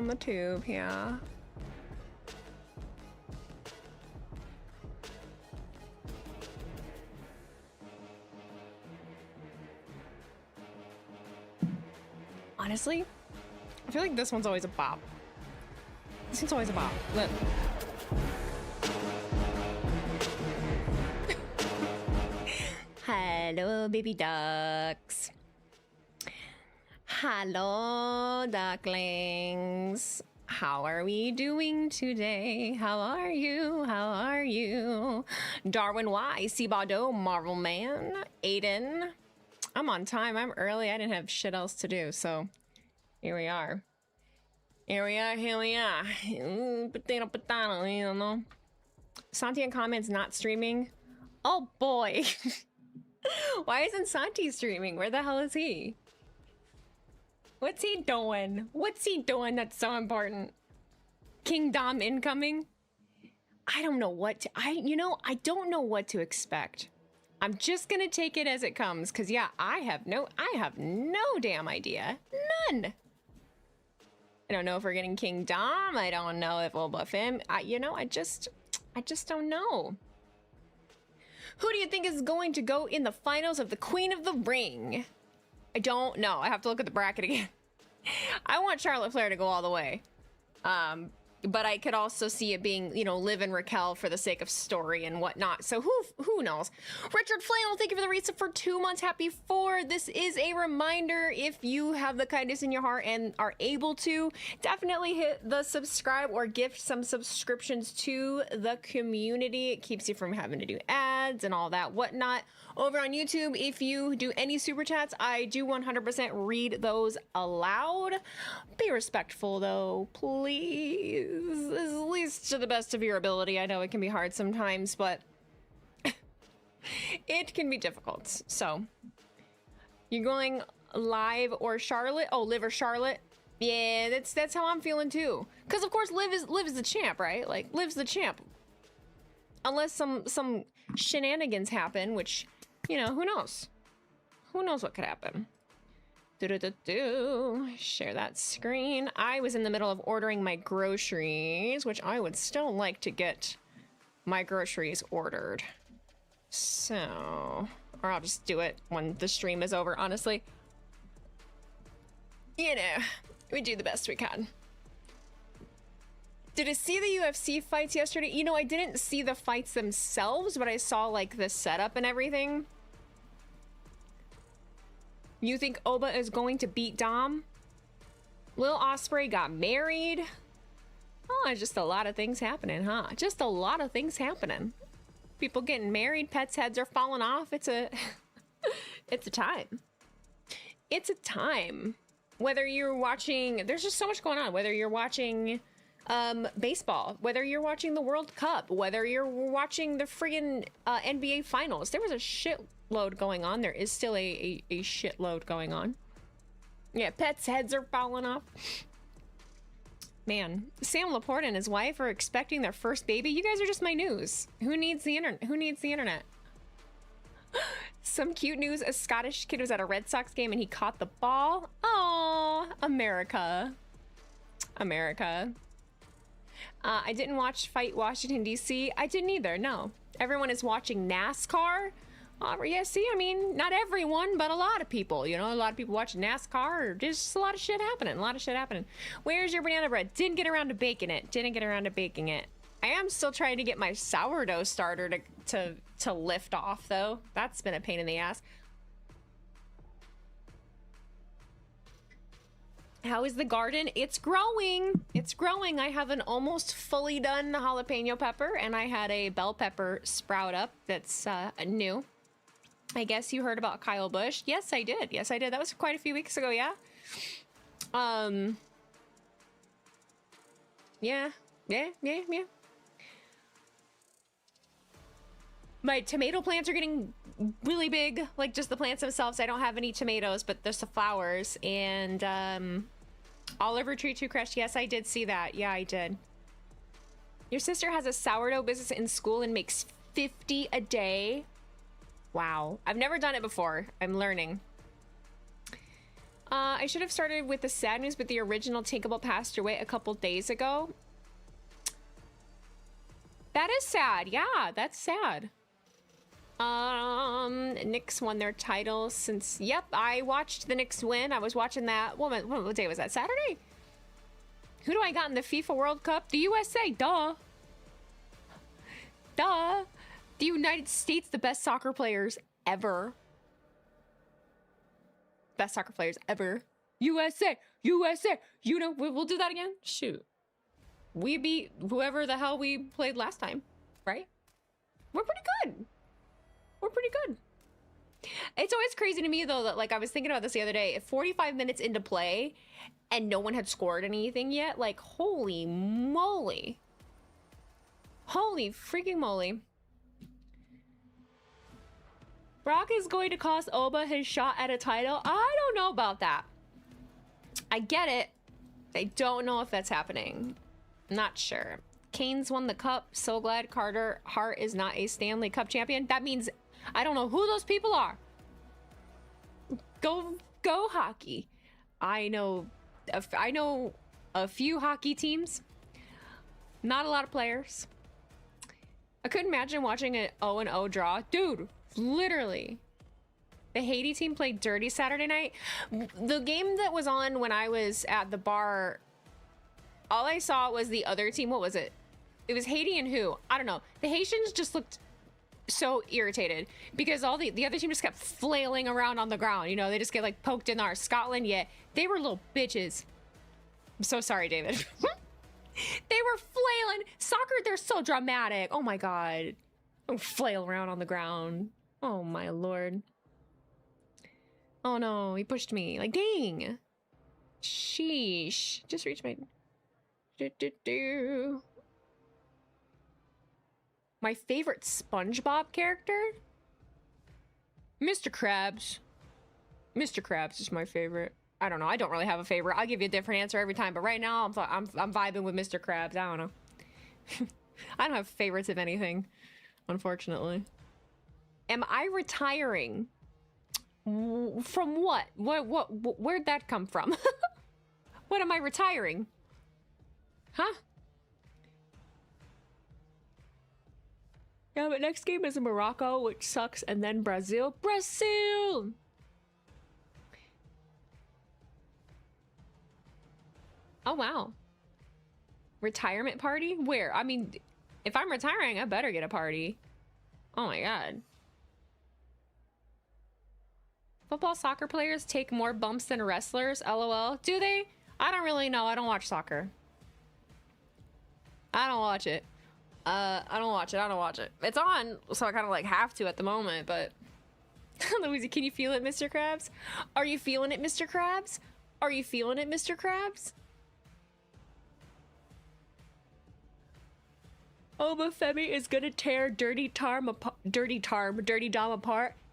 on the tube here. Honestly, I feel like this one's always a bop. This one's always a bop. Look. Hello, baby ducks. Hello, ducklings. How are we doing today? How are you? How are you? Darwin Y, Cbado, Marvel Man, Aiden. I'm on time. I'm early. I didn't have shit else to do, so here we are. Here we are. Here we are. Potato, you know. Santi comments not streaming. Oh boy. Why isn't Santi streaming? Where the hell is he? What's he doing? What's he doing that's so important? King Dom incoming? I don't know what to, I don't know what to expect. I'm just gonna take it as it comes, because yeah, I have no damn idea. None. I don't know if we're getting King Dom. I don't know if we'll buff him. I just don't know. Who do you think is going to go in the finals of the Queen of the Ring? I don't know. I have to look at the bracket again. I want Charlotte Flair to go all the way. But I could also see it being, Liv and Raquel for the sake of story and whatnot. So who knows? Richard Flannel, thank you for the resub for 2 months. Happy 4. This is a reminder, if you have the kindness in your heart and are able to, definitely hit the subscribe or gift some subscriptions to the community. It keeps you from having to do ads and all that whatnot. Over on YouTube, if you do any super chats, I do 100% read those aloud. Be respectful though, please. At least to the best of your ability. I know it can be hard sometimes, but it can be difficult. So, you're going Live or Charlotte? Oh, Liv or Charlotte? Yeah, that's how I'm feeling too. Because of course, Liv is the champ, right? Like, Liv's the champ. Unless some shenanigans happen, which, who knows? Who knows what could happen? Share that screen. I was in the middle of ordering my groceries, which I would still like to get my groceries ordered. So, or I'll just do it when the stream is over, honestly. We do the best we can. Did I see the UFC fights yesterday? I didn't see the fights themselves, but I saw like the setup and everything. You think Oba is going to beat Dom? Lil Ospreay got married. Oh, just a lot of things happening, huh? Just a lot of things happening. People getting married, pets' heads are falling off. It's a it's a time. It's a time. Whether you're watching, there's just so much going on. Whether you're watching baseball, whether you're watching the World Cup, whether you're watching the friggin' NBA Finals, there was a shitload going on. There is still a shitload going on. Yeah, pets' heads are falling off. Man, Sam Laporte and his wife are expecting their first baby. You guys are just my news. Who needs the internet? Who needs the internet? Some cute news. A Scottish kid was at a Red Sox game and he caught the ball. Oh, America. America. I didn't watch Fight Washington, D.C. I didn't either, no. Everyone is watching NASCAR. Yeah, see, I mean, not everyone, but a lot of people. A lot of people watching NASCAR. Just a lot of shit happening. A lot of shit happening. Where's your banana bread? Didn't get around to baking it. Didn't get around to baking it. I am still trying to get my sourdough starter to lift off, though. That's been a pain in the ass. How is the garden? It's growing. It's growing. I have an almost fully done jalapeno pepper, and I had a bell pepper sprout up that's new. I guess you heard about Kyle Busch. Yes, I did. Yes, I did. That was quite a few weeks ago, yeah? Yeah. My tomato plants are getting really big, like just the plants themselves. I don't have any tomatoes, but there's the flowers. And Oliver Tree 2 Crush. Yes, I did see that. Yeah, I did. Your sister has a sourdough business in school and makes $50 a day. Wow. I've never done it before. I'm learning. I should have started with the sad news, but the original Tinkable passed away a couple days ago. That is sad. Yeah, that's sad. Knicks won their title since, yep, I watched the Knicks win. I was watching that. What day was that? Saturday? Who do I got in the FIFA World Cup? The USA, duh. Duh. The United States, the best soccer players ever. Best soccer players ever. USA, USA. You know, we'll do that again? Shoot. We beat whoever the hell we played last time, right? We're pretty good. We're pretty good. It's always crazy to me, though, that, like, I was thinking about this the other day. If 45 minutes into play and no one had scored anything yet, like, holy moly. Holy freaking moly. Brock is going to cost Oba his shot at a title. I don't know about that. I get it. I don't know if that's happening. Not sure. Kane's won the cup. So glad Carter Hart is not a Stanley Cup champion. That means I don't know who those people are. Go hockey. I know a few hockey teams. Not a lot of players. I couldn't imagine watching an 0-0 draw. Dude, literally. The Haiti team played dirty Saturday night. The game that was on when I was at the bar, all I saw was the other team. What was it? It was Haiti and who? I don't know. The Haitians just looked so irritated because all the other team just kept flailing around on the ground. You know, they just get like poked in our Scotland. Yeah, they were little bitches. I'm so sorry, David. They were flailing. Soccer, they're so dramatic. Oh my God. Don't flail around on the ground. Oh my Lord. Oh no, he pushed me. Like, dang. Sheesh. Just reached my... My favorite SpongeBob character? Mr. Krabs. Mr. Krabs is my favorite. I don't know. I don't really have a favorite. I'll give you a different answer every time. But right now, I'm vibing with Mr. Krabs. I don't know. I don't have favorites of anything, unfortunately. Am I retiring? From what? Where'd that come from? What am I retiring? Huh? Yeah, but next game is Morocco, which sucks, and then Brazil. Brazil! Oh, wow. Retirement party? Where? I mean, if I'm retiring, I better get a party. Oh my God. Football soccer players take more bumps than wrestlers, LOL. Do they? I don't really know. I don't watch soccer. I don't watch it. I don't watch it. It's on, so I kind of like have to at the moment, but... Louise, can you feel it, Mr. Krabs? Are you feeling it, Mr. Krabs? Are you feeling it, Mr. Krabs? Oba Femi is gonna tear Dirty Dom apart,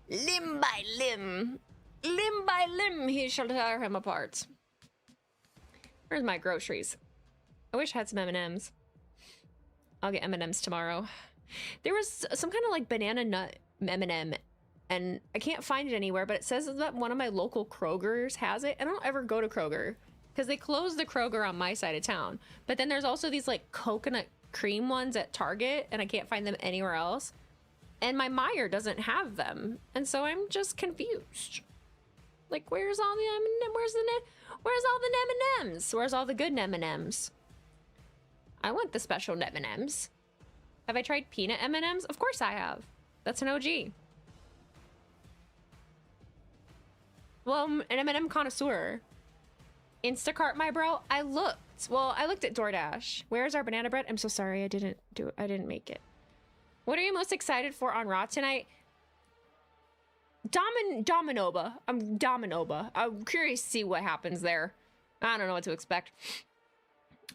limb by limb. Limb by limb, he shall tear him apart. Where's my groceries? I wish I had some M&Ms. I'll get M&Ms tomorrow. There was some kind of like banana nut M&M, and I can't find it anywhere, but it says that one of my local Krogers has it, and I don't ever go to Kroger because they closed the Kroger on my side of town. But then there's also these like coconut cream ones at Target, and I can't find them anywhere else. And my Meijer doesn't have them, and so I'm just confused. Like, where's all the M&M? Where's all the M&Ms? Where's all the good M&Ms? I want the special M&Ms. Have I tried peanut M&Ms? Of course I have. That's an OG. Well, I'm an M&M connoisseur. Instacart, my bro. I looked at DoorDash. Where's our banana bread? I'm so sorry. I didn't make it. What are you most excited for on Raw tonight? Dominoba. I'm Dominoba. I'm curious to see what happens there. I don't know what to expect.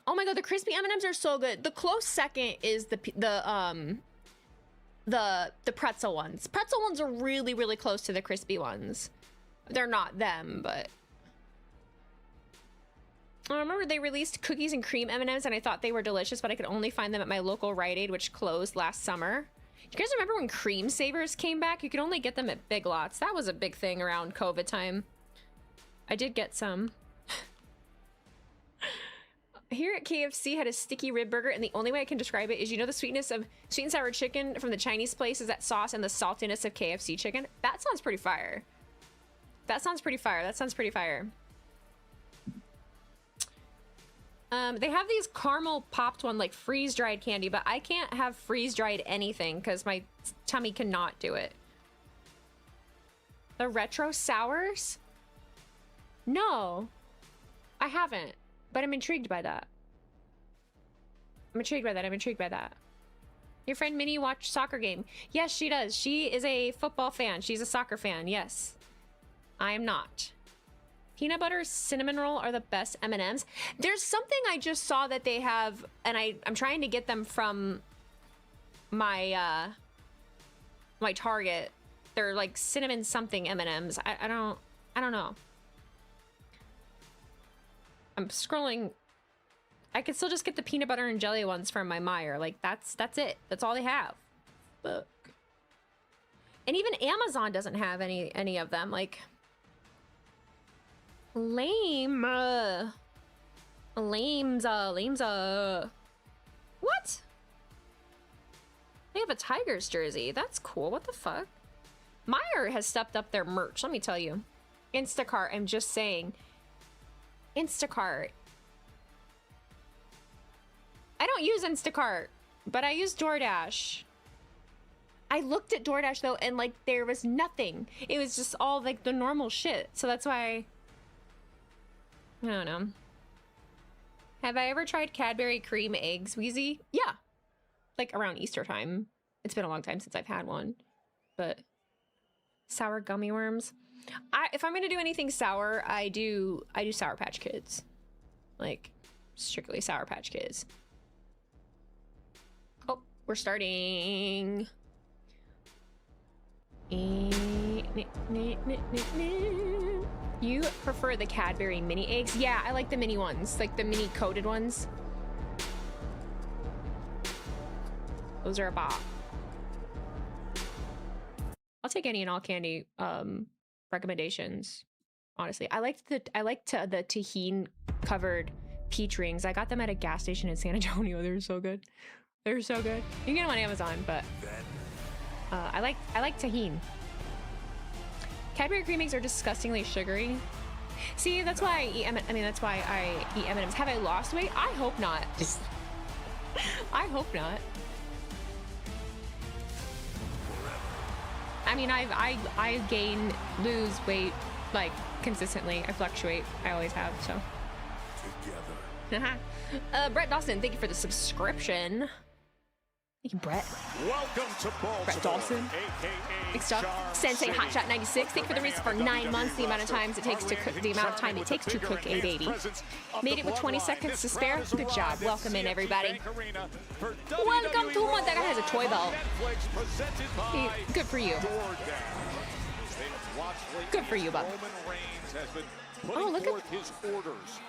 Oh my God, the crispy M&Ms are so good. The close second is the pretzel ones. Pretzel ones are really, really close to the crispy ones. They're not them, but I remember they released cookies and cream M&Ms, and I thought they were delicious, but I could only find them at my local Rite Aid, which closed last summer. You guys remember when Cream Savers came back? You could only get them at Big Lots. That was a big thing around COVID time. I did get some. Here at KFC had a sticky rib burger, and the only way I can describe it is, you know, the sweetness of sweet and sour chicken from the Chinese place is that sauce, and the saltiness of KFC chicken. That sounds pretty fire. That sounds pretty fire. That sounds pretty fire. They have these caramel popped one, like freeze-dried candy, but I can't have freeze-dried anything because my tummy cannot do it. The retro sours? No, I haven't. But I'm intrigued by that. I'm intrigued by that. I'm intrigued by that. Your friend Minnie watch soccer game. Yes, she does. She is a football fan. She's a soccer fan. Yes. I am not. Peanut butter cinnamon roll are the best M&Ms. There's something I just saw that they have, and I'm trying to get them from my my Target. They're like cinnamon something M&Ms. I don't know. I'm scrolling. I can still just get the peanut butter and jelly ones from my Meijer. Like that's it. That's all they have. Look. And even Amazon doesn't have any of them. Like lame. Lames. What? They have a Tigers jersey. That's cool. What the fuck? Meijer has stepped up their merch. Let me tell you. Instacart. I'm just saying. Instacart. I don't use Instacart, but I use DoorDash. I looked at DoorDash though, and like there was nothing. It was just all like the normal shit. So that's why I don't know. Have I ever tried Cadbury cream eggs, Wheezy? Yeah. Like around Easter time. It's been a long time since I've had one. But sour gummy worms. If I'm gonna do anything sour, I do Sour Patch Kids. Like strictly Sour Patch Kids. Oh, we're starting. You prefer the Cadbury mini eggs? Yeah, I like the mini ones, like the mini coated ones. Those are a bop. I'll take any and all candy recommendations. Honestly, I liked the tahini covered peach rings. I got them at a gas station in San Antonio. They were so good. They're so good. You can get them on Amazon, but I like tahini. Cadbury cream eggs are disgustingly sugary. See, that's why I eat that's why I eat M&Ms. Have I lost weight? I hope not. I hope not. I mean, I gain, lose weight like consistently. I fluctuate. I always have. So. Together. Brett Dawson, thank you for the subscription. Thank you, Brett. Welcome to Baltimore. Brett Dawson. Big stuff. Sensei Hotshot 96. Thank you for the reason for 9 months. The amount of time it takes to cook a baby. Made it with 20 seconds to spare. Good job. Welcome in, everybody. Welcome to one that guy has a toy belt. Good for you. Good for you, bub. Oh, look at his orders.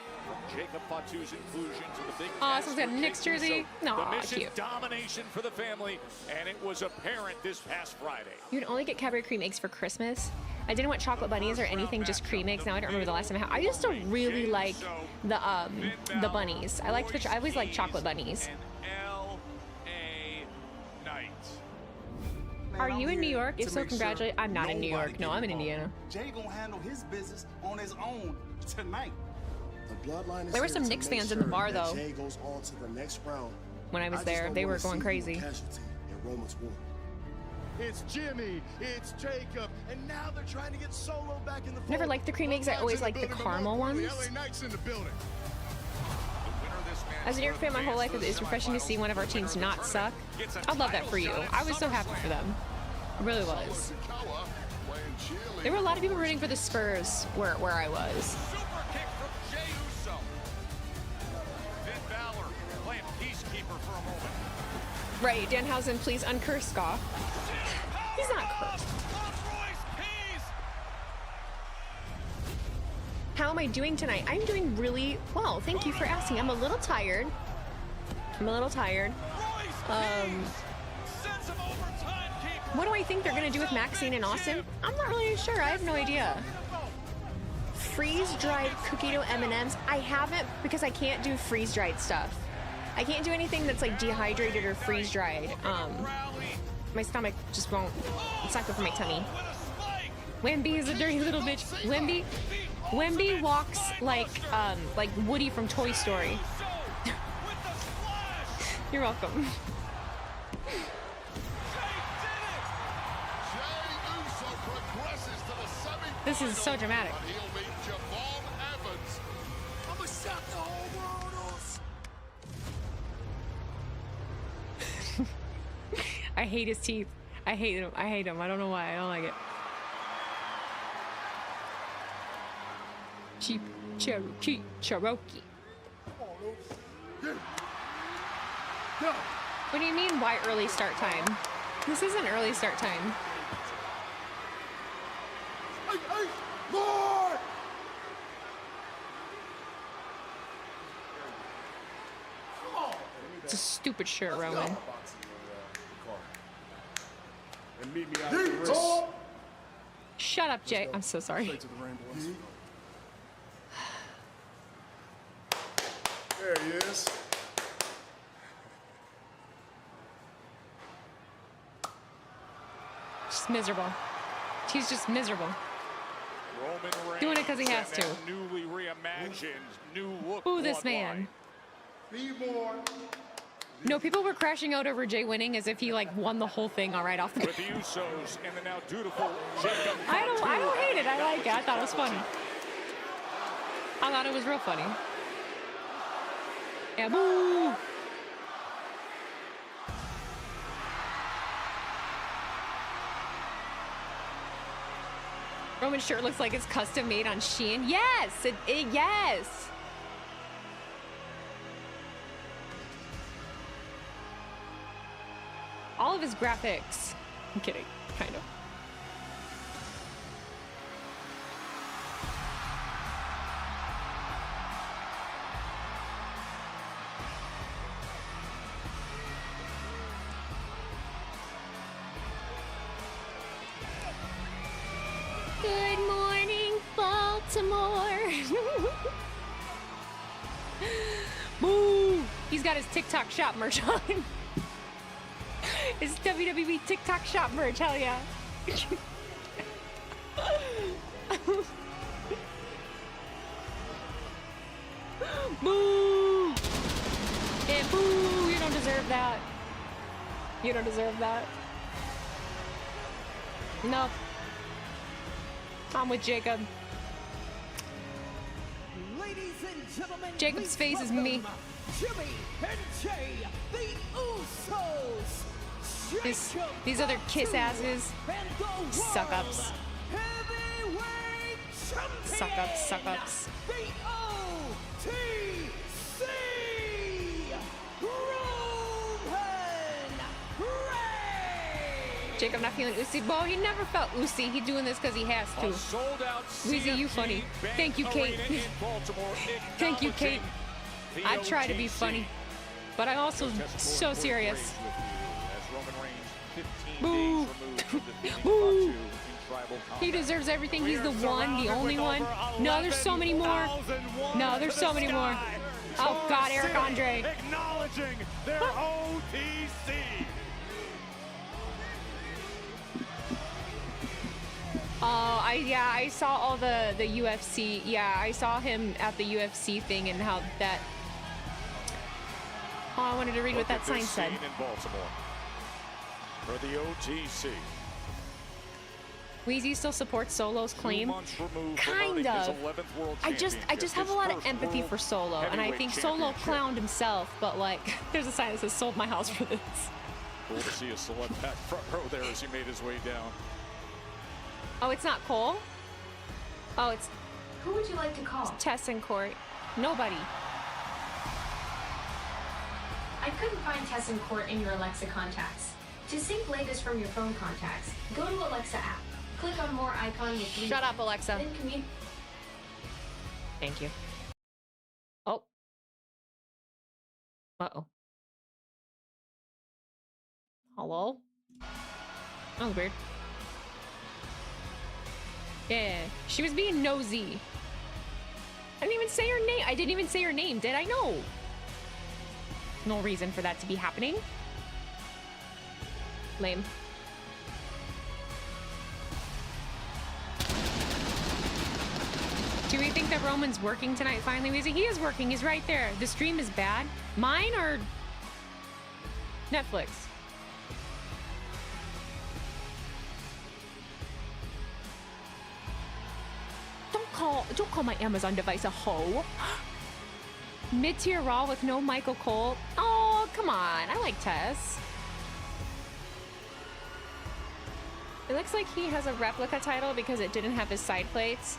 Jacob Fatu's inclusion to the big someone's got a Knicks jersey. No, cute. Domination for the family, and it was apparent this past Friday. You can only get Cadbury cream eggs for Christmas. I didn't want chocolate bunnies or anything, just cream eggs. Now I don't remember the last time I had. I used to really like the bunnies. I always liked chocolate bunnies. Are you in New York? If so, congratulations. I'm not in New York. No, I'm in Indiana. Jay gonna handle his business on his own tonight. There were some Knicks fans in the bar, though. When I was there, they were going crazy. It's Jimmy, it's Jacob, and now they're trying to get Solo back in the fold. Never liked the cream eggs. I always liked the caramel ones. As a New York fan my whole life, it's refreshing to see one of our teams not suck. I love that for you. I was so happy for them. I really was. There were a lot of people rooting for the Spurs where I was. Right, Danhausen, please uncurse Ska. He's not cursed. How am I doing tonight? I'm doing really well. Thank you for asking. I'm a little tired. What do I think they're gonna do with Maxine and Austin? I'm not really sure. I have no idea. freeze-dried cookie dough M&Ms. I haven't because I can't do freeze-dried stuff. I can't do anything that's like dehydrated or freeze-dried. My stomach just won't. It's not good for my tummy. Wemby is a dirty little bitch. Wemby walks like Woody from Toy Story. You're welcome. This is so dramatic. I hate his teeth. I hate him. I hate him. I don't know why. I don't like it. Cheap Cherokee. What do you mean, why early start time? This isn't early start time. Hey, Lord! It's a stupid shirt, Roman. And meet me out at the race. Shut up, Jay. I'm so sorry. There he is. Just miserable. He's just miserable. Roman Reigns Doing it because he has to. Newly reimagined, new look. Ooh, this man. Be more. No, people were crashing out over Jay winning as if he like won the whole thing all right off the With the Usos and the now dutiful Jacob. I don't hate it. I like it. I thought it was funny. I thought it was real funny. Yeah, boo! Roman's shirt looks like it's custom made on Shein. Yes! Yes! All of his graphics. I'm kidding. Kind of. Good morning, Baltimore. Boo! He's got his TikTok shop merch on. It's WWE TikTok shop merch, hell yeah. Boo! Yeah, boo! You don't deserve that. You don't deserve that. Nope. I'm with Jacob. Ladies and gentlemen, Jacob's face is me. Jimmy and Jay, the Usos. These other kiss asses. Suck ups. Suck ups, suck ups. The OTC. Roman Reigns. Jacob not feeling oozy. Bo, he never felt oozy. He doing this because he has to. Wheezy, you funny. Thank you, Kate. Thank you, Kate. I try to be funny, but I'm also so serious. Boo! Boo! He deserves everything. He's the one, the only one. No, there's so many more. No, there's so many more. Oh God, Eric Andre. Acknowledging their OTC. Oh, I saw all the UFC. Yeah, I saw him at the UFC thing and how that. Oh, I wanted to read what that sign said. In Baltimore for the OTC. Wheezy still supports Solo's claim. Kind of. I just have a lot of empathy for Solo, and I think Solo clowned himself. But like, there's a sign that says "Sold my house for this." Cool to see a select back front row there as he made his way down. Oh, it's not Cole. Oh, it's Who would you like to call? Tess and Corey. Nobody. I couldn't find Tess and Court in your Alexa contacts. To sync latest from your phone contacts, go to Alexa app. Click on more icon with three. Shut up, Alexa. Then commute. Thank you. Oh. Uh-oh. Hello? That was weird. Yeah, she was being nosy. I didn't even say her name. I didn't even say her name, did I? No. No reason for that to be happening. Lame. Do we think that Roman's working tonight finally, Weezy? He is working. He's right there. The stream is bad. Mine or Netflix? Don't call my Amazon device a hoe. Mid-tier Raw with no Michael Cole. Oh, come on. I like Tess. It looks like he has a replica title because it didn't have his side plates.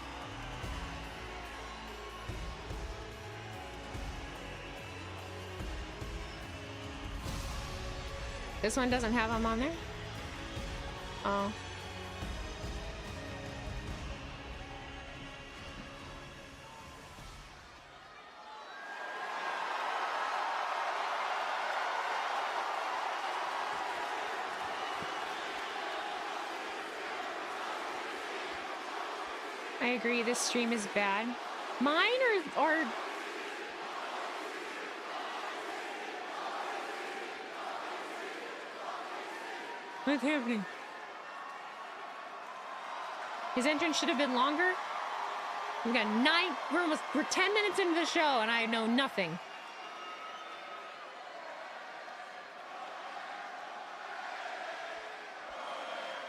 This one doesn't have him on there? Oh. I agree, this stream is bad. Mine or what's happening? His entrance should have been longer. We got we're 10 minutes into the show and I know nothing.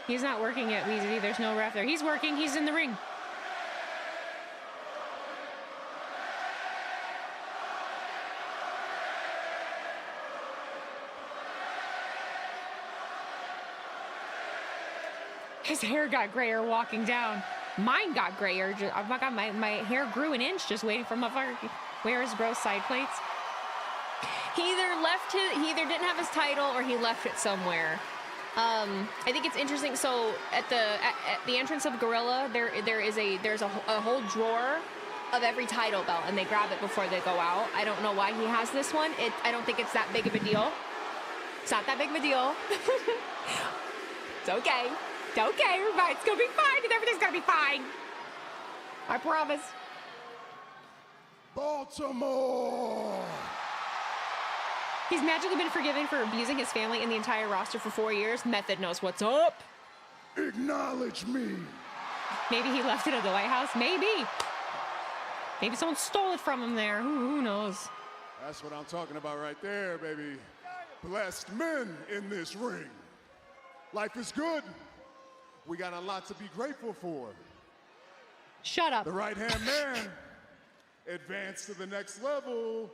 He's not working yet, Weezy. There's no ref there. He's working. He's in the ring. His hair got grayer walking down. Mine got grayer. Oh my God, my hair grew an inch just waiting for motherfucker. Where his gross side plates? He either didn't have his title or he left it somewhere. I think it's interesting. So at the entrance of Gorilla, there's a whole drawer of every title belt, and they grab it before they go out. I don't know why he has this one. I don't think it's that big of a deal. It's not that big of a deal. It's okay. It's okay, everybody. It's gonna be fine, and everything's gonna be fine. I promise. Baltimore. He's magically been forgiven for abusing his family and the entire roster for 4 years. Method knows what's up. Acknowledge me. Maybe he left it at the White House. Maybe. Maybe someone stole it from him there. Who knows? That's what I'm talking about right there, baby. Blessed men in this ring. Life is good. We got a lot to be grateful for. Shut up. The right-hand man advanced to the next level.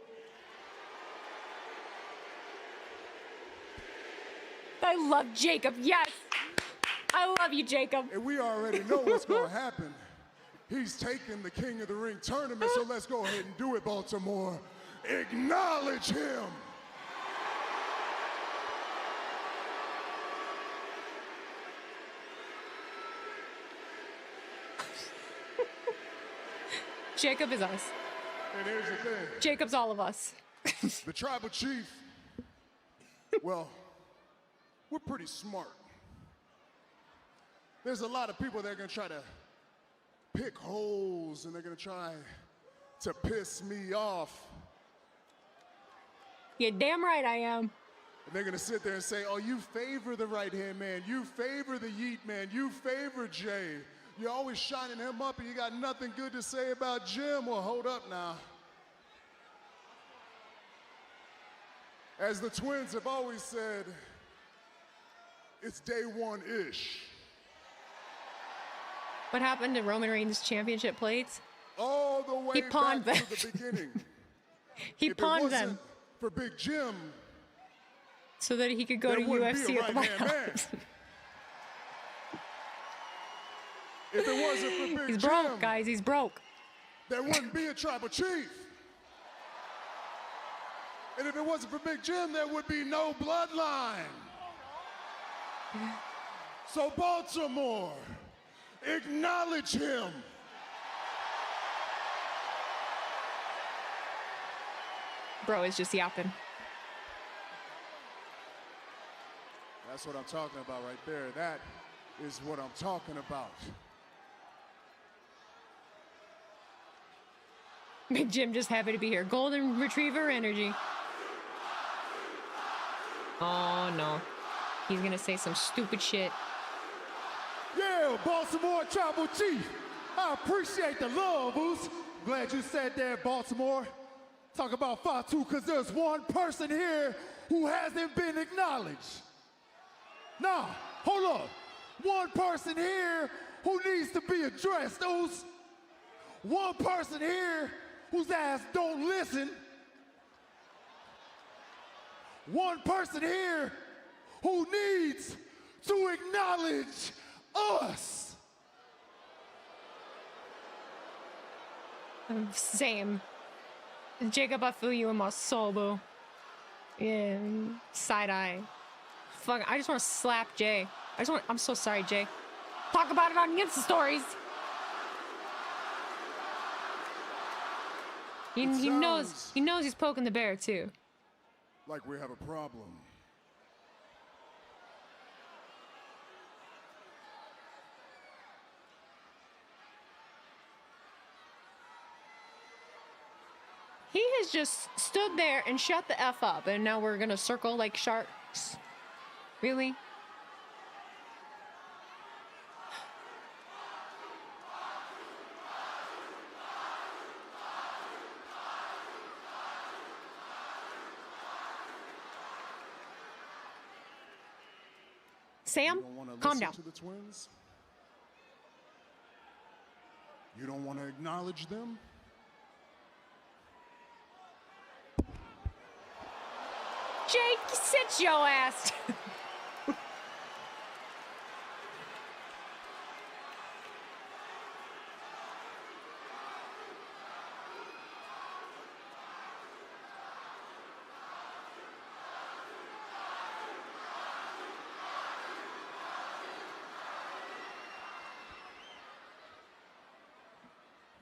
I love Jacob. Yes. I love you, Jacob. And we already know what's going to happen. He's taking the King of the Ring tournament, so let's go ahead and do it, Baltimore. Acknowledge him. Jacob is us. And here's the thing. Jacob's all of us. The tribal chief, well, we're pretty smart. There's a lot of people that are going to try to pick holes, and they're going to try to piss me off. You're damn right I am. And they're going to sit there and say, oh, you favor the right-hand man. You favor the Yeet man. You favor Jay. You're always shining him up, and you got nothing good to say about Jim. Well, hold up now. As the twins have always said, it's day one-ish. What happened to Roman Reigns' championship plates? All the way He pawned back them. to the beginning. He pawned them for Big Jim, so that he could go to UFC at the White House. If it wasn't for Big He's Jim, broke, guys. He's broke. there wouldn't be a tribal chief. And if it wasn't for Big Jim, there would be no bloodline. So Baltimore, acknowledge him. Bro is just yapping. That's what I'm talking about right there. That is what I'm talking about. Big Jim just happy to be here. Golden Retriever energy. Oh, no. He's going to say some stupid shit. Yeah, Baltimore Tribal Chief. I appreciate the love, Oos. Glad you said that, Baltimore. Talk about Fatu, because there's one person here who hasn't been acknowledged. Now, hold on. One person here who needs to be addressed, Oos. One person here whose ass don't listen. One person here who needs to acknowledge us. Same. Jacob, I feel you in my soul, boo. Yeah, side eye. Fuck, I just want to slap Jay. I'm so sorry, Jay. Talk about it on the Insta stories. He knows he's poking the bear too. Like we have a problem. He has just stood there and shut the F up, and now we're gonna circle like sharks. Really? Sam, You don't want to calm listen down. to the twins? You don't want to acknowledge them? Jake, sit your ass.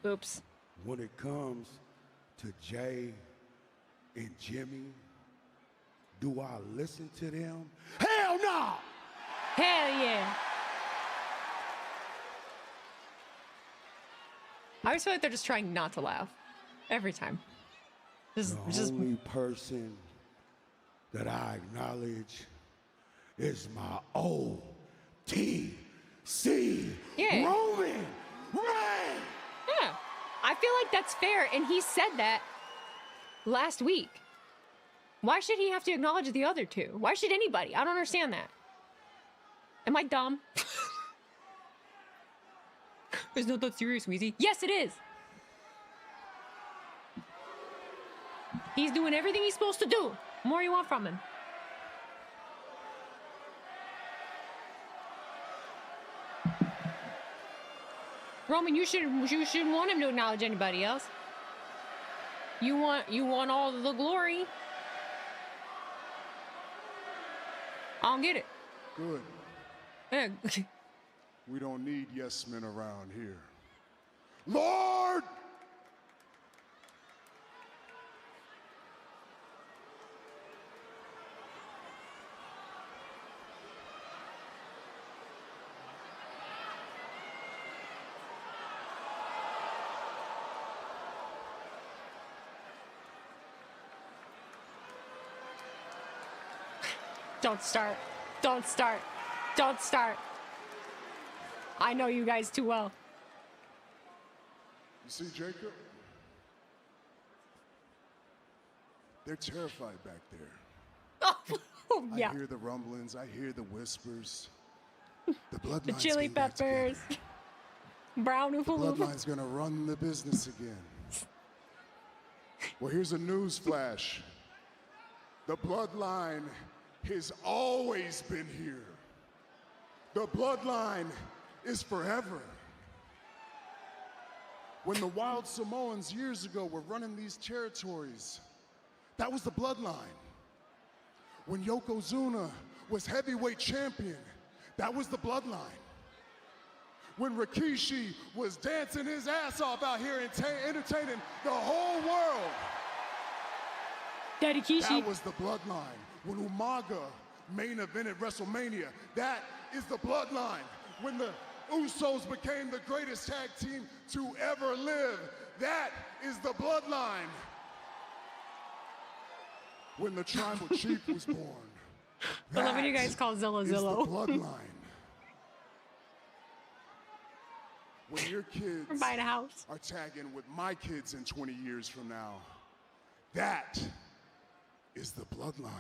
Oops. When it comes to Jay and Jimmy, do I listen to them? Hell no! Hell yeah. I always feel like they're just trying not to laugh. Every time. The only person that I acknowledge is my OTC Yeah. Roman Reigns! Yeah. I feel like that's fair, and he said that last week. Why should he have to acknowledge the other two? Why should anybody? I don't understand that. Am I dumb? It's not that serious, Weezy. Yes, it is. He's doing everything he's supposed to do. What more you want from him? Roman, you shouldn't want him to acknowledge anybody else. You want all the glory. I don't get it. Good. Yeah. We don't need yes men around here. Lord! Don't start. Don't start. Don't start. I know you guys too well. You see, Jacob? They're terrified back there. Oh, yeah. I hear the rumblings. I hear the whispers. The bloodline's The chili getting back peppers. together. Brown The oofaloofah. bloodline's gonna run the business again. Well, here's a news flash. The bloodline has always been here. The bloodline is forever. When the Wild Samoans years ago were running these territories, that was the bloodline. When Yokozuna was heavyweight champion, that was the bloodline. When Rikishi was dancing his ass off out here entertaining the whole world, Daddy Kishi. that was the bloodline. When Umaga main evented WrestleMania, that is the bloodline. When the Usos became the greatest tag team to ever live, That is the bloodline. When the tribal chief was born. I love when you guys call Zilla is the Zillow. bloodline. When your kids We're buying a house. are tagging with my kids in 20 years from now, that is the bloodline.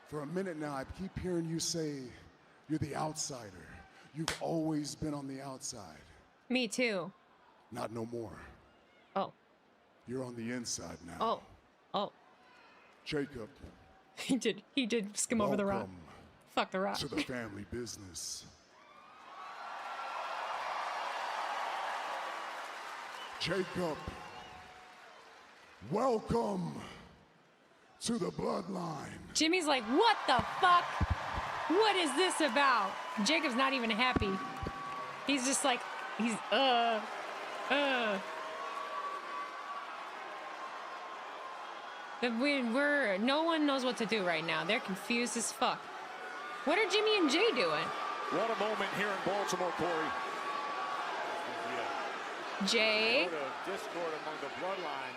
For a minute now, I keep hearing you say you're the outsider. You've always been on the outside. Me too. Not no more. Oh. You're on the inside now. Oh. Oh. Jacob. He did skim over the rock. Welcome Fuck the rock. to the family business. Jacob, welcome to the bloodline. Jimmy's like, what the fuck? What is this about? Jacob's not even happy. He's just like, he's, no one knows what to do right now. They're confused as fuck. What are Jimmy and Jay doing? What a moment here in Baltimore, Corey. Jay? Sort of discord among the bloodline.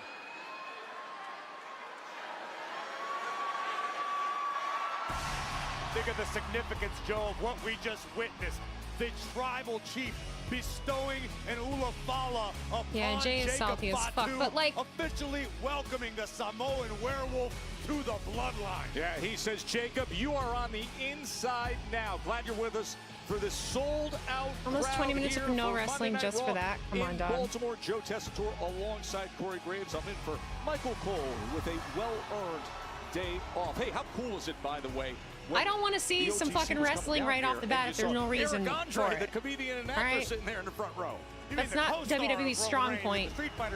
Think of the significance, Joe, of what we just witnessed. The tribal chief bestowing an ulafala upon Yeah, Jay is Jacob salty as fuck, Fatu, but, like, officially welcoming the Samoan werewolf to the bloodline. Yeah, he says, Jacob, you are on the inside now. Glad you're with us for this sold-out Almost 20 minutes of no wrestling just for that. Come on, dog. Baltimore, Joe Tessitore alongside Corey Graves. I'm in for Michael Cole with a well-earned day off. Hey, how cool is it, by the way? I don't want to see some fucking wrestling right off the bat if there's no reason for the it. comedian and All actor right. sitting there in the front row. That's not WWE's strong point,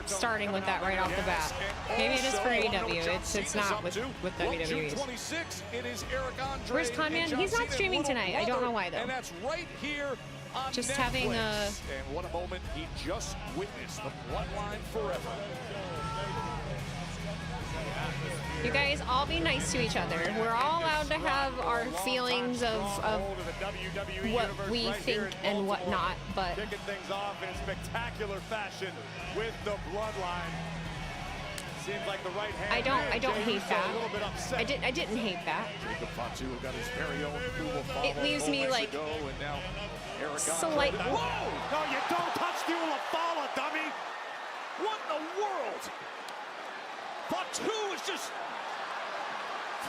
starting with that right off the bat. Maybe it is for AEW. It's not with WWE's. June 26th, it is Eric Andre. Where's Conman? He's not streaming tonight. I don't know why, though. And that's right here on Just Netflix. having a... And what a moment he just witnessed. The bloodline forever. You guys all be nice to each other. We're all allowed to have our feelings of what we think and what not, but Kicking things off in spectacular fashion with the bloodline. Seems like the right hand. I don't hate that. A little bit upset. I didn't hate that. Jacob Fatu got his very own Ulafala It leaves me, like, ago, and now Eric slight... Andre. Whoa! No, you don't touch the Ulafala, dummy! What in the world? Fatu is just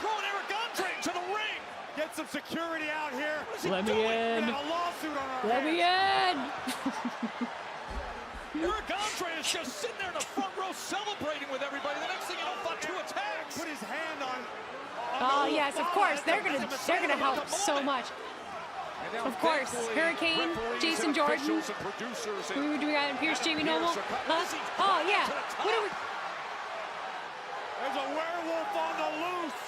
throwing Eric Andre into the ring. Get some security out here. What is he Let me doing? in. We got a lawsuit on our Let me hands. in! Eric Andre is just sitting there in the front row celebrating with everybody. The next thing you know, Fatu attacks. Put his hand on Oh the yes, of Ulafala. course. They're That's gonna about help the so moment. much. And now, Of course, thankfully, Hurricane, referees Jason and Jordan. officials and producers and Who do we got in Pierce? Jamie Pierce Noble? are cut- Huh? Oh yeah. What are we? There's a werewolf on the loose.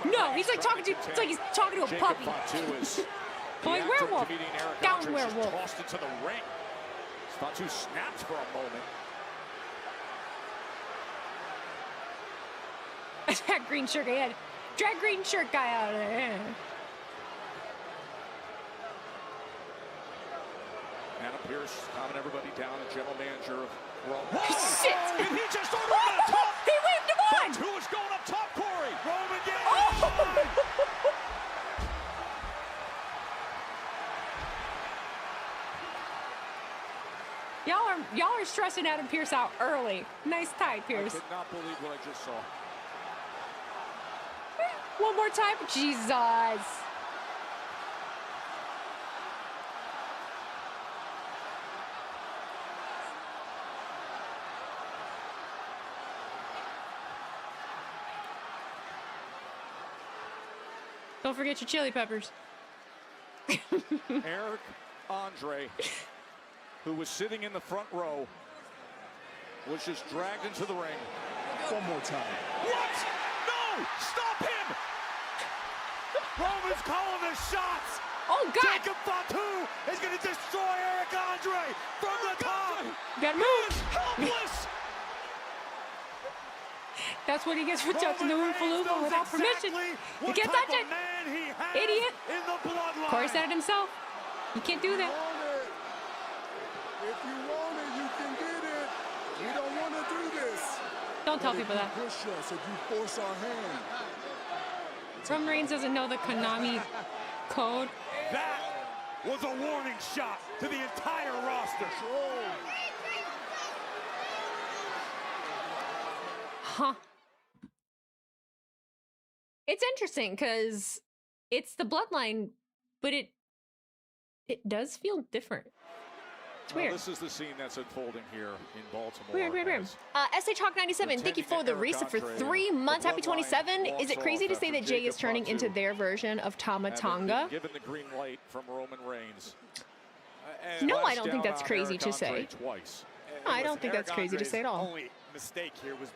No, he's like talking to. It's like he's talking to a Jacob puppy. Fatu is Oh, like werewolf. Down Down werewolf. tossed into the ring. Fatu snapped for a moment. That green shirt guy had. Drag green shirt guy out of there. Adam Pierce calming everybody down, the general manager of Raw. Shit! And he just ordered him to the top. He waved him on! Who is going up top, Corey? Roman Gable. Oh! Y'all are stressing Adam Pierce out early. Nice tie, I Pierce. could not believe what I just saw. One more time. Jesus. Don't forget your chili peppers. Eric Andre, who was sitting in the front row, was just dragged into the ring. One more time. What? No! Stop him! Roman's calling the shots. Oh, God. Jacob Fatu is going to destroy Eric Andre from the top. You gotta move. Helpless. That's what he gets for touching the Roman Oompa Reigns Loompa knows without permission. exactly You what can't type touch of it. man he has Idiot. in the bloodline. Corey said it himself. You can't do that. If you want it, you can get it. We don't want to do this. Don't tell people that. Push us if you force our hand. Roman Reigns doesn't know the Konami code. That was a warning shot to the entire roster. Huh. It's interesting because it's the bloodline, but it does feel different. It's weird. This is the scene that's unfolding here in Baltimore. Weird. SHawk97, thank you for the reset for 3 months. Happy 27. Is it crazy to say that Jay is turning into their version of Tama Tonga? Given the green light from Roman Reigns. No, I don't think that's crazy to say. Twice. No, I don't think that's crazy to say at all. Only mistake here was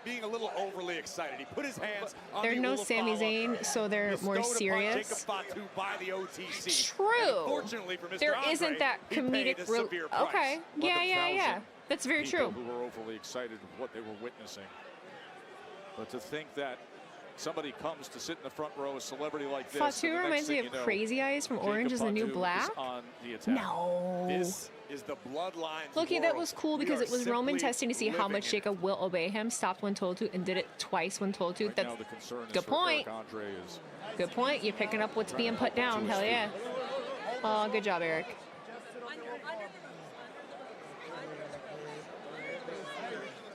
being a little overly excited. He put his hands on There's the no Ula Sami follow, Zayn, so they're more bestowed upon serious. Jacob Fatu by the OTC. True. Unfortunately for Mr. There Andre, isn't that he paid comedic. a severe price. Okay. Yeah. That's very true. Who were overly excited with what they were witnessing. But to think that somebody comes to sit in the front row, a celebrity like this. Fatu reminds me of Crazy Eyes from Orange is the New Black. No. This is the bloodline. Loki, that was cool because it was Roman testing to see how much Jacob will obey him. Stopped when told to and did it twice when told to. That's good point. Good point. You're picking up what's being put down. Hell yeah. Oh, good job, Eric.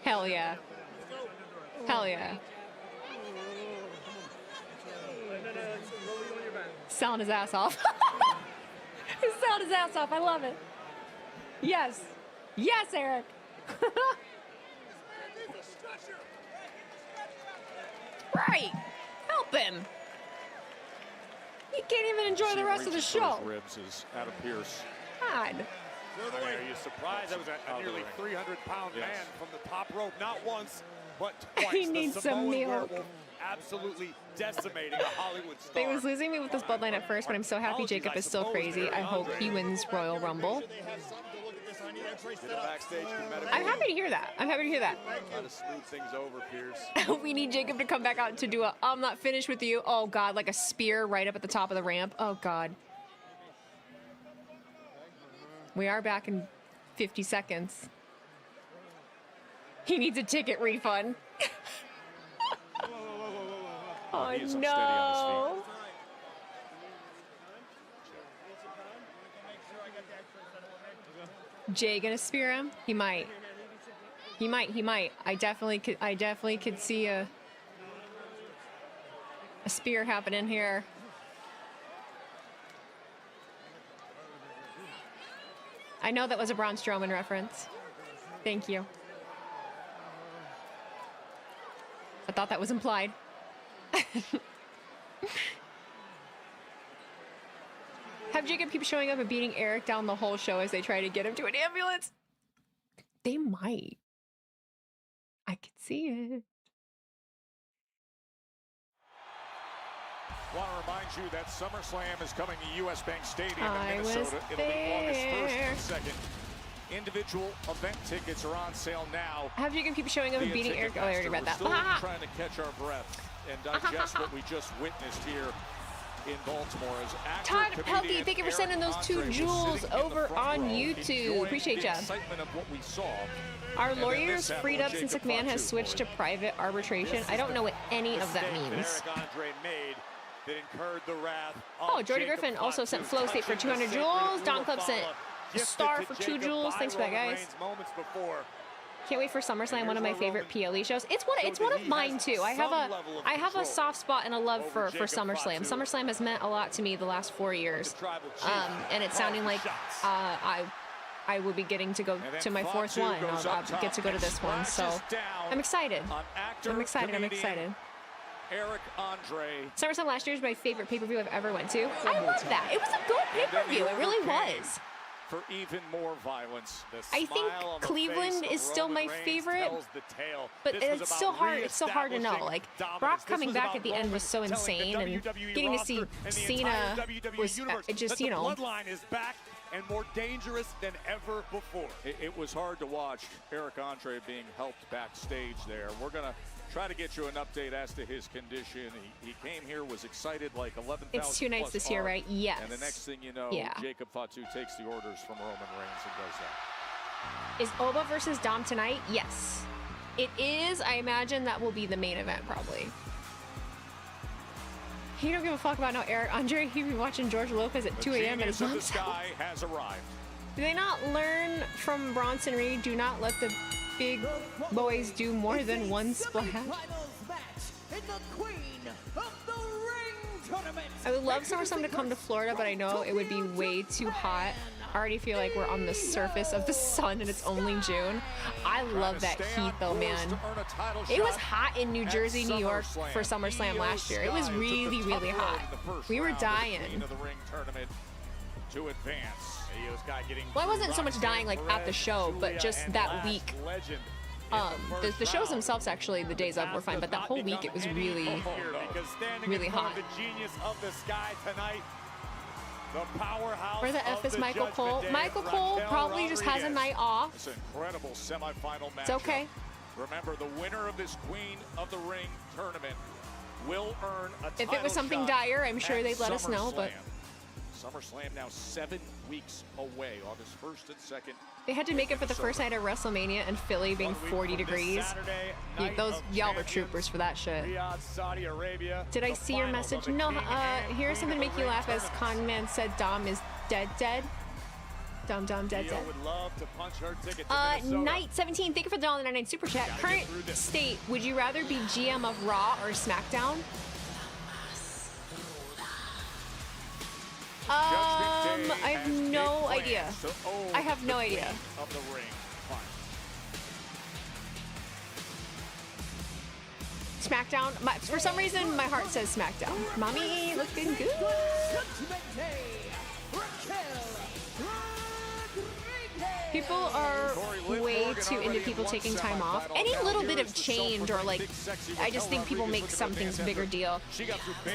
Hell yeah. Hell yeah. Selling his ass off. He's selling his ass off. I love it. Yes. Yes, Eric. Right. Help him. He can't even enjoy the rest of the show. Ribs is Adam Pearce. God. Are you surprised? That was a nearly 300-pound man from the top rope, not once, but twice. He needs some milk. Absolutely decimating a Hollywood star. They was losing me with this bloodline at first, but I'm so happy Jacob is still crazy. I hope he wins Royal Rumble. I'm happy to hear that. I'm happy to hear that. Try to smooth things over, Pierce. We need Jacob to come back out to do a I'm not finished with you. Oh, God, like a spear right up at the top of the ramp. Oh, God. We are back in 50 seconds. He needs a ticket refund. Oh, no. Jay gonna spear him? He might. He might. I definitely could see a spear happening here. I know that was a Braun Strowman reference. Thank you. I thought that was implied. Have Jacob keep showing up and beating Eric down the whole show as they try to get him to an ambulance? They might. I could see it. Want to remind you that SummerSlam is coming to US Bank Stadium I in was Minnesota. It'll be August 1st there. and 2nd. Individual event tickets are on sale now. Have Jacob keep showing up and beating Eric? Oh, I already read that. We're still trying to catch our breath and digest what we just witnessed here in Baltimore. As Todd Pelkey, thank you for sending those 2 jewels over on YouTube. Appreciate ya. Excitement of what we saw. Are lawyers freed up since McMahon has switched to private arbitration? I don't know what any of that means. That incurred the wrath Oh, Jordy Griffin also sent Flow State for 200 jewels. Don Club sent Star for 2 jewels. Thanks for that, guys. Can't wait for SummerSlam, one of my favorite PLE shows. It's one of mine too. I have a soft spot and a love for SummerSlam. SummerSlam has meant a lot to me the last 4 years. And it's sounding like I will be getting to go to my 4th one. I'll get to go to this one. So I'm excited. I'm excited. Eric Andre. SummerSlam last year is my favorite pay-per-view I've ever went to. I love that. It was a good pay-per-view. It really was. For even more violence. I think Cleveland is still my favorite, but it's still hard. It's still hard to know. Like Brock coming back at the end was so insane, and getting to see Cena was just, you know. Bloodline is back and more dangerous than ever before. It was hard to watch Eric Andre being helped backstage there. We're gonna try to get you an update as to his condition. He came here, was excited like 11,000. It's 2 nights this year, right? Yes. And the next thing you know, Jacob Fatu takes the orders from Roman Reigns and does that. Is Oba versus Dom tonight? Yes. It is. I imagine that will be the main event, probably. You don't give a fuck about no Eric Andre. He be watching George Lopez at 2 a.m. at his mom's house. Has arrived. Do they not learn from Bronson Reed? Do not let the big boys do more than one splash. I would love SummerSlam to come to Florida, but I know it would be way too hot. I already feel like we're on the surface of the sun and it's only June. I love that heat though, man. It was hot in New Jersey, New York for SummerSlam last year. It was really, really hot. We were dying. Well, I wasn't so much dying like at the show, but just that week. The shows themselves, actually, the days of were fine, but that whole week it was really, really hot. Where the F is Michael Cole? Michael Cole probably just has a night off. It's an incredible semifinal match. It's okay. Remember, the winner of this Queen of the Ring tournament will earn a title If it was something dire, I'm sure they'd let us know, but SummerSlam now 7 weeks away, August 1st and 2nd. they had to make it for the first night of WrestleMania and Philly being 40 degrees. Y'all were troopers for that shit. Did I see your message? No, here's something to make you laugh as Conman said Dom is dead. Dom, dead. Night 17, thank you for the $1.99 super chat. Current state, would you rather be GM of Raw or SmackDown? I have no idea. I have no idea. SmackDown. For some reason, my heart says SmackDown. Mommy, looking good. People are way too into people taking time off. Any little bit of change or like, I just think people make some things a bigger deal.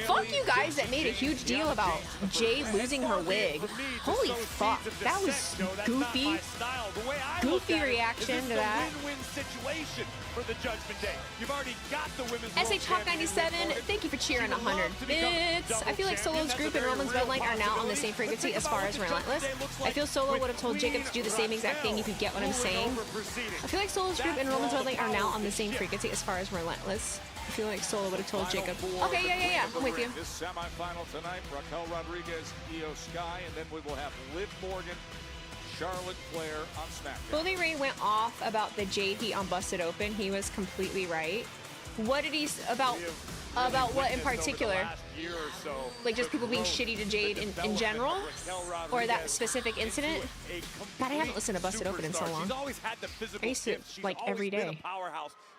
Fuck you guys that made a huge deal about Jade losing her wig. Holy fuck, that was goofy. Goofy reaction to that. SH Hawk 97, thank you for cheering 100 bits. I feel like Solo's group and Roman's Bloodline are now on the same frequency as far as Relentless. I feel Solo would have told Jacob to do the same exact thing, if you get what I'm saying. I feel like Solo's group and Roman's Bloodline are now on the same frequency as far as Relentless. I feel like Solo would have told Jacob. Okay, yeah, I'm with you. This semifinal tonight, Raquel Rodriguez, Io Sky, and then we will have Liv Morgan, Charlotte Flair on SmackDown. Bully Ray went off about the Jade heat on Busted Open. He was completely right. What did he about what in particular? Like just people being shitty to Jade in general, or that specific incident? God, I haven't listened to Busted Open in so long. I used to like every day.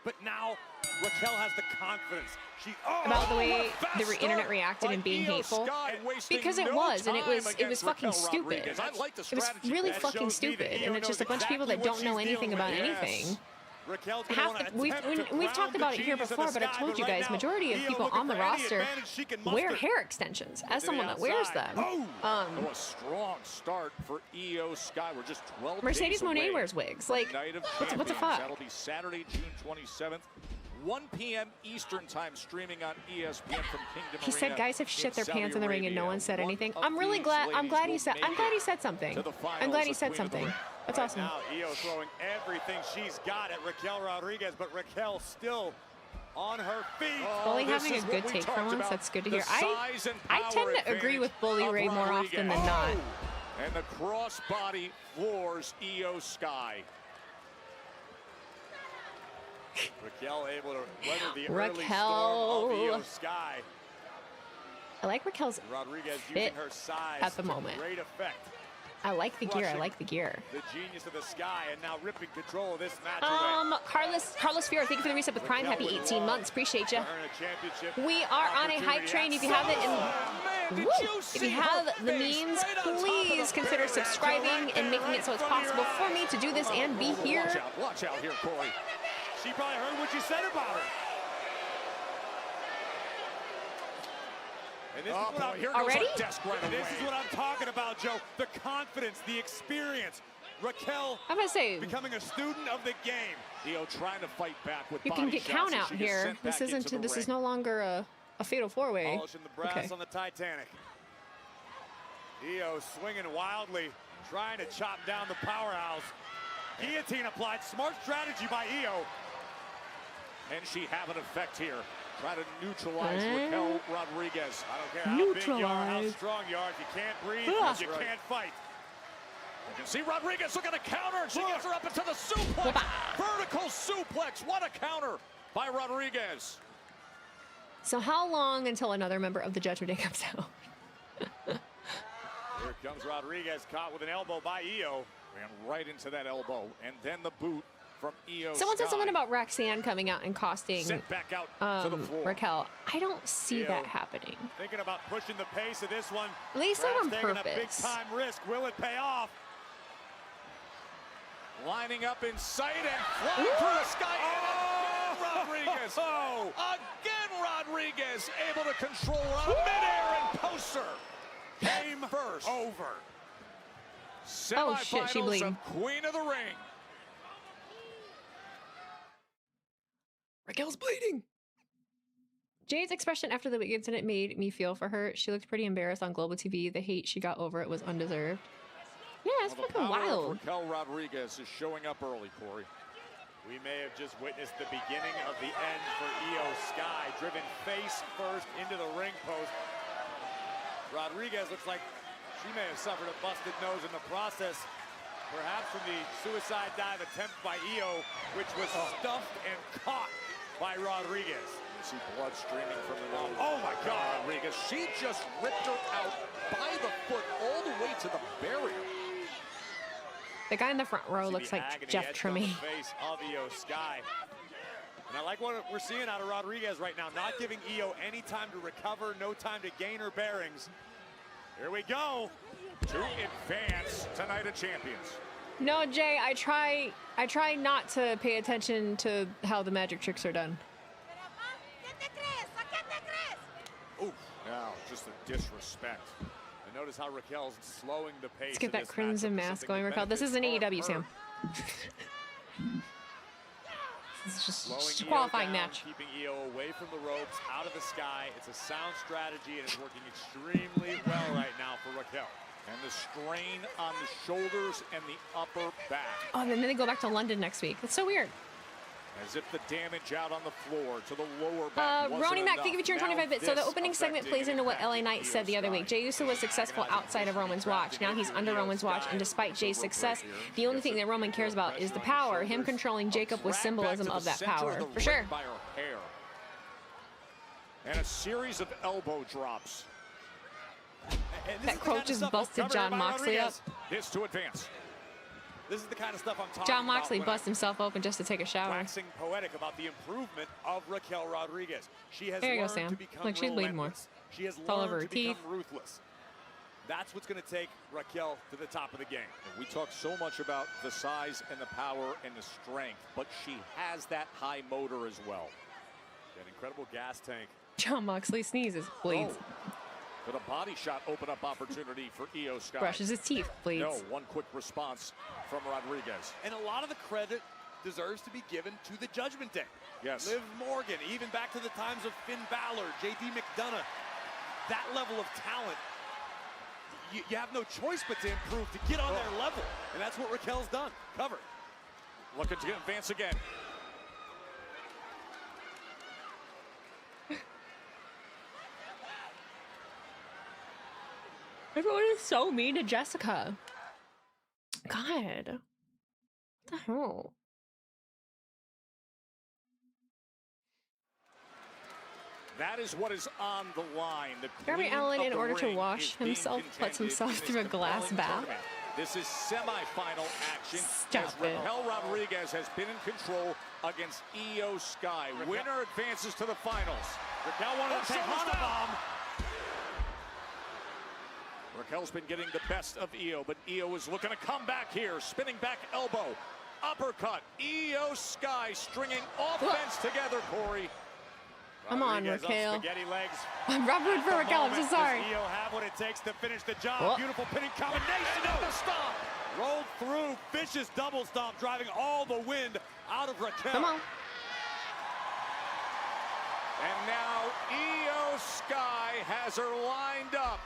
But now Raquel has the confidence. About the way the internet reacted and being hateful, because it was, and it was fucking stupid. It was really fucking stupid, and it's just a bunch of people that don't know anything about anything. We've talked about it here before, but I told you guys, majority of people on the roster wear hair extensions. As someone that wears them, a strong start for Io Sky. We're just 12 Mercedes Moné wears wigs. Like, what the fuck? That'll be Saturday, June 27th. 1 p.m. Eastern time, streaming on ESPN from Kingdom He said Arena guys have shit their in pants in the Saudi ring and no Arabia. one said anything. One I'm really of glad. these I'm glad he ladies said. will I'm glad he make said something. to the I'm glad he finals said of Queen of the something. Ring. That's awesome. Now Io throwing everything she's got at Raquel Rodriguez, but Raquel still on her feet. Bully having a good take for once. That's good to hear. I tend to agree with Bully Ray more often than not. And the crossbody floors Io Sky. Raquel able to weather the early storm of Io Sky. I like Raquel's Rodriguez fit using her size at the moment. Great effect. I like the gear. I like the gear. The genius of the Sky, and now ripping control of this match away. Carlos Fiora, thank you for the reset with Prime. Happy 18 months. Appreciate you. We are on a hype train. If you have if you have the means, please consider subscribing and making it so it's possible for me to do this and be here. Watch out here, Corey. She probably heard what you said about her. And this is what I'm talking about, Joe. The confidence, the experience. Raquel, I'm gonna say, becoming a student of the game. Io trying to fight back with you can get count out here. This isn't. This is no longer a fatal four-way. Polishing the brass on the Titanic. Io swinging wildly, trying to chop down the powerhouse. Guillotine applied. Smart strategy by Io. And she have an effect here. Try to neutralize Raquel Rodriguez. I don't care how big you are, how strong you are. If you can't breathe, you can't fight. You can see Rodriguez looking to counter, and she gets her up into the suplex. Vertical suplex. What a counter by Rodriguez. So how long until another member of the Judgment Day comes out? Here comes Rodriguez, caught with an elbow by Io. Ran right into that elbow, and then the boot from Io. Someone said something about Roxanne coming out and costing Sent back out to the floor. Raquel. I don't see that happening. Thinking about pushing the pace of this one. At least not on taking purpose. a big time risk. Will it pay off? Lining up in sight and flying through the sky. And again, Rodriguez. Again, Rodriguez able to control her out of midair and post her. Game first. Over. Oh shit, she Semifinals bleeding. of Queen of the Ring. Raquel's bleeding. Jade's expression after the big incident made me feel for her. She looked pretty embarrassed on Global TV. The hate she got over it was undeserved. Yeah, it's Well, the fucking power of wild. Raquel Rodriguez is showing up early, Corey. We may have just witnessed the beginning of the end for Io Sky, driven face first into the ring post. Rodriguez looks like she may have suffered a busted nose in the process, perhaps from the suicide dive attempt by Io, which was stuffed and caught by Rodriguez. You see blood streaming from the nose. Oh my God, Rodriguez. She just ripped her out by the foot all the way to the barrier. The guy in the front row looks like Jeff Trimmy. Face of Io Sky. And I like what we're seeing out of Rodriguez right now, not giving Io any time to recover, no time to gain her bearings. Here we go. To advance to Night of Champions. No, Jay, I try not to pay attention to how the magic tricks are done. Ooh, now just a disrespect. And notice how Raquel's slowing the pace. Let's get that crimson mask going, Raquel. This is an AEW, Sam. This is just a qualifying match. Keeping Io away from the ropes, out of the sky. It's a sound strategy, and it's working extremely well right now for Raquel. And the strain on the shoulders and the upper back. Oh, and then they go back to London next week. That's so weird. As if the damage out on the floor to the lower back wasn't Ronin Mac, enough. thank you for cheering Now 25 bits. So the this opening segment plays into what LA Knight said the other week. Jey Uso was successful outside of Roman's watch. Now he's under Roman's watch, and despite Jay's success, the only thing that Roman cares about is the power. Him controlling Jacob was symbolism of that power, for sure. By her hair. And a series of elbow drops. That quote just busted John Moxley up. This to advance. This is the kind of stuff I'm talking John Moxley about. busted himself open just to take a shower. Waxing poetic about the improvement of Raquel Rodriguez. She has There you go, learned Sam. to become Look, she's bleeding more. relentless. She has all learned over her to become teeth. ruthless. That's what's going to take Raquel to the top of the game. We talk so much about the size and the power and the strength, but she has that high motor as well. An incredible gas tank. John Moxley sneezes, bleeds. Could a body shot open up opportunity for Io Sky? Brushes his teeth, bleeds. No, one quick response from Rodriguez. And a lot of the credit deserves to be given to the Judgment Day. Yes. Liv Morgan, even back to the times of Finn Balor, JD McDonough. That level of talent, you have no choice but to improve, to get on their level. And that's what Raquel's done. Covered. Looking to advance again. Everyone is so mean to Jessica. God. What the hell? That is what is on the line. The Darby queen Allin, of in the order to ring wash is being himself, puts contended himself in this through a glass compelling bath. tournament. This is semi-final action. Stop as it. Raquel Rodriguez has been in control against Io Sky. Winner advances to the finals. Raquel wanted to take Hana Bomb. Raquel's been getting the best of Io, but Io is looking to come back here. Spinning back elbow. Uppercut. Io Sky stringing offense together, Corey. Come on, Rodriguez Raquel. Spaghetti legs. I'm rooting for Raquel. I'm so sorry. Does Io have what it takes to finish the job? Oh. Beautiful pinning combination. The stomp. Rolled through. Vicious double stomp, driving all the wind out of Raquel. Come on. And now Io Sky has her lined up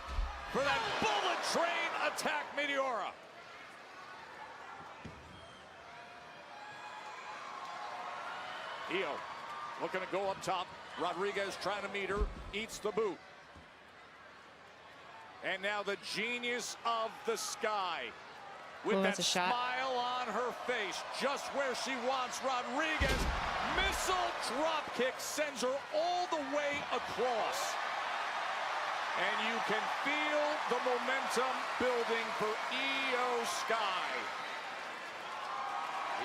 for that bullet train attack Meteora. Io looking to go up top. Rodriguez trying to meet her, eats the boot. And now the genius of the Sky with that smile on her face, just where she wants. Rodriguez, missile drop kick sends her all the way across. And you can feel the momentum building for Io Sky.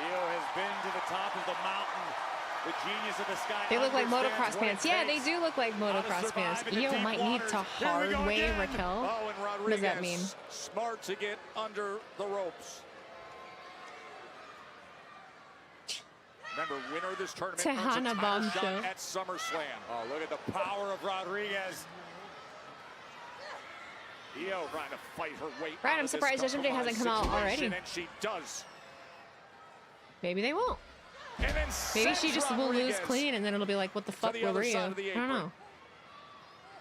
Io has been to the top of the mountain. The genius of the Sky. They look like motocross pants. Yeah, they do look like motocross pants. Io might need to hard way Raquel. Oh, and Rodriguez, what does that mean? Smart to get under the ropes. Remember, winner of this tournament earns a title shot at SummerSlam. Oh, look at the power of Rodriguez. Io trying to fight her way Right, out I'm of surprised this Judgment Day hasn't come out already. And she does. Maybe they won't. And then Maybe she just will lose clean, and then it'll be like, what the fuck were you? I don't know.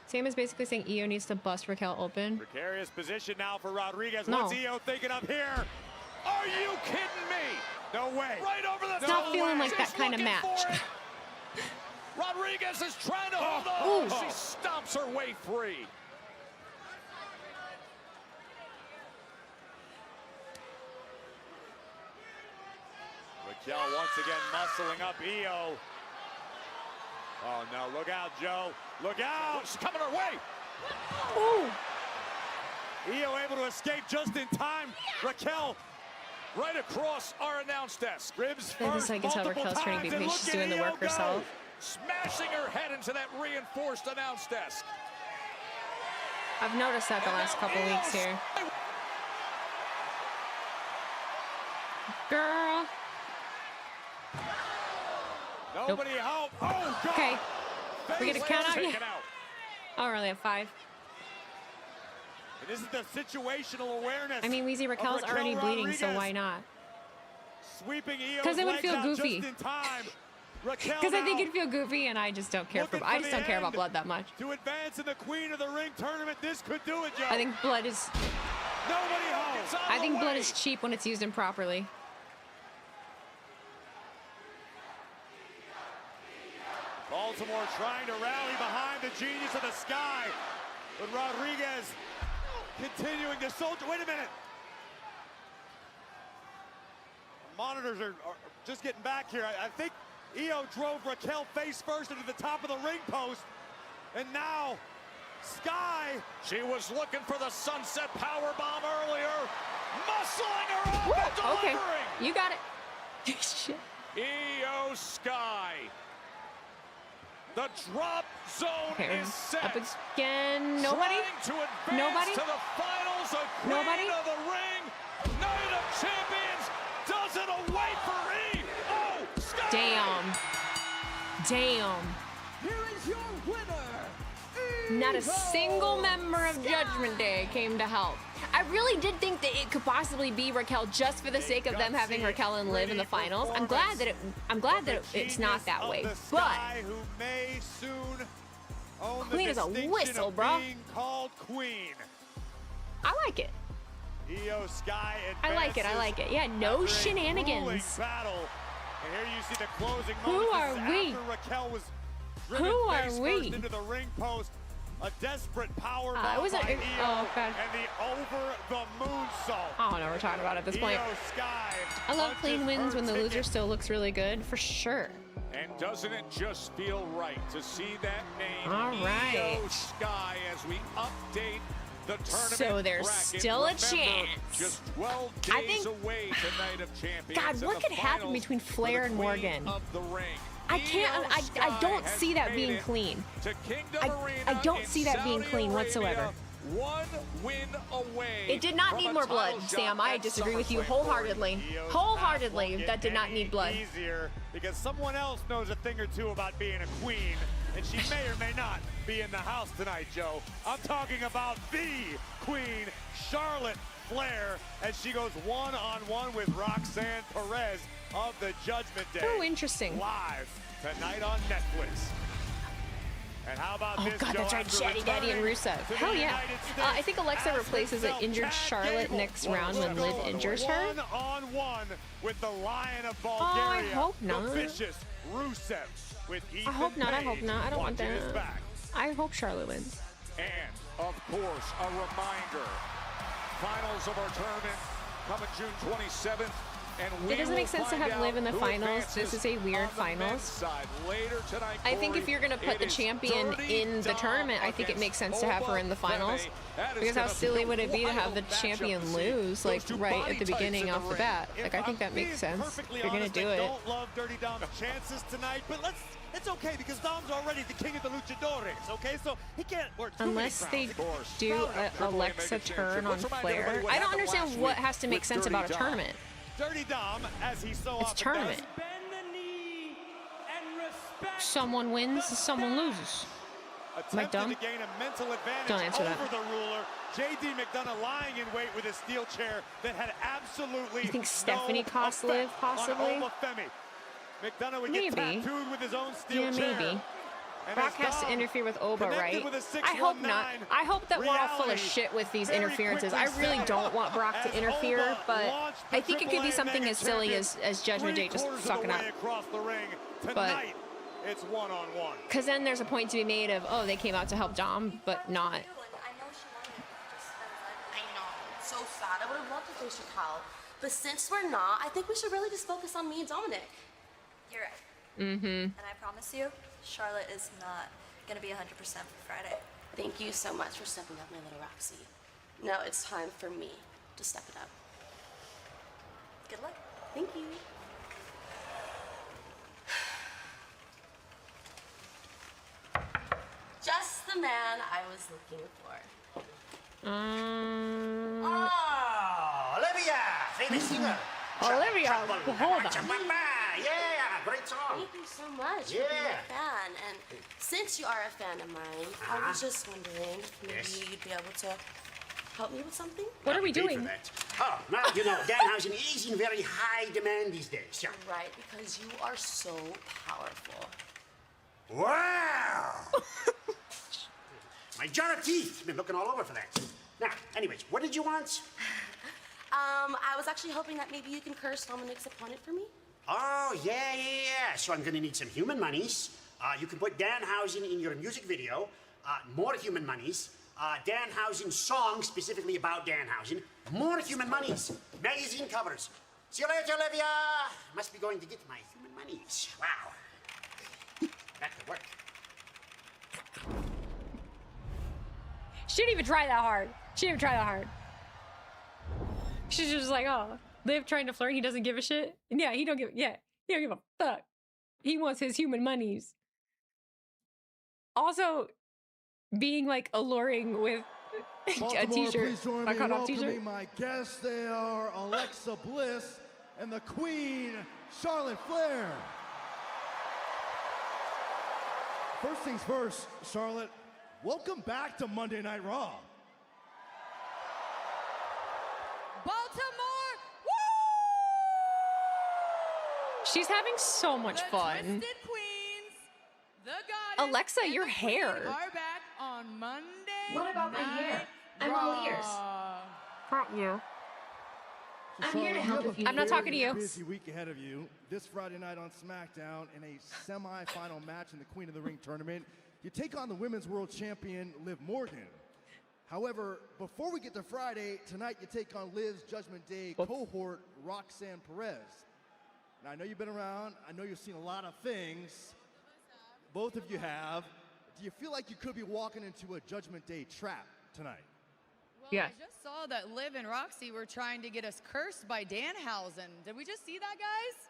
Sam is basically saying Io needs to bust Raquel open. Precarious position now for Rodriguez. No. What's Io thinking up here? Are you kidding me? No way. Right over the It's not feeling like that kind of match. Rodriguez is trying to hold on. She stomps her way free. Raquel once again muscling up Io. Oh no, look out, Joe. Look out! She's coming her way. Ooh. Io able to escape just in time. Raquel right across our announce desk. Ribs I first, can tell Raquel's trying to be patient. She's doing the work herself. Smashing her head into that reinforced announce desk. I've noticed that the last couple weeks here. Girl. Nobody help. Oh, God. Okay. We get a count out? Yeah. Out. Oh, really? At 5? And this is the situational awareness. I mean, Raquel's already bleeding, so why not? Sweeping Io's because it would feel legs out goofy. just in time. Because I think it'd feel goofy, and I just don't care for. I just don't care about blood that much. To advance in the Queen of the Ring tournament, this could do it, Joe. I think blood is. Nobody home. I think blood is cheap when it's used improperly. Baltimore trying to rally behind the genius of the Sky, but Rodriguez continuing to soldier. Wait a minute. Monitors are just getting back here. I think Io drove Raquel face first into the top of the ring post, and now Sky. She was looking for the sunset power bomb earlier, muscling her up and delivering. Okay, you got it. Shit. Io Sky. The drop zone is set. Up again. Nobody? Nobody? To the finals of Queen of the Ring. Night of Champions does it away for Io Sky. Damn. Damn. Here is your winner. Not a single member of Judgment Day came to help. I really did think that it could possibly be Raquel just for the sake of them having Raquel and Liv in the finals. I'm glad that it's not that way. But Queen is a whistle, bro. Queen. I like it. Io Sky I like it. I like it. Yeah, no shenanigans. Battle. And here you see the closing Who are we? Raquel was Who are we? into the ring post. A desperate power bomb by Io, and the over-the-moon salt. I don't know what we're talking about at this point. Sky I love clean wins when the loser still looks really good, for sure. And doesn't it just feel right to see that name, All right. Io Sky, as we update the tournament So there's bracket. still a Remember, chance. Just 12 days away tonight of Champions. God, what could happen between Flair and Morgan? Of the ring. I can't. I don't see that being clean. I don't see that being clean whatsoever. One win away. It did not need more blood, Sam. I disagree with you wholeheartedly. Wholeheartedly, that did not need blood. Easier because someone else knows a thing or two about being a queen, and she may or may not be in the house tonight, Joe. I'm talking about the queen, Charlotte Flair, as she goes one-on-one with Roxanne Perez of the Judgment Day. Oh, interesting. Live tonight on Netflix. And how How about Oh this, god, that's Joe, right, after Daddy and returning Rusev. to the Hell yeah. United States I think Alexa as replaces an herself, injured Chad Charlotte Gable. next round when Liv injures her. One-on-one with the Lion of I Bulgaria. hope not. The vicious Rusev with Ethan I hope not, I hope Page not. I don't want watching his that. back. I hope Charlotte wins. And, of course, a reminder, finals of our tournament coming June 27th. And It doesn't make sense to have Liv in the finals. This is a weird finals. I think if you're going to put the champion in the tournament, I think it makes sense to have her in the finals. Because how silly would it be to have the champion lose, like, right at the beginning off the bat? Like, I think that makes sense. If you're going to do it. Don't love Dirty Dom's chances tonight, but it's okay because Dom's already the king of the luchadores, okay? So he can't work too Unless many they crowds. do an Alexa turn on Flair. I don't understand what has to make sense about a tournament. Dirty Dom, as he so It's often tournament. does. Bend the knee and respect. Someone wins, someone loses. Am I dumb? To gain a mental advantage Don't answer over that. the ruler. JD McDonough lying in wait with a steel chair that had absolutely You think Stephanie no cost effect Liv, possibly? on Femi. McDonough would Maybe. get tattooed with his own steel Yeah, chair. maybe. And Brock as has to Dom interfere with Oba, connected right? with a I hope 619, not. I hope that we're all full of reality shit with these very interferences. I quickly really set don't want Brock to as interfere, Oba but launched the I think it could be AAA something Mega as silly Champion as Judgment Day just three-quarters of sucking the up. way across the ring. Tonight, it's one-on-one. Because then there's a point to be made of, oh, they came out to help Dom, but not. I know she wanted to just I know. It's so sad. I would have loved if they should help. But since we're not, I think we should really just focus on me and Dominik. You're right. And I promise you, Charlotte is not going to be 100% for Friday. Thank you so much for stepping up, my little Roxy. Now it's time for me to step it up. Good luck. Thank you. Just the man I was looking for. Oh, Olivia, famous singer. Olivia, hold on. Yeah, great song. Thank you so much for Yeah. being a fan. And since you are a fan of mine, I was just wondering if maybe Yes. you'd be able to help me with something. What are we Paid for doing? that. Oh, now you know Danhausen is in very high demand these days. Yeah. Right, because you are so powerful. Wow! My jar of teeth. Been looking all over for that. Now, anyways, what did you want? I was actually hoping that maybe you can curse Dominik's opponent for me. Oh, yeah. So I'm gonna need some human monies. You can put Danhausen in your music video. More human monies. Danhausen song specifically about Danhausen. More human monies. Magazine covers. See you later, Olivia. Must be going to get my human monies. Wow. Back to work. She didn't even try that hard. She didn't even try that hard. She's just like, oh, Liv trying to flirt. He doesn't give a shit. Yeah, he don't give a fuck. He wants his human monies. Also, being like alluring with a Baltimore, t-shirt, please join a me in cut-off t-shirt. welcoming my guests. They are Alexa Bliss and the Queen, Charlotte Flair. First things first, Charlotte, welcome back to Monday Night Raw. Baltimore, She's having so much the fun. Twisted Queens, the Goddess, Alexa, and your the hair. Queen are back on Monday. What about my hair? Night I'm all ears. Raw. Not you. So I'm here to Charlotte, help you have if you a I'm not very talking to you. busy week ahead of you. This Friday night on SmackDown in a semi-final match in the Queen of the Ring tournament, you take on the Women's World Champion, Liv Morgan. However, before we get to Friday, tonight you take on Liv's Judgment Day cohort, Roxanne Perez. Now, I know you've been around. I know you've seen a lot of things. Both of you have. Do you feel like you could be walking into a Judgment Day trap tonight? Well, Yes. I just saw that Liv and Roxy were trying to get us cursed by Danhausen. Did we just see that, guys?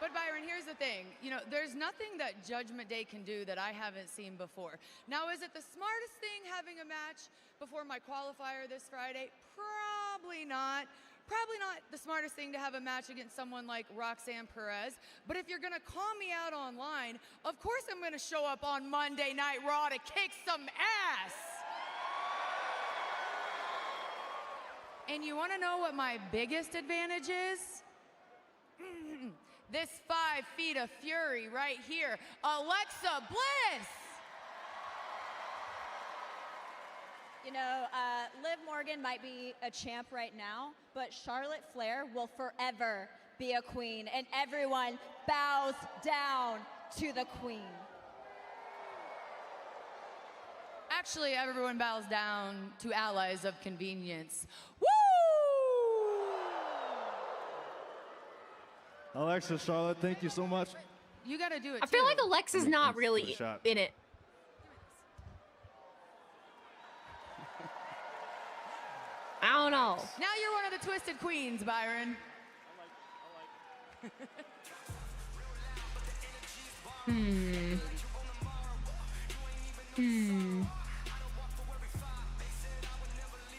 But Byron, here's the thing. You know, there's nothing that Judgment Day can do that I haven't seen before. Now, is it the smartest thing having a match before my qualifier this Friday? Probably not. Probably not the smartest thing to have a match against someone like Roxanne Perez. But if you're going to call me out online, of course I'm going to show up on Monday Night Raw to kick some ass. And you want to know what my biggest advantage is? this 5 feet of fury right here, Alexa Bliss. You know, Liv Morgan might be a champ right now, but Charlotte Flair will forever be a queen, and everyone bows down to the queen. Actually, everyone bows down to allies of convenience. Woo! Alexa, Charlotte, thank you so much. You gotta do it. I feel like Alexa's not really in it. I don't know. Now you're one of the Twisted Queens, Byron.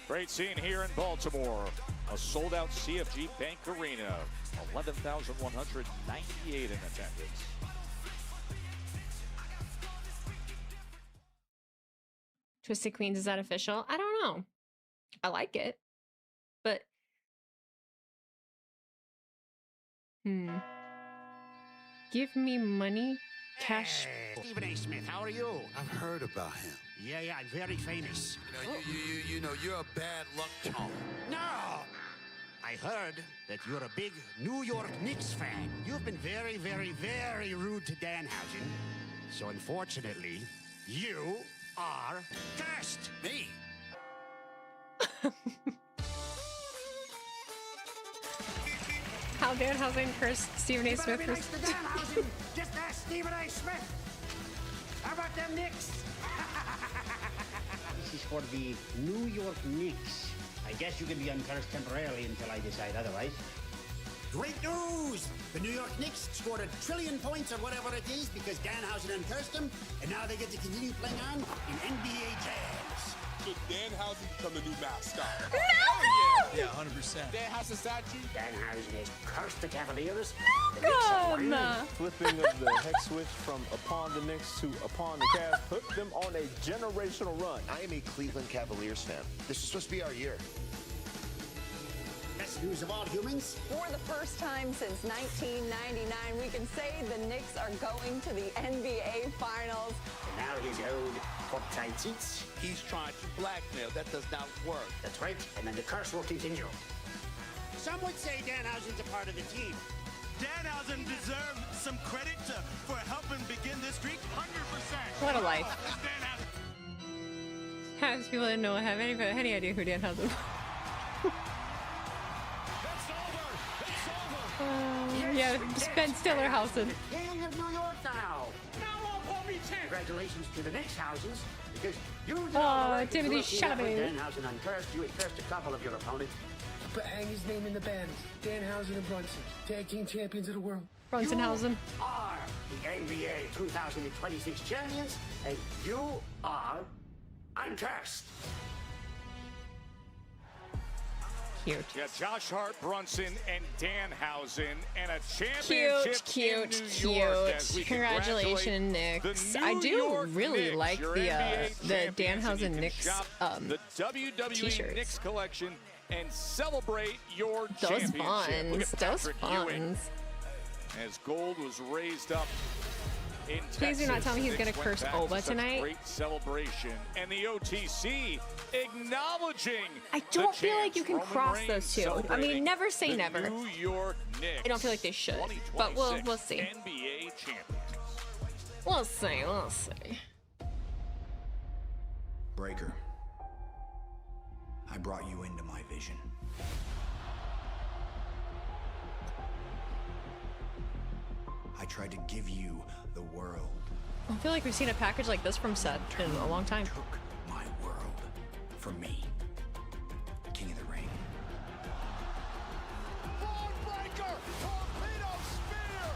Great scene here in Baltimore. A sold-out CFG Bank Arena. 11,198 in attendance. Twisted Queens, is that official? I don't know. I like it, but give me money, cash. Hey, Stephen A. Smith, how are you? I've heard about him. Yeah, I'm very famous. You know, you're a bad luck charm. No! I heard that you're a big New York Knicks fan. You've been very, very, very rude to Danhausen. So unfortunately, you are cursed. Me? How Danhausen cursed Stephen A. Smith. Nice to Danhausen. Just ask Stephen A. Smith. How about them Knicks? This is for the New York Knicks. I guess you can be uncursed temporarily until I decide otherwise. Great news! The New York Knicks scored 1 trillion points or whatever it is because Danhausen uncursed them, and now they get to continue playing on in NBA jams. Should Danhausen become the new mascot? No! Yeah, 100%. Danhausen statue? Danhausen has cursed the Cavaliers. Welcome! Flipping of the hex switch from upon the Knicks to upon the Cavs put them on a generational run. I am a Cleveland Cavaliers fan. This is supposed to be our year. Best news of all humans. For the first time since 1999, we can say the Knicks are going to the NBA Finals. And now his old uptight seats. He's trying to blackmail. That does not work. That's right. And then the curse will continue. Some would say Danhausen's a part of the team. Danhausen deserves some credit for helping begin this streak. 100%. What a life. Half people didn't know have any idea who Danhausen was. Yeah, Ben Stillerhausen. King of New York now. Congratulations to the next houses, because you Timothy Chalamet. Danhausen uncursed. You had cursed a couple of your opponents. But hang his name in the band. Danhausen and Brunson, tag team champions of the world. Brunsonhausen. You are the NBA 2026 champions, and you are uncursed. Cute. Yeah, Josh Hart, Brunson, and Danhausen, and a championship in New York. As we Congratulations, Knicks. I do really like the Danhausen Knicks the WWE t-shirts. Knicks collection and celebrate your Those championship. Look buns. at Those Patrick Ewing buns. as gold was raised up in Please do not tell me he's Texas. gonna Went curse back to Oba such tonight. Great celebration, and the OTC acknowledging. I don't feel like you can cross those two. I mean, never say the never. New York Knicks. I don't feel like they should, but we'll see. NBA champions. We'll see. Breaker, I brought you into my vision. I tried to give you the world. I feel like we've seen a package like this from Seth in a long time. Took my world from me. King of the Ring. Breaker, torpedo spear.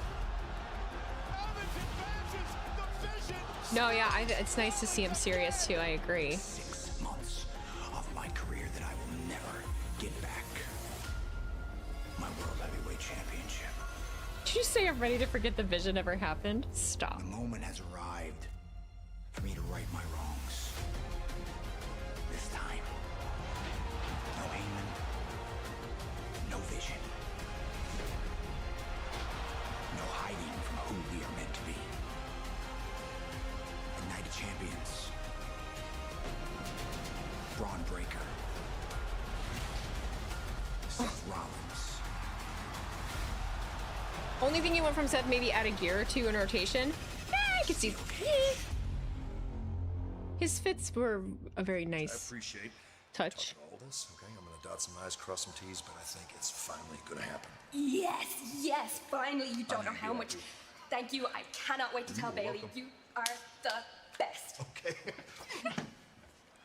Evans advances the vision. No, yeah, it's nice to see him serious too. I agree. 6 months of my career that I will never get back. My World Heavyweight Championship. Did you say I'm ready to forget the vision ever happened? Stop. The moment has arrived for me to right my wrongs. This time, no Heyman, no vision, who we are meant to be. A Night of Champions. Braun Breaker. Seth Rollins. Only thing you want from Seth, maybe add a gear or two in rotation. I can see. His fits were a very nice appreciate touch. all this. Okay, I'm gonna dot some I's, cross some T's, but I think it's finally gonna happen. Yes, finally. You don't know how much. Thank you. I cannot wait to tell Bailey. welcome. You are the best. Okay.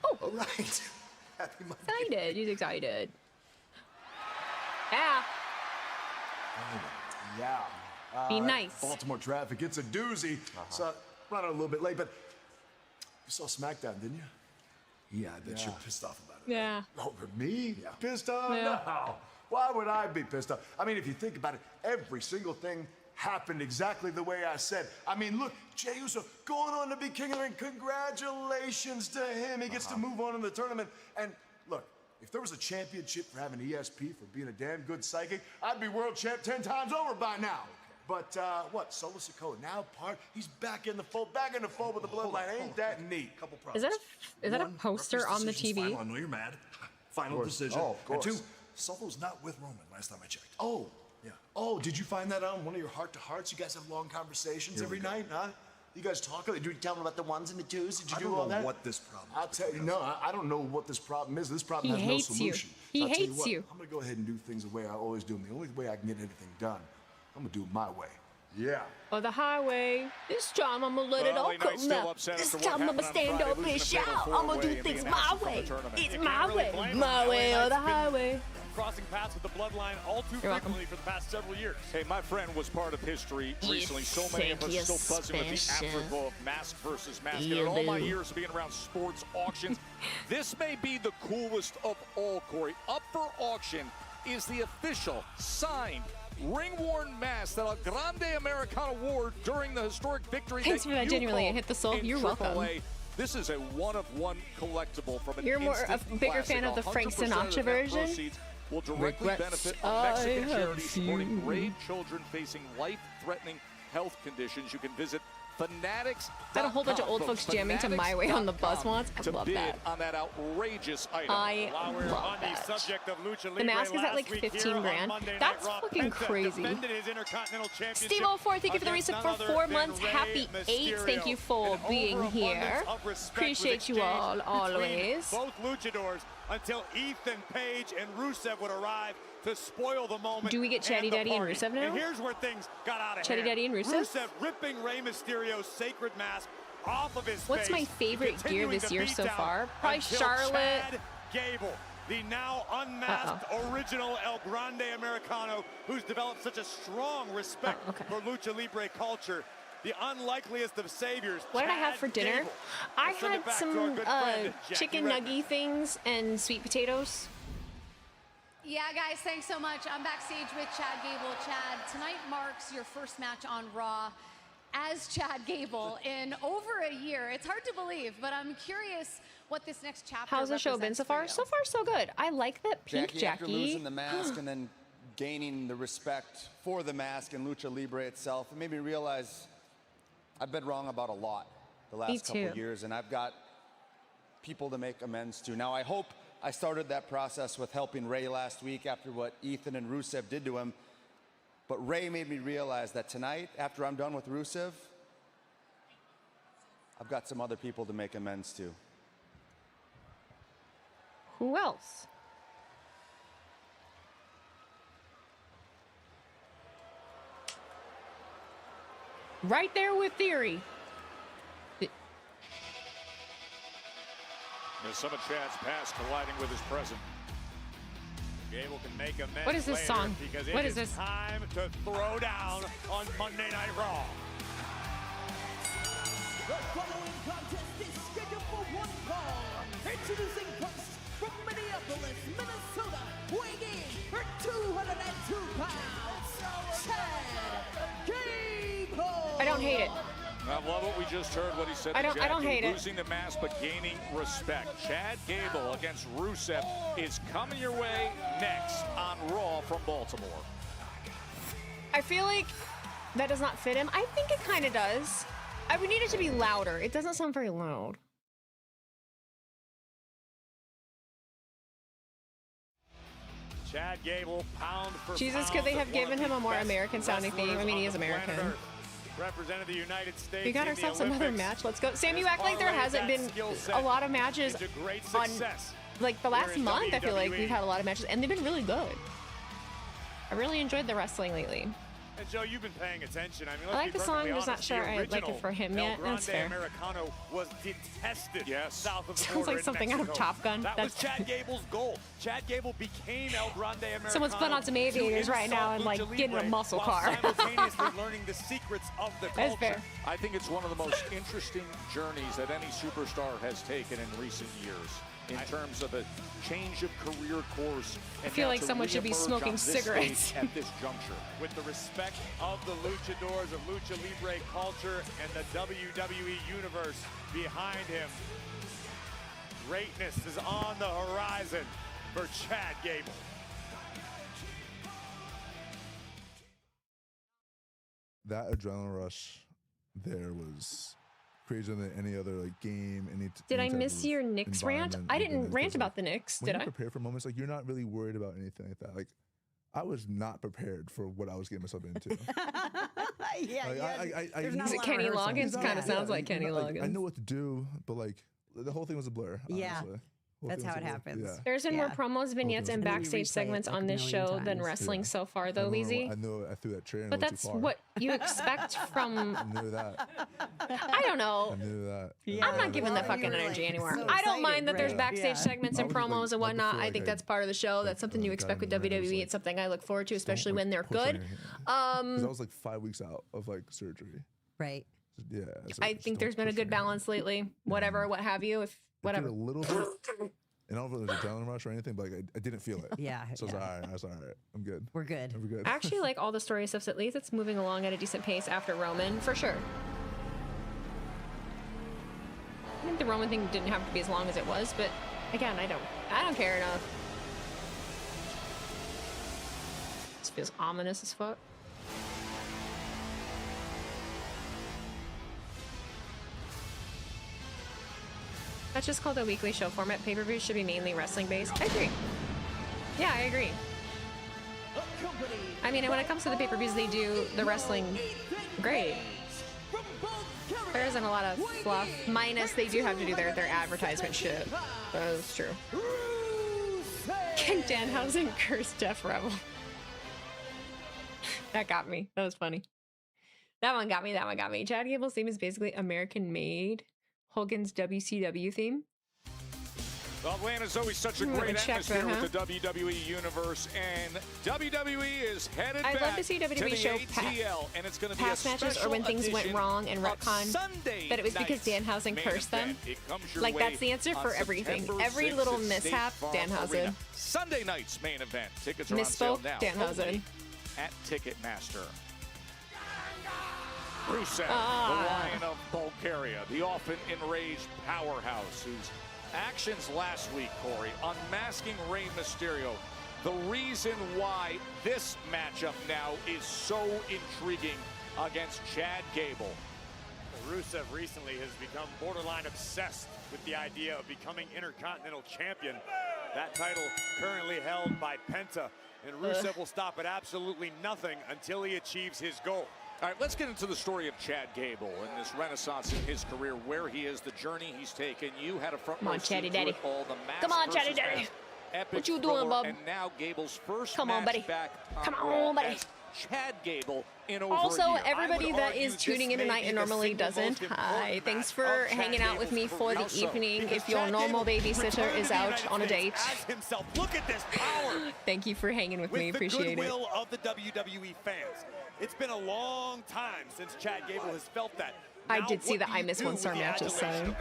Oh, all right. Happy Monday. Excited. He's excited. Yeah. Yeah. Be nice. Baltimore traffic, it's a doozy. So, running a little bit late, but you saw SmackDown, didn't you? Yeah, I bet you're pissed off about it. Yeah. Over me? Yeah. Pissed off? Yeah. No. Why would I be pissed off? I mean, if you think about it, every single thing happened exactly the way I said. I mean, look, Jey Uso going on to be King of the Ring. Congratulations to him. He gets to move on in the tournament. And look, if there was a championship for having ESP, for being a damn good psychic, I'd be world champ 10 times over by now. But what, Solo Sikoa now he's back in the fold with the bloodline. Ain't that neat? Couple Is that a poster on the TV? Final. I know you're mad. Final decision. Oh, of course. And 2, Solo's not with Roman last time I checked. Oh. Yeah. Oh, did you find that on one of your heart-to-hearts? You guys have long conversations every night, huh? You guys talk? Did you tell them about the ones and the twos? Did you do all that? I don't know what this problem is. I'll tell you, no, I don't know what this problem is. This problem has no solution. He So I'll tell hates you. I'm going to go ahead and do things the way I always do them. The only way I can get anything done, I'm going to do it my way. Yeah. Or the highway. This time I'm gonna let it all come out. This time I'm gonna stand up and shout. I'm gonna do things my way. It's my way. My way or the highway. Crossing paths with the bloodline all too frequently for the past several years. Hey, my friend was part of history recently. So many of us still buzzing with the afterglow of mask versus mask. And in all my years of being around sports auctions, this may be the coolest of all, Corey. Up for auction is the official signed ring-worn mask that El Grande Americano wore during the historic victory. Thanks for that, genuinely. It hit the soul. You're welcome. This is a one-of-one collectible from an You're a bigger fan of the Frank Sinatra version? Will directly benefit a Mexican charity supporting brave children facing life-threatening health conditions. You can visit Fanatics. Had a whole bunch of old folks jamming to My Way on the bus once. I love that. On that outrageous item. I love that. The mask is at like 15 grand. That's fucking crazy. Steve04, thank you for the reset for 4 months. Happy 8. Thank you for being here. Appreciate you all, always. Both luchadors until Ethan Page and Rusev would arrive to spoil the moment. Do we get Chatty Daddy and Rusev now? And here's where things got out of hand. Chatty Daddy and Rusev? Rusev ripping Rey Mysterio's sacred mask off of his face. What's my favorite gear this year so far? Probably Charlotte. Chad Gable, the now unmasked original El Grande Americano, who's developed such a strong respect for Lucha Libre culture. The unlikeliest of saviors. What did I have for dinner? I had some chicken nugget things and sweet potatoes. Yeah, guys, thanks so much. I'm backstage with Chad Gable. Chad, tonight marks your first match on Raw as Chad Gable in over a year. It's hard to believe, but I'm curious what this next chapter How's the show been so far? So far, so good. I like that pink Jackie. After losing the Jackie. mask and then gaining the respect for the mask and Lucha Libre itself, it made me realize I've been wrong about a lot the last couple of years, and I've got people to make amends to. Now, I hope I started that process with helping Rey last week after what Ethan and Rusev did to him. But Rey made me realize that tonight, after I'm done with Rusev, I've got some other people to make amends to. Who else? Right there with Theory. There's some chance pass colliding with his present. Gable can make amends. What is this song? Because What it is this? time to throw down on Monday Night Raw. The following contest is scheduled for one fall. Introducing first from Minneapolis, Minnesota, weighing in for 202 pounds, Chad Gable. I don't hate it. I love what we just heard, what he said to I don't hate it. Losing the mask, but gaining respect. Chad Gable against Rusev is coming your way next on Raw from Baltimore. I feel like that does not fit him. I think it kind of does. I would need it to be louder. It doesn't sound very loud. Chad Gable, pound for Jesus, pound, could they have one given of him the a more best American sounding theme? I mean, he is wrestlers on the American. planet Earth. Represented the United States. We got in the ourselves another Olympics. match. Let's go. Sam, you Has act like there parlayed hasn't that been skill set a lot of matches into great on, success like, the last here in month. I feel like WWE. we've had a lot of matches, and they've been really good. I really enjoyed the wrestling lately. And Joe, you've been paying attention. I mean, I like the song, just not sure I like it for him yet. That's fair. Americano was detested south of the Sounds border like in something out of Mexico. Top Gun. That was That's- Chad Gable's goal. Chad Gable became El Grande Americano. Someone's putting on some aviators right now and, like, getting a muscle car. Simultaneously learning the secrets of the culture. That's fair. I think it's one of the most interesting journeys that any superstar has taken in recent years in terms of a change of career course. I feel like someone should be smoking cigarettes. At this juncture. With the respect of the luchadors of Lucha Libre culture and the WWE Universe behind him, greatness is on the horizon for Chad Gable. That adrenaline rush there was crazier than any other like game. Did I miss your Knicks rant? I didn't rant about the Knicks, when did I? you prepare for moments like you're not really worried about anything like that. Like I was not prepared for what I was getting myself into. Is it Kenny Loggins? Kind of sounds like Kenny Loggins. I know what to do, but like the whole thing was a blur. Yeah. Honestly. That's how it happens. Yeah. There's been more promos, vignettes, and backstage segments on this show than wrestling so far, though, Weezy. I know I threw that trailer. But that's what you expect from. I knew that. I don't know. I knew that. I'm not giving the fucking energy anywhere. I don't mind that there's backstage segments and promos and whatnot. I think that's part of the show. That's something you expect with WWE. It's something I look forward to, especially when they're good. I was like 5 weeks out of like surgery. Right. Yeah. I think there's been a good balance lately. Whatever, what have you, if whatever. A little bit. And I don't know if it was a adrenaline rush or anything, but like I didn't feel it. Yeah. So I was all right. I'm good. We're good. We're good. I actually like all the story stuff. At least it's moving along at a decent pace after Roman, for sure. I think the Roman thing didn't have to be as long as it was, but again, I don't care enough. This feels ominous as fuck. That's just called a weekly show format. Pay-per-views should be mainly wrestling based. I agree. Yeah, I agree. I mean, and when it comes to the pay-per-views, they do the wrestling great. There isn't a lot of fluff. Minus, they do have to do their advertisement shit. That's true. Ken Danhausen cursed Def Rebel. That got me. That was funny. That one got me. That one got me. Chad Gable's theme is basically American-made. Hogan's WCW theme. Well, Atlanta's always such a great atmosphere with the WWE Universe, and WWE is headed back love to see WWE show ATL, and it's going to be past matches or when things went wrong and retcon that it was because Danhausen cursed them. Like that's the answer for everything. Every little mishap, Danhausen. Sunday night's main event. Tickets are on sale now. Danhausen. At Ticketmaster. Rusev, the Lion of Bulgaria, the often enraged powerhouse, whose actions last week, Corey, unmasking Rey Mysterio, the reason why this matchup now is so intriguing against Chad Gable. Rusev recently has become borderline obsessed with the idea of becoming Intercontinental Champion. That title currently held by Penta, and Rusev will stop at absolutely nothing until he achieves his goal. All right, let's get into the story of Chad Gable and this renaissance in his career, where he is, the journey he's taken. You had a front row seat to it all, the mask. Come on, Chatty Daddy. What you doing, bub? And now Gable's first Come on, buddy. back Come on, buddy. Chad Gable in over Also, a year. everybody that is tuning in tonight and normally doesn't, hi. Thanks for hanging out with me for the evening. If your normal babysitter is out on a date, look at this power. Thank you for hanging with me. Appreciate it. With the goodwill of the WWE fans. It's been a long time since Chad Gable has felt that. I did see the I Miss One Star matches, so.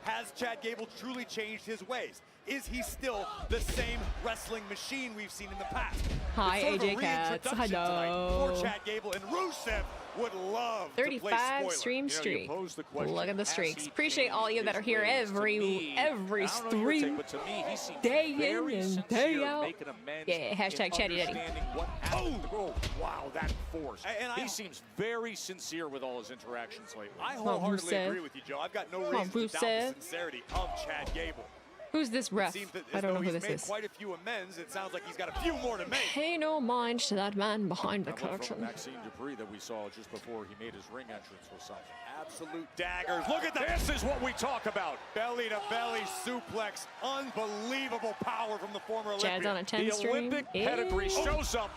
Has Chad Gable truly changed his ways? Is he still the same wrestling machine we've seen in the past? Hi, AJ Katz. Hello. For Chad Gable and Rusev would love 35 stream streak. Look at the streaks. Appreciate all you that are here every stream, but to me, he seems day in very and day sincere, out. making amends Yeah, hashtag in Chatty Daddy. understanding what happened. Oh, wow, that force. And He seems very sincere with all his interactions lately. I Come on, wholeheartedly Rusev. agree with you, Joe. I've got no Come on, reason to doubt the Rusev. sincerity of Chad Gable. Who's this ref? Seems that I as don't know though who he's this made is. quite a few amends. It sounds like he's got a few more to make. Pay no mind to that man behind the That one from curtain. Maxine Dupree that we saw just before he made his ring entrance was something. Absolute daggers. Look at that. This is what we talk about. Belly to belly suplex. Unbelievable power from the former Olympian. Chad's on a 10 The stream. Olympic pedigree shows up.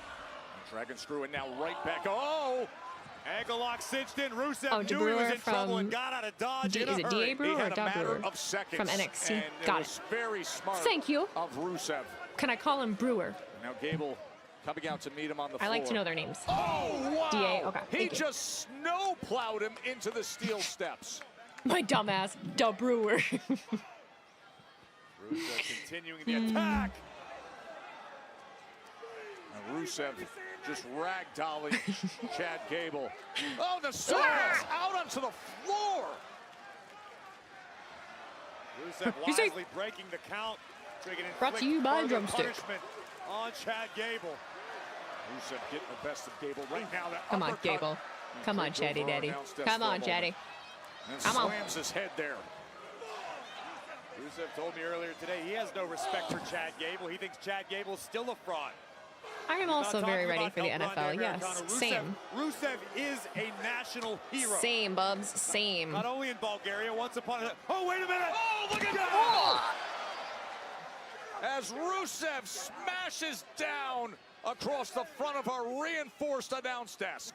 Dragon screw it now right back. Oh! Ankle lock cinched in. Rusev Oh, knew he was in from trouble and got out of dodge in a is it hurry. Da Brewer He or had a Da matter Brewer? of seconds. From NXT. And Got it was it. very smart Thank you. of Rusev. Can I call him Brewer? Now Gable coming out to meet him on the floor. I like to know their names. Oh, wow! DA, okay, He thank you. just snowplowed him into the steel steps. My dumbass, Da Brewer. Rusev continuing the attack. And Rusev just ragdolling Chad Gable. Oh, the slice out onto the floor. Rusev wisely breaking the count. Brought to you by further Drumstick. punishment on Chad Gable. Rusev getting the best of Gable right now. That Come on, uppercut. Gable. Come on, Chatty Daddy. Come on, Chatty. And Come on. slams his head there. Rusev told me earlier today he has no respect for Chad Gable. He thinks Chad Gable's still a fraud. I am also very ready for the NFL. Yes, same. Rusev is a national hero. Same, Bubs. Same. Not only in Bulgaria, once upon a... Oh, wait a minute! Oh, look at that! As Rusev smashes down across the front of our reinforced announce desk.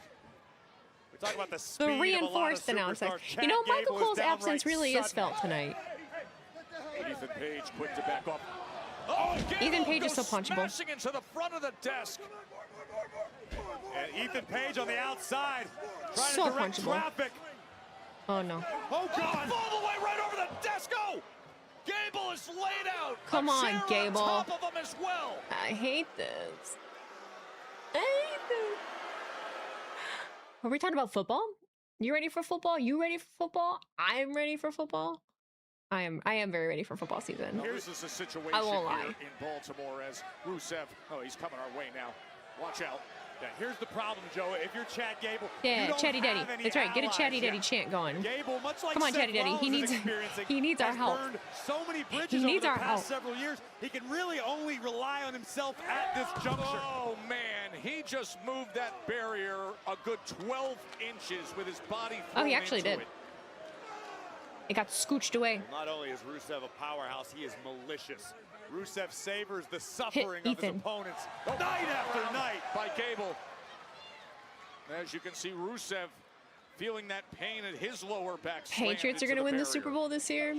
We talk about the speed The of a lot of reinforced announce superstars. desk. Chad You know, Michael Gable is Cole's absence downright really is sudden. felt tonight. Ethan Page quick to back up. Oh, Ethan Page is goes so punchable. smashing into the front of the desk. And Ethan Page on the outside, trying So to direct punchable. traffic. Oh no. Oh, God! All the way right over the desk. Oh! Gable is laid out. Come A on, chair Gable. On top of him as well. I hate this. I hate this. Are we talking about football? You ready for football? You ready for football? I'm ready for football. I am very ready for football season. Here's the situation I won't lie. here in Baltimore as Rusev. Oh, he's coming our way now. Watch out. Yeah, here's the problem, Joe. If you're Chad Gable, Yeah, you don't Chatty Daddy. have any That's right. Get a allies Chatty yet. Daddy chant going. Gable, much like Come on, Seth Chatty Daddy. Rollins He is needs experiencing, he needs our has help. burned so many bridges He needs over our the past help. several years. He can really only rely on himself at this juncture. Oh, man. He just moved that barrier a good 12 inches with his body Oh, he thrown actually into did. it. It got scooched away. Not only is Rusev a powerhouse, he is malicious. Rusev savors the suffering of his Ethan. opponents night after night. By Gable. As you can see, Rusev feeling that pain at his lower back. Patriots are going to win the Super Bowl this year.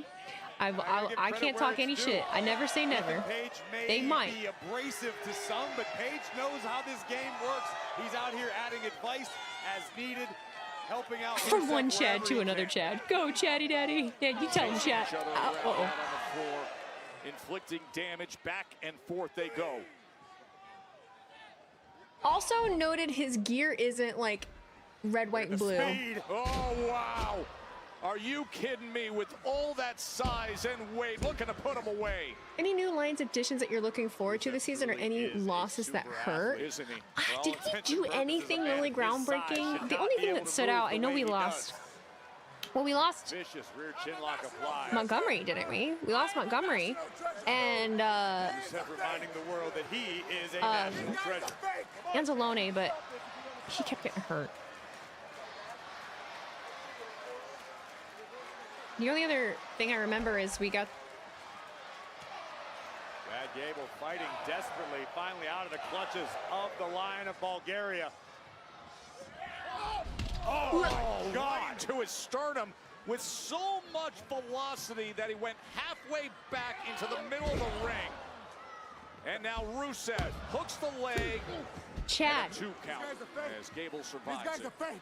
I can't talk any shit. I never say never. Page may They might. be abrasive to some, but Page knows how this game works. He's out here adding advice as needed, helping out From Rusev one Chad wherever to he another can. Chad. Go, Chatty Daddy. Yeah, you tell him, Chad. Each other Uh right oh. out on the floor, inflicting damage. Back and forth they go. Also noted his gear isn't like red, white, and blue. Speed. Oh, wow. Are you kidding me? With all that size and weight, looking to put him away. Any new lines additions that you're looking forward to this season, or any losses that hurt? Isn't he? Did we do anything really groundbreaking? The only thing that stood out, I know we lost. Well, we lost Vicious rear chin lock applied. Montgomery, didn't we? We lost Montgomery, and Rusev reminding the world that he is a national treasure. Anzalone, but he kept getting hurt. The only other thing I remember is we got Chad Gable fighting desperately, finally out of the clutches of the Lion of Bulgaria. Oh, God, to his sternum with so much velocity that he went halfway back into the middle of the ring. And now Rusev hooks the leg. Chad. And a 2 count as Gable survives These guys it. are fake.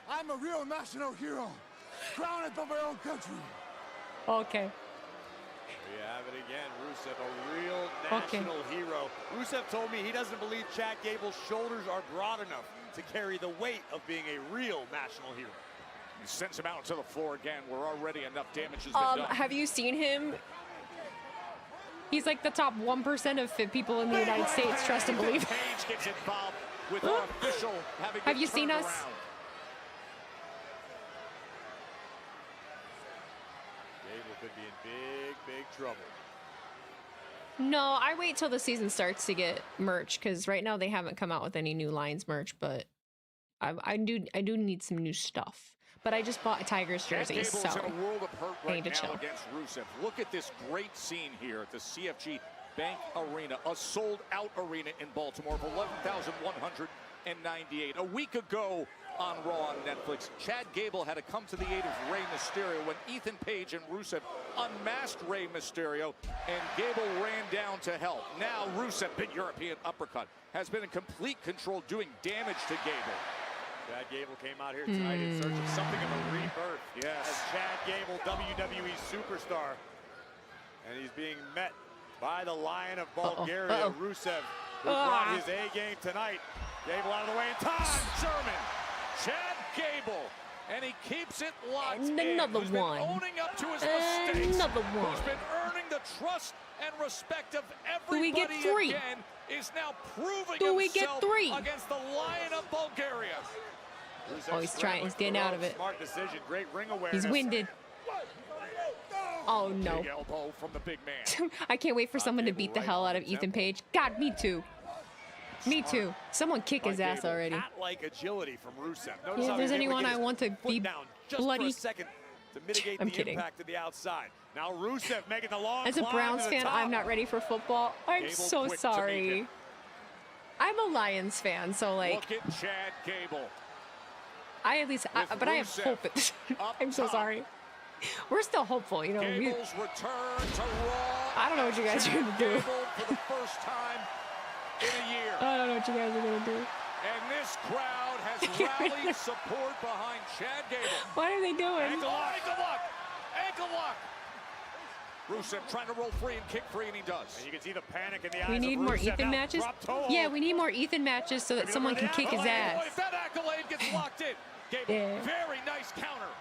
I'm a real national hero, crowned by my own country. Okay. We have it again, Rusev, a real national hero. Rusev told me he doesn't believe Chad Gable's shoulders are broad enough. to carry the weight of being a real national hero. He sends him out to the floor again, where already enough damage has been done. Have you seen him? He's like the top 1% of fit people in the United States, trust and believe. Page gets involved with our official having Have you seen us? Around. Gable could be in big, big trouble. No, I wait till the season starts to get merch, because right now they haven't come out with any new lines merch, but I do need some new stuff. But I just bought a Tigers jersey, so Gable's in a world of hurt I right need to now chill. against Rusev. Look at this great scene here at the CFG Bank Arena, a sold-out arena in Baltimore of 11,198. A week ago on Raw on Netflix, Chad Gable had to come to the aid of Rey Mysterio when Ethan Page and Rusev unmasked Rey Mysterio, and Gable ran down to help. Now Rusev, big European uppercut, has been in complete control, doing damage to Gable. Chad Gable came out here tonight in search of something of a rebirth. Yes. As Chad Gable, WWE superstar. And he's being met by the Lion of Bulgaria, Rusev, who brought his A game tonight. Gable out of the way in time. German, Chad Gable, and he keeps it locked And in. another Who's been one. owning up to his mistakes. Another one. Who's been earning the trust and respect of Do we everybody get 3? again, is now proving Do we get himself 3? against the Lion of Bulgaria. Oh, he's trying. He's getting out of it. Smart decision, great ring awareness. He's winded. Oh no! Big elbow from the big man. I can't wait for someone to beat the hell out of Ethan Page. God, me too. Me too. Someone kick his ass already. Cat-like agility from Rusev. Yeah, if there's anyone I want to be bloody. For a second to mitigate the impact to the outside. Now Rusev making the long As a climb Browns to the fan, top. I'm not ready for football. I'm Gable so quick to meet sorry. him. I'm a Lions fan, so like, Look at Chad Gable. I at least, but I have Rusev hope. I'm so top. sorry. We're still hopeful, you know. Gable's return to Raw. I don't know what you guys are gonna do. Gable for the first time in a year. I don't know what you guys are gonna do. And this crowd has rallied support behind Chad Gable. What are they doing? Ankle lock, ankle lock, ankle lock. Rusev trying to roll free and kick free, and he does. And you can see the panic in the eyes We need of more Rusev. Ethan Now, matches. drop toe Yeah, hold. we need more Ethan matches so that someone can kick his Boy, ass. if that accolade gets locked in, Gable, very nice counter.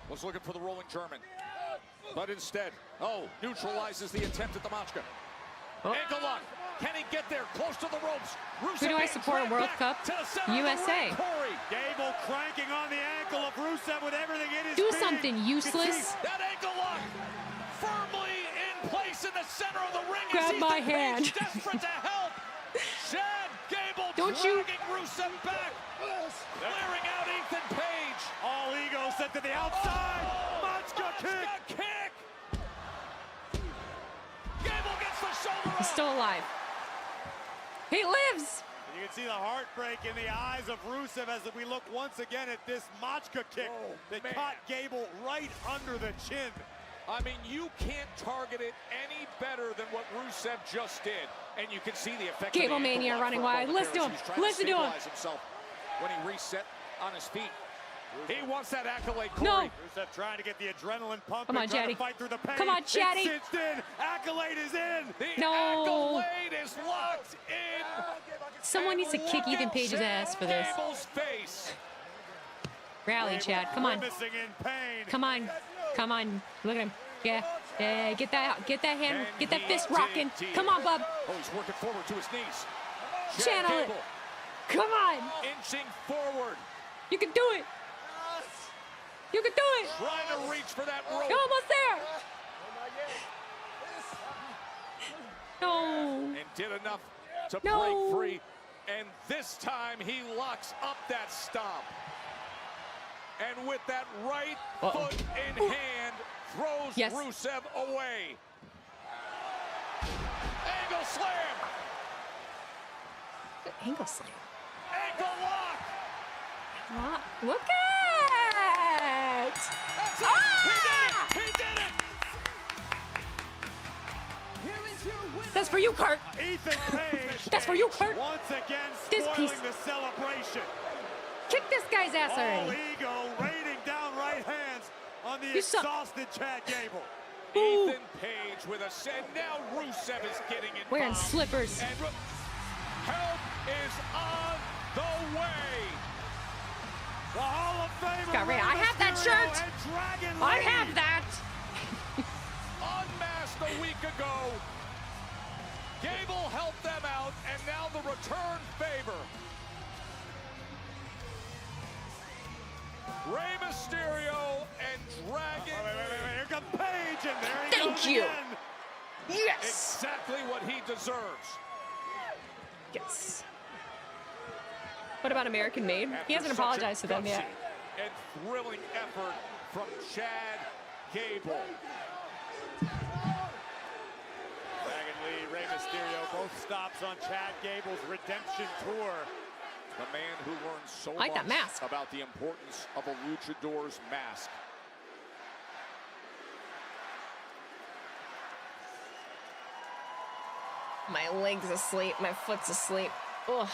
Was looking for the rolling German, but instead, neutralizes the attempt at the Machka. Ankle lock. Can he get there? Close to the ropes. Rusev Who do I being support in dragged World back Cup? to the center of the USA. ring. Corey. Gable cranking on the ankle of Rusev with everything in his Do being. something, You can useless. see That ankle lock firmly in place in the center of the ring. Grab as my Ethan Page hand. desperate to help. Chad Gable Don't you- dragging Rusev back. Clearing out Ethan Page. all ego set to the outside. Machka kick. Kick. Gable gets the shoulder He's up. still alive. He lives. You can see the heartbreak in the eyes of Rusev as we look once again at this Machka kick that man. caught Gable right under the chin. I mean, you can't target it any better than what Rusev just did. And you can see the effect Gable of the ankle mania lock running from wide. Listen to Perez. him. He's trying Listen to him. stabilize himself when he reset on his feet. He wants that accolade, Corey. No. Rusev trying to get the adrenaline pumping, Come on, trying Chatty. to fight through the pain. Come on, Chatty. It's cinched in. Accolade is in. The No. accolade is locked in. Someone needs to kick Look Ethan at Page's Chad ass for this. Gable's face. Rally, Chad. Come on. Grimacing in pain. Come on. Come on. Look at him. Yeah. Yeah. Get that hand. And Get that he fist rocking. did. Come on, bub. Oh, he's working forward to his knees. Chad Channel it. Gable Come on. inching forward, You can do it. You can do it. trying to reach for that rope. You're almost there. No. And did enough to No. break free. And this time he locks up that stomp. And with that right foot in hand, throws Yes. Rusev away. Angle slam. Ankle slam. Ankle lock. What? Look at. That's it. Ah! He did it. That's for you, Kurt. Ethan Page. That's for you, Kurt. Once again, This spoiling piece. the celebration. Kick this guy's ass All already. ego raining down right hands on the You suck. exhausted Chad Gable. Ooh. Ethan Page with a send. Now Rusev is getting involved. Wearing slippers. And help is on the way. The Hall of Famer. Got Ray. I have that shirt. I have that. Unmasked a week ago. Gable helped them out, and now the return favor. Rey Mysterio and Dragon. Wait. Here comes Paige, and there he Thank goes you. again. Yes. Exactly what he deserves. Yes. What about American Made? He hasn't apologized to them yet. And thrilling effort from Chad Gable. Dragon Lee, Rey Mysterio, both stops on Chad Gable's redemption tour. The man who learned so I like that much mask. about the importance of a luchador's mask. My leg's asleep. My foot's asleep. Ugh.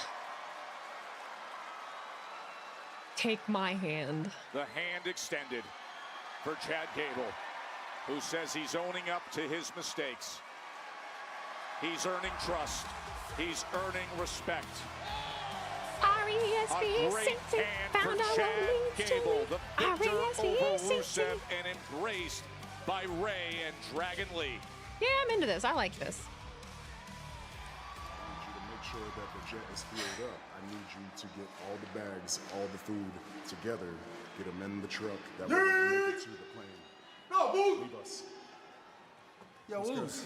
Take my hand. The hand extended for Chad Gable, who says he's owning up to his mistakes. He's earning trust. He's earning respect. A great hand for Chad Gable, the victor over Rusev and embraced by Rey and Dragon Lee. Yeah, I'm into this. I like this. I need you to make sure that the jet is filled up. I need you to get all the bags, all the food together, get them in the truck. That way we can make it to the plane. No, boo! Leave us. Yo, Woos,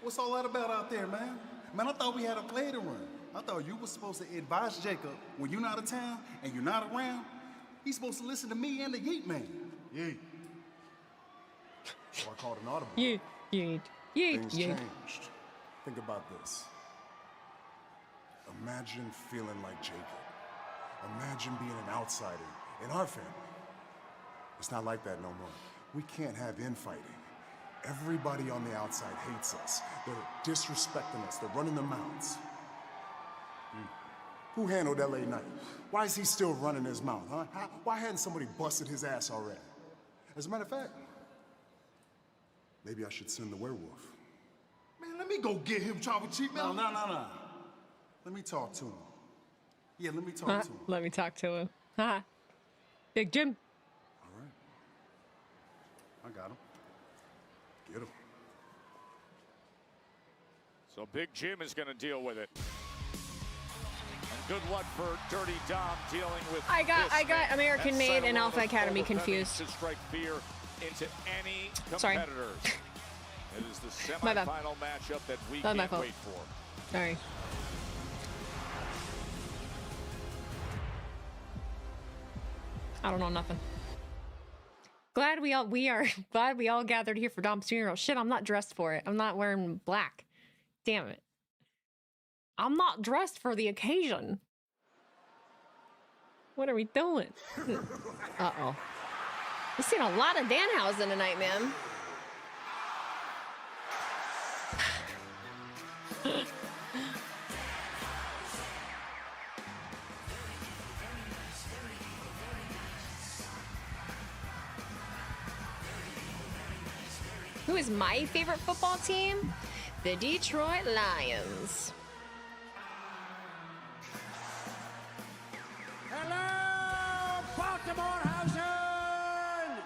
what's all that about out there, man? Man, I thought we had a play to run. I thought you were supposed to advise Jacob when you're not out of town and you're not around. He's supposed to listen to me and the Yeet Man. Yeet. Or I called an audible. Yeet, yeet, yeet, Things yeet. changed. Think about this. Imagine feeling like Jacob. Imagine being an outsider in our family. It's not like that no more. We can't have infighting. Everybody on the outside hates us. They're disrespecting us. They're running their mouths. Who handled LA Knight? Why is he still running his mouth, huh? Why hadn't somebody busted his ass already? As a matter of fact, maybe I should send the werewolf. Man, let me go get him, Chopper Cheap, man. No. Let me talk to him. Yeah, let me talk to him. Let me talk to him. Ha. Big Jim. All right. I got him. Get him. So Big Jim is going to deal with it. And good luck for Dirty Dom dealing with I got American That's Made and Cyber Alpha Lover Academy overcoming confused. To strike fear into any Sorry. competitors. It is the My bad. semifinal matchup that we That was my can't fault. wait for. Sorry. I don't know nothing. Glad we all gathered here for Dom's funeral. Shit, I'm not dressed for it. I'm not wearing black. Damn it. I'm not dressed for the occasion. What are we doing? Uh-oh. We've seen a lot of Danhausen tonight, man. Who is my favorite football team? The Detroit Lions. Hello, Baltimore Housen!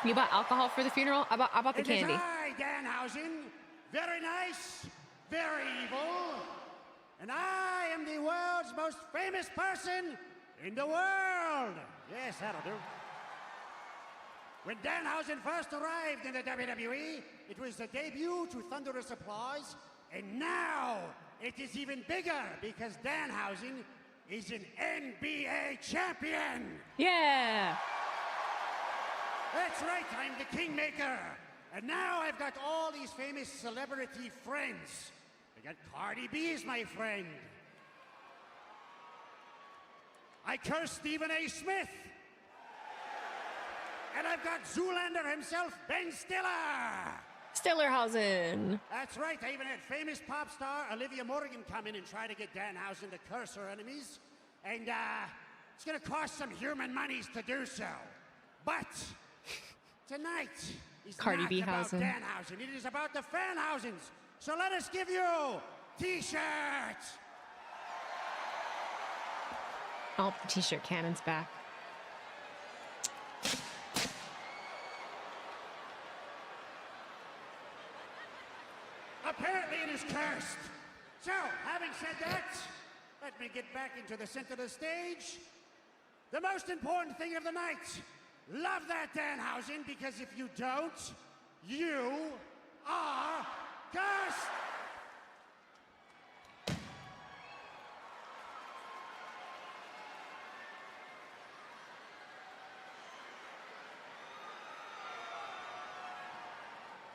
You bought alcohol for the funeral? I bought the candy. It is I, Danhausen. Very nice, very evil. And I am the world's most famous person in the world. Yes, that'll do. When Danhausen first arrived in the WWE, it was the debut to thunderous applause. And now it is even bigger because Danhausen is an NBA champion. Yeah. That's right, I'm the Kingmaker. And now I've got all these famous celebrity friends. I got Cardi B as my friend. I curse Stephen A. Smith. And I've got Zoolander himself, Ben Stiller. Stillerhausen. That's right, I even had famous pop star Olivia Morgan come in and try to get Danhausen to curse her enemies. And it's gonna cost some human monies to do so. But tonight is Cardi not B about Hausen. Danhausen, it is about the Fanhausens. So let us give you T-shirt. Oh, the t-shirt cannon's back. Apparently it is cursed. So, having said that, let me get back into the center of the stage. The most important thing of the night. Love that, Danhausen, because if you don't, you are cursed.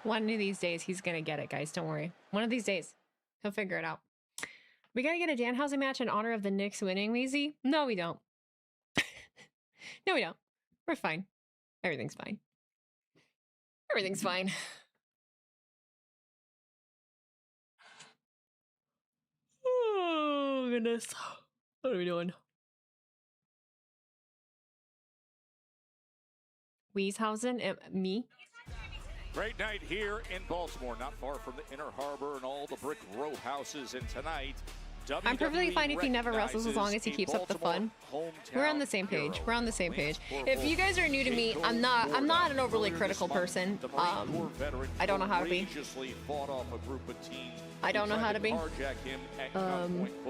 One of these days, he's going to get it, guys. Don't worry. One of these days, he'll figure it out. We got to get a Danhausen match in honor of the Knicks winning, Weezy? No, we don't. No, we don't. We're fine. Everything's fine. Everything's fine. Oh, goodness. What are we doing? Weezhausen? Me? Great night here in Baltimore, not far from the Inner Harbor and all the brick row houses. And tonight, I'm perfectly fine if he never wrestles as long as he keeps up the fun. We're on the same page. We're on the same page. If you guys are new to me, I'm not an overly critical person. I don't know how to be. I don't know how to be.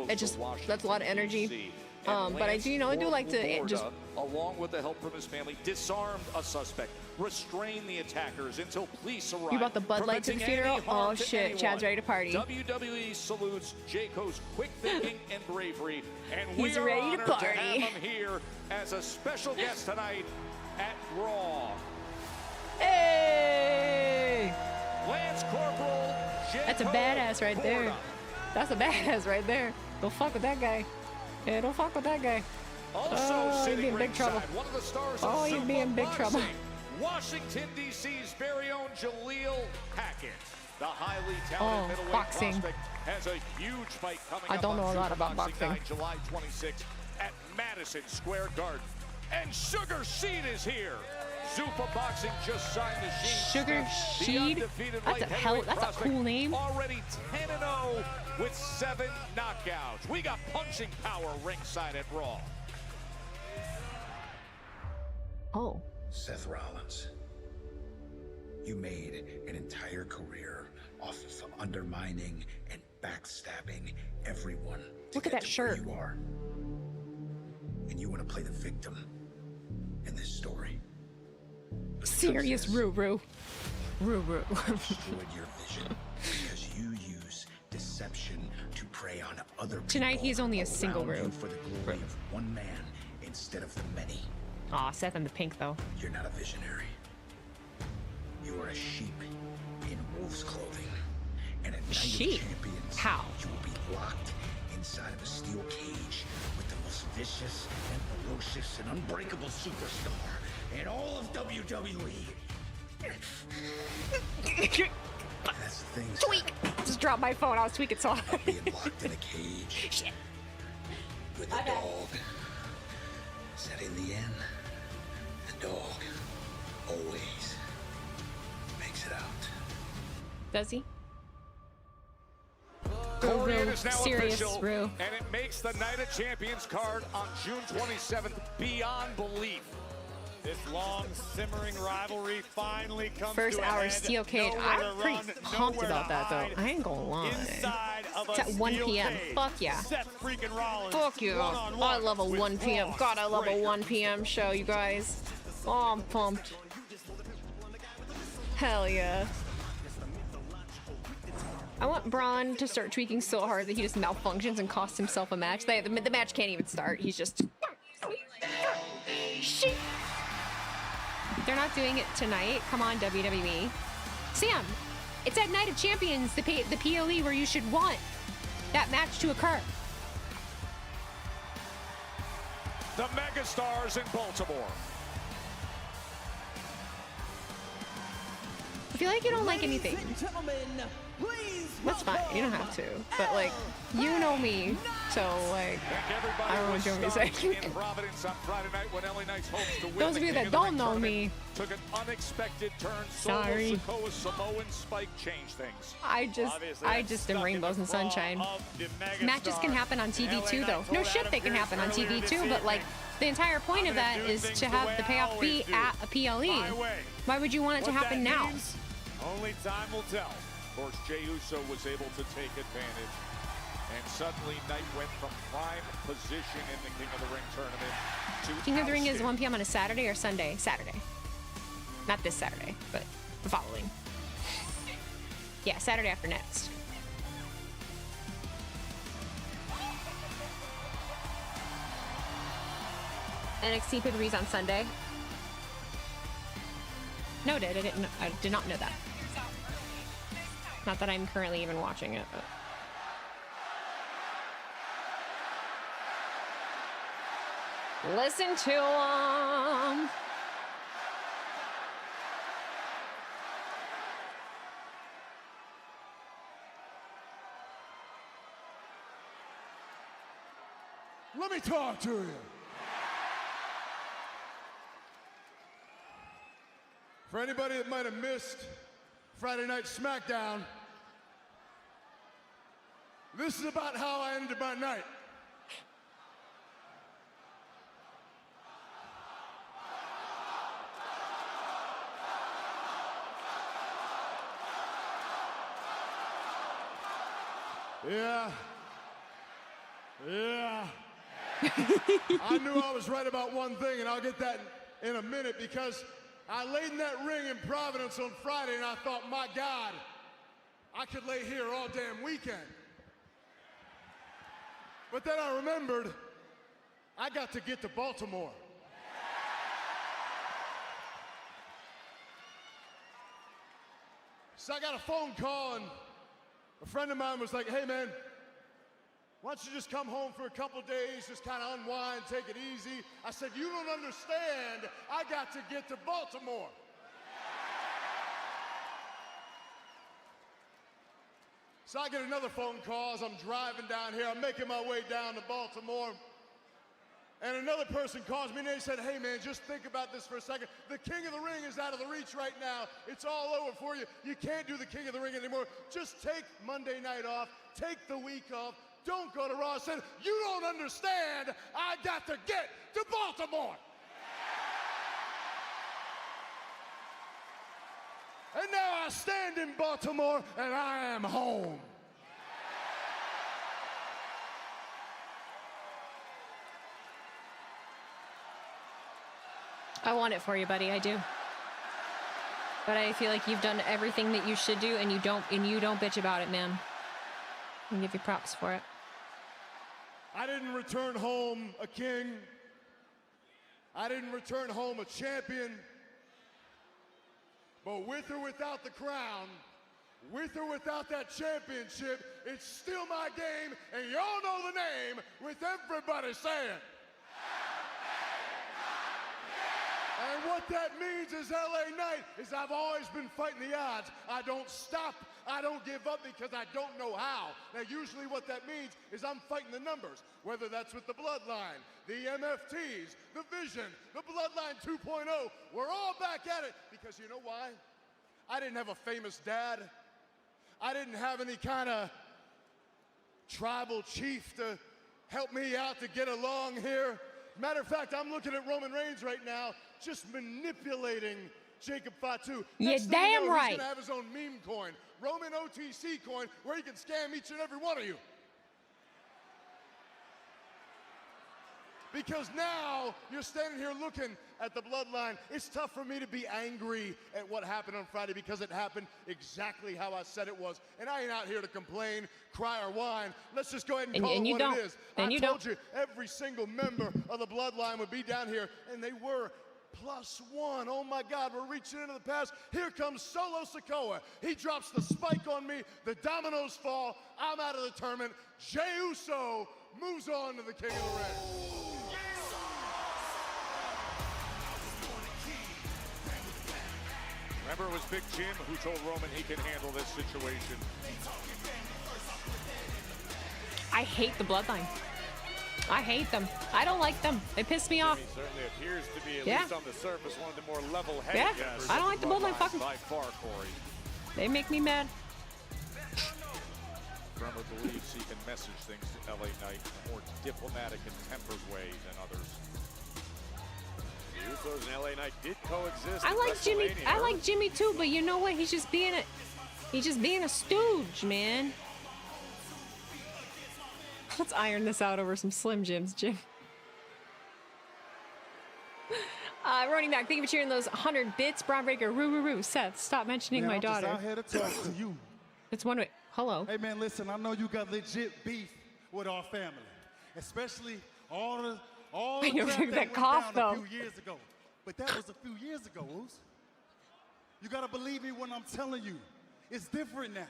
It just, that's a lot of energy. But I do, I do like to just, along with the help from his family, disarmed a suspect, restrained the attackers until police arrived. You brought the Bud Light to the funeral? Oh shit, Chad's ready to party. WWE salutes Jayco's quick thinking and bravery, and he's we are ready to honored party. to have him here as a special guest tonight at Raw. Hey! Lance Corporal Jayco. That's a badass right there. That's a badass right there. Don't fuck with that guy. Yeah, don't fuck with that guy. Also he'd be in big trouble. one of the stars Oh, he'd be in big trouble. Washington, D.C.'s very own Jaleel Hackett. The highly talented middleweight boxing. prospect has a huge fight coming I up don't know on a lot about boxing. Night, July 26th at Madison Square Garden. And Sugar Seed is here. Zupa Boxing just signed the Sheen. Sugar Sheed? That's a cool name. Already 10-0 with 7 knockouts. We got punching power ringside at Raw. Oh. Seth Rollins, you made an entire career off of undermining and backstabbing everyone. Look at that shirt. You are, and you want to play the victim in this story. Serious Ruru. Ruru. Destroyed your vision because you use deception to prey on other people. Tonight he's only a single around you Roo. for the glory of one man instead of the many. Aw, Seth in the pink though. You're not a visionary. You are a sheep in wolf's clothing. And at Night of Champions, how? You will be locked inside of a steel cage with the most vicious and ferocious and unbreakable superstar in all of WWE. That's the thing. Tweak! Just dropped my phone. I was tweaking so hard. Being locked in a cage. Shit. With a dog. Said in the end, the dog always makes it out. Does he? Corrigan is now serious, official, Roo. and it makes the Night of Champions card on June 27th beyond belief. This long simmering rivalry finally comes First to hour an end. steel cage. Nowhere I'm to pretty run, pumped nowhere about to that hide. though. I ain't gonna lie. Inside of It's a at 1 steel p.m. cage. Fuck yeah. Seth freaking Rollins. Fuck you. I love a 1 p.m. God, I love a 1 p.m. show, you guys. Oh, I'm pumped. Hell yeah. I want Braun to start tweaking so hard that he just malfunctions and costs himself a match. The match can't even start. He's just... Shit. They're not doing it tonight. Come on, WWE. Sam, it's at Night of Champions, the PLE, where you should want that match to occur. The megastars in Baltimore. I feel like you don't like anything. Ladies and gentlemen, please That's fine. You don't have to. But like, you know me, so like, I don't know what you want me to say. In Providence on Friday night when LA Knights hopes to win Those of you that don't know me, took an unexpected turn. Sorry. Solo Sikoa, Samoan Spike changed things. I just am rainbows and sunshine. Matches can happen on TV too, though. No shit, they can happen on TV too, but like, the entire point of that is to have the payoff be at a PLE. Why would you want it to happen now? Only time will tell. Of course, Jey Uso was able to take advantage. And suddenly, Knight went from prime position in the King of the Ring tournament to King of the Ring is 1 p.m. on a Saturday or Sunday? Saturday. Not this Saturday, but the following. Yeah, Saturday after next. NXT pay-per-views on Sunday. Noted. I did not know that. Not that I'm currently even watching it, but. Listen to him. Let me talk to you. For anybody that might have missed Friday Night SmackDown, this is about how I ended my night. Yeah. I knew I was right about one thing, and I'll get that in a minute, because I laid in that ring in Providence on Friday, and I thought, my God, I could lay here all damn weekend. But then I remembered, I got to get to Baltimore. So I got a phone call, and a friend of mine was like, hey man, why don't you just come home for a couple days, just kind of unwind, take it easy. I said, you don't understand, I got to get to Baltimore. So I get another phone call as I'm driving down here. I'm making my way down to Baltimore. And another person calls me and they said, hey man, just think about this for a second. The King of the Ring is out of the reach right now. It's all over for you. You can't do the King of the Ring anymore. Just take Monday night off. Take the week off. Don't go to Raw. I said, you don't understand. I got to get to Baltimore. And now I stand in Baltimore and I am home. I want it for you, buddy. I do. But I feel like you've done everything that you should do, and you don't bitch about it, man. I give you props for it. I didn't return home a king. I didn't return home a champion. But with or without the crown, with or without that championship, it's still my game, and y'all know the name with everybody saying. And what that means is LA Knight is I've always been fighting the odds. I don't stop. I don't give up because I don't know how. Now, usually what that means is I'm fighting the numbers, whether that's with the Bloodline, the MFTs, the Vision, the Bloodline 2.0. We're all back at it because you know why? I didn't have a famous dad. I didn't have any kind of tribal chief to help me out to get along here. Matter of fact, I'm looking at Roman Reigns right now, just manipulating Jacob Fatu. You're damn right. He's gonna have his own meme coin, Roman OTC coin, where he can scam each and every one of you. Because now you're standing here looking at the Bloodline. It's tough for me to be angry at what happened on Friday because it happened exactly how I said it was. And I ain't out here to complain, cry, or whine. Let's just go ahead and call it what it is. I told you every single member of the Bloodline would be down here, and they were. +1. Oh my God, we're reaching into the past. Here comes Solo Sikoa. He drops the spike on me. The dominoes fall. I'm out of the tournament. Jey Uso moves on to the King of the Ring. Remember, it was Big Jim who told Roman he can handle this situation. I hate the Bloodline. I hate them. I don't like them. They piss me off. He certainly appears to be, at Yeah. least on the surface, one of the more level-headed Yeah. members I don't of like the Bloodline fucking. By far, Corey. They make me mad. Drummer believes he can message things to LA Knight in a more diplomatic and tempered way than others. The Usos and LA Knight did coexist. I at like Jimmy. WrestleMania. I like Jimmy too, but you know what? He's just being a stooge, man. Let's iron this out over some Slim Jims, Jim. Running back, thank you for cheering those 100 bits. Braun Breaker, roo. Seth, stop mentioning Man, my I'm daughter. just out here to talk to you. It's one way. Hello. Hey man, listen, I know you got legit beef with our family, especially all the I know, crap that went cough, down though. a few years ago. But that was a few years ago, Oos. You gotta believe me when I'm telling you, it's different now.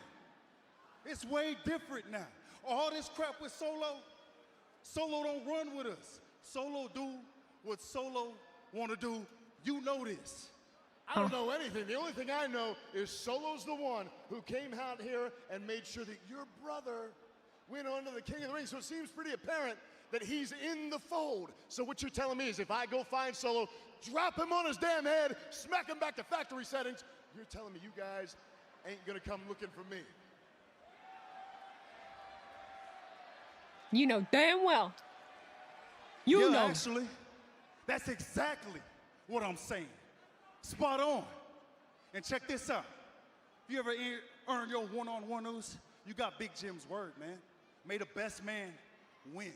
It's way different now. All this crap with Solo don't run with us. Solo do what Solo wanna do. You know this. I don't know anything. The only thing I know is Solo's the one who came out here and made sure that your brother went on to the King of the Ring. So it seems pretty apparent that he's in the fold. So what you're telling me is if I go find Solo, drop him on his damn head, smack him back to factory settings, you're telling me you guys ain't gonna come looking for me. You know damn well. You know. Actually, that's exactly what I'm saying. Spot on. And check this out. If you ever earn your one-on-one news, you got Big Jim's word, man. May the best man win.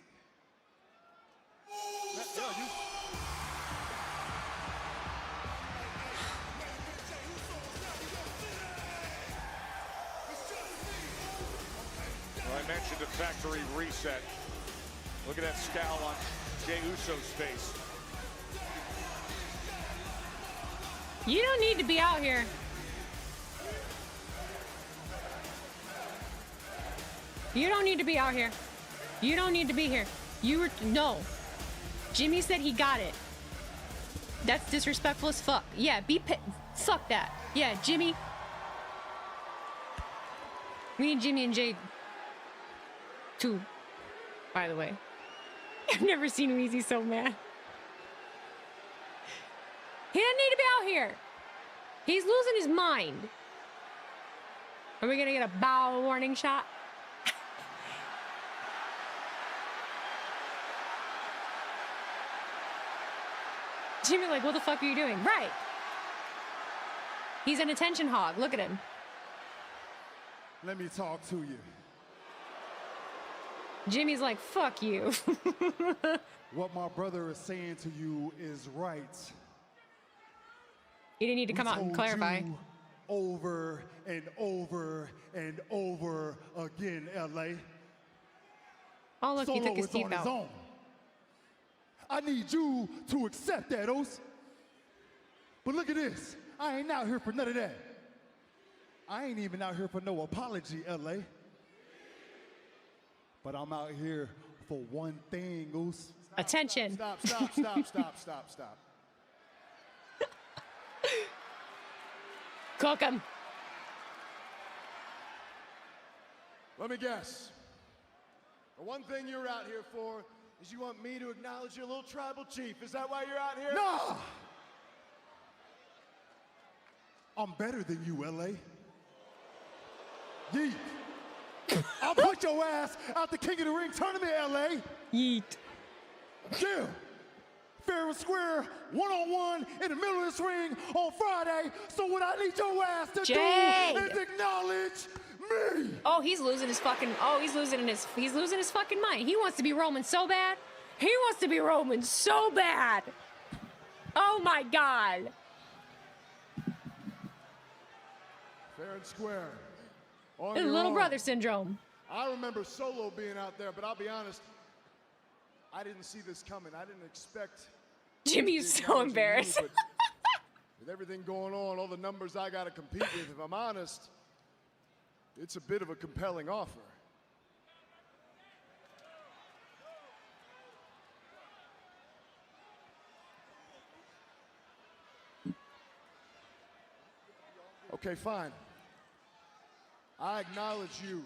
Well, I mentioned a factory reset. Look at that scowl on Jey Uso's face. You don't need to be out here. You don't need to be out here. You don't need to be here. No. Jimmy said he got it. That's disrespectful as fuck. Yeah, suck that. Yeah, Jimmy. We need Jimmy and Jade too, by the way. I've never seen Weezy so mad. He doesn't need to be out here. He's losing his mind. Are we gonna get a bow warning shot? Jimmy, like, what the fuck are you doing? Right. He's an attention hog. Look at him. Let me talk to you. Jimmy's like, fuck you. What my brother is saying to you is right. You didn't need to come out and clarify. You over and over and over again, LA. Oh, look, he took his teeth on his out. own. I need you to accept that, Os. But look at this. I ain't out here for none of that. I ain't even out here for no apology, LA. But I'm out here for one thing, Os. Attention. Stop. Cook him. Let me guess. The one thing you're out here for is you want me to acknowledge your little tribal chief. Is that why you're out here? No! I'm better than you, LA. Yeet. I'll put your ass out the King of the Ring tournament, LA. Yeet. Yeah. Fair and square, one-on-one in the middle of this ring on Friday. So what I need your ass to Jade. do is acknowledge me. Oh, he's losing his fucking fucking mind. He wants to be Roman so bad. He wants to be Roman so bad. Oh my God. Fair and square. His little brother syndrome. I remember Solo being out there, but I'll be honest, I didn't see this coming. I didn't expect. Jimmy's so embarrassed. With everything going on, all the numbers I got to compete with, if I'm honest, it's a bit of a compelling offer. Okay, fine. I acknowledge you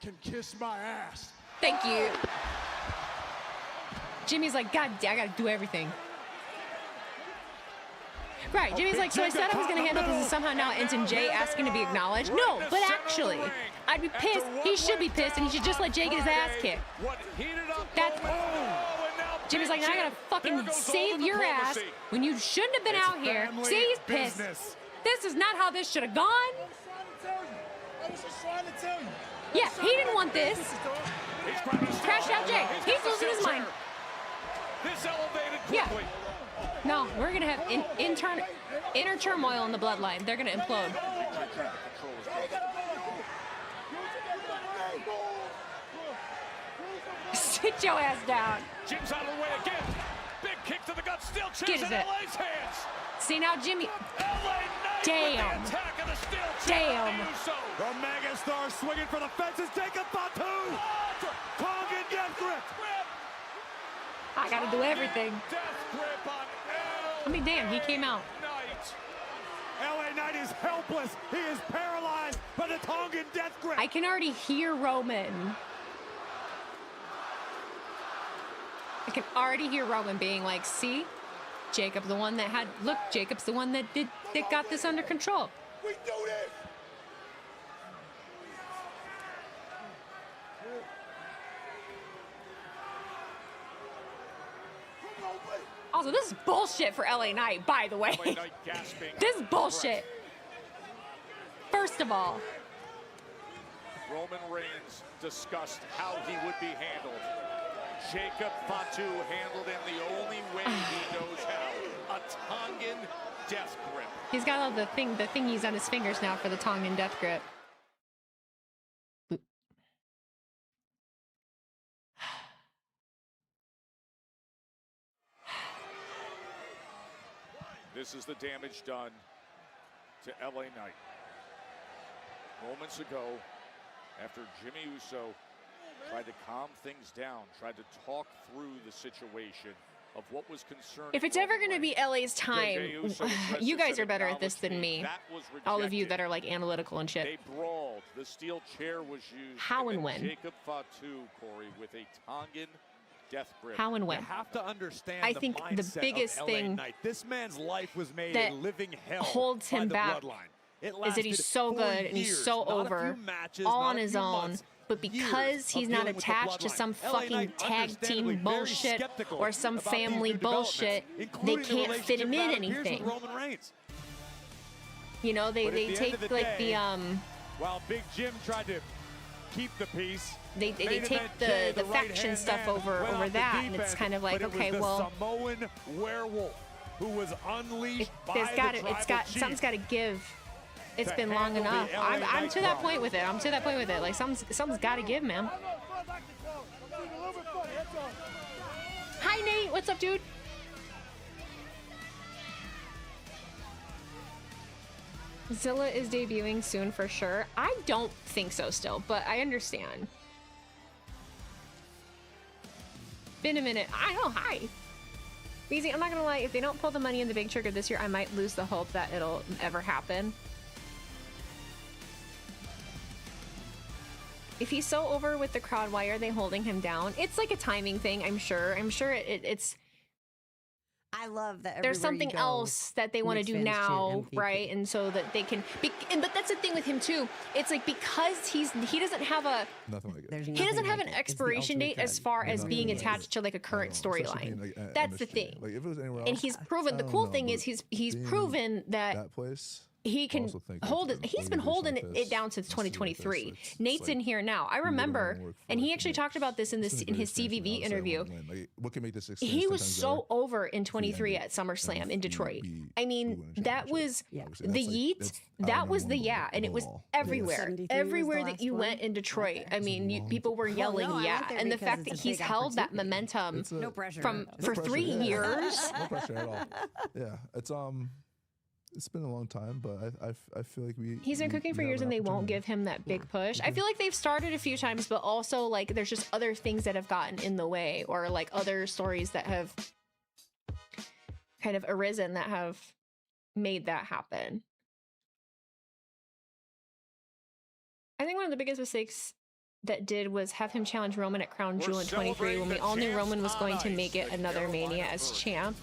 can kiss my ass. Thank you. Jimmy's like, God, I gotta do everything. Right, Jimmy's like, so I said I was gonna handle this and somehow now it ends in Jay asking to be acknowledged. No, but actually, I'd be pissed. He should be pissed and he should just let Jay get his ass kicked. That's... Jimmy's like, now I gotta fucking save your ass when you shouldn't have been out here. See, he's pissed. This is not how this should have gone. Yeah, he didn't want this. Crash out Jay. He's losing his mind. This elevated quickly. Yeah. No, we're gonna have inner turmoil in the bloodline. They're gonna implode. Sit your ass down. Jim's out of the way again. Big kick to the gut. Still Get chips his in it. LA's hands. See now, Jimmy. Damn. Damn. The megastar swinging for the fences. Jacob Fatu. Tongan death grip. I gotta do everything. I mean, damn, he came out. LA Knight is helpless. He is paralyzed by the Tongan death grip. I can already hear Roman. I can already hear Roman being like, see? Jacob's the one that had, look, Jacob's the one that got this under control. We do this. Also, this is bullshit for LA Knight, by the way. LA Knight gasping. This is bullshit. First of all. Roman Reigns discussed how he would be handled. Jacob Fatu handled in the only way he knows how. A Tongan death grip. He's got all the thingies on his fingers now for the Tongan death grip. This is the damage done to LA Knight. Moments ago, after Jimmy Uso tried to calm things down, tried to talk through the situation of what was concerning. If it's ever going to be LA's time, you guys are better at this than me. All of you that are like analytical and shit. They brawled. The steel chair was used. How and when? Jacob Fatu, Corey, with a Tongan death grip. How and when? You have to understand I think the biggest thing this man's life was made that a living hell holds him back is that he's so good and he's so over, all on his own. But because he's not attached to some fucking tag team bullshit or some family bullshit, they can't fit him in anything. You know, they take like the While Big Jim tried to keep the peace, they take the faction stuff over that, and it's kind of like, okay, well, Samoan werewolf who was unleashed something's got to give. It's been long enough. I'm to that point with it. I'm to that point with it. Like something's got to give, man. Hi Nate, what's up, dude? Zilla is debuting soon for sure. I don't think so still, but I understand. Been a minute. I know, hi. Easy, I'm not gonna lie, if they don't pull the money in the big trigger this year, I might lose the hope that it'll ever happen. If he's so over with the crowd, why are they holding him down? It's like a timing thing, I'm sure. I'm sure it's... I love that there's something else that they want to do now, right? And so that they can... but that's the thing with him, too. It's like because he doesn't have a... Nothing like it. He doesn't have an expiration date as far as being attached to like a current storyline. That's the thing. Like if it was anywhere else, and he's proven... The cool thing is he's proven that place... He can hold it. He's been holding it down since 2023. Nate's in here now. I remember, and he actually talked about this in his CVV interview. What can make this he was so over in 23 at SummerSlam in Detroit. I mean, that was the yeet. That was the yeah, and it was everywhere. Everywhere that you went in Detroit. I mean, people were yelling yeah, and the fact that he's held that momentum for 3 years. No pressure at all. Yeah, it's been a long time, but I feel like he's been cooking for years and they won't give him that big push. I feel like they've started a few times, but also like there's just other things that have gotten in the way, or like other stories that have kind of arisen that have made that happen. I think one of the biggest mistakes that did was have him challenge Roman at Crown Jewel in 23 when we all knew Roman was going to make it another Mania as champ.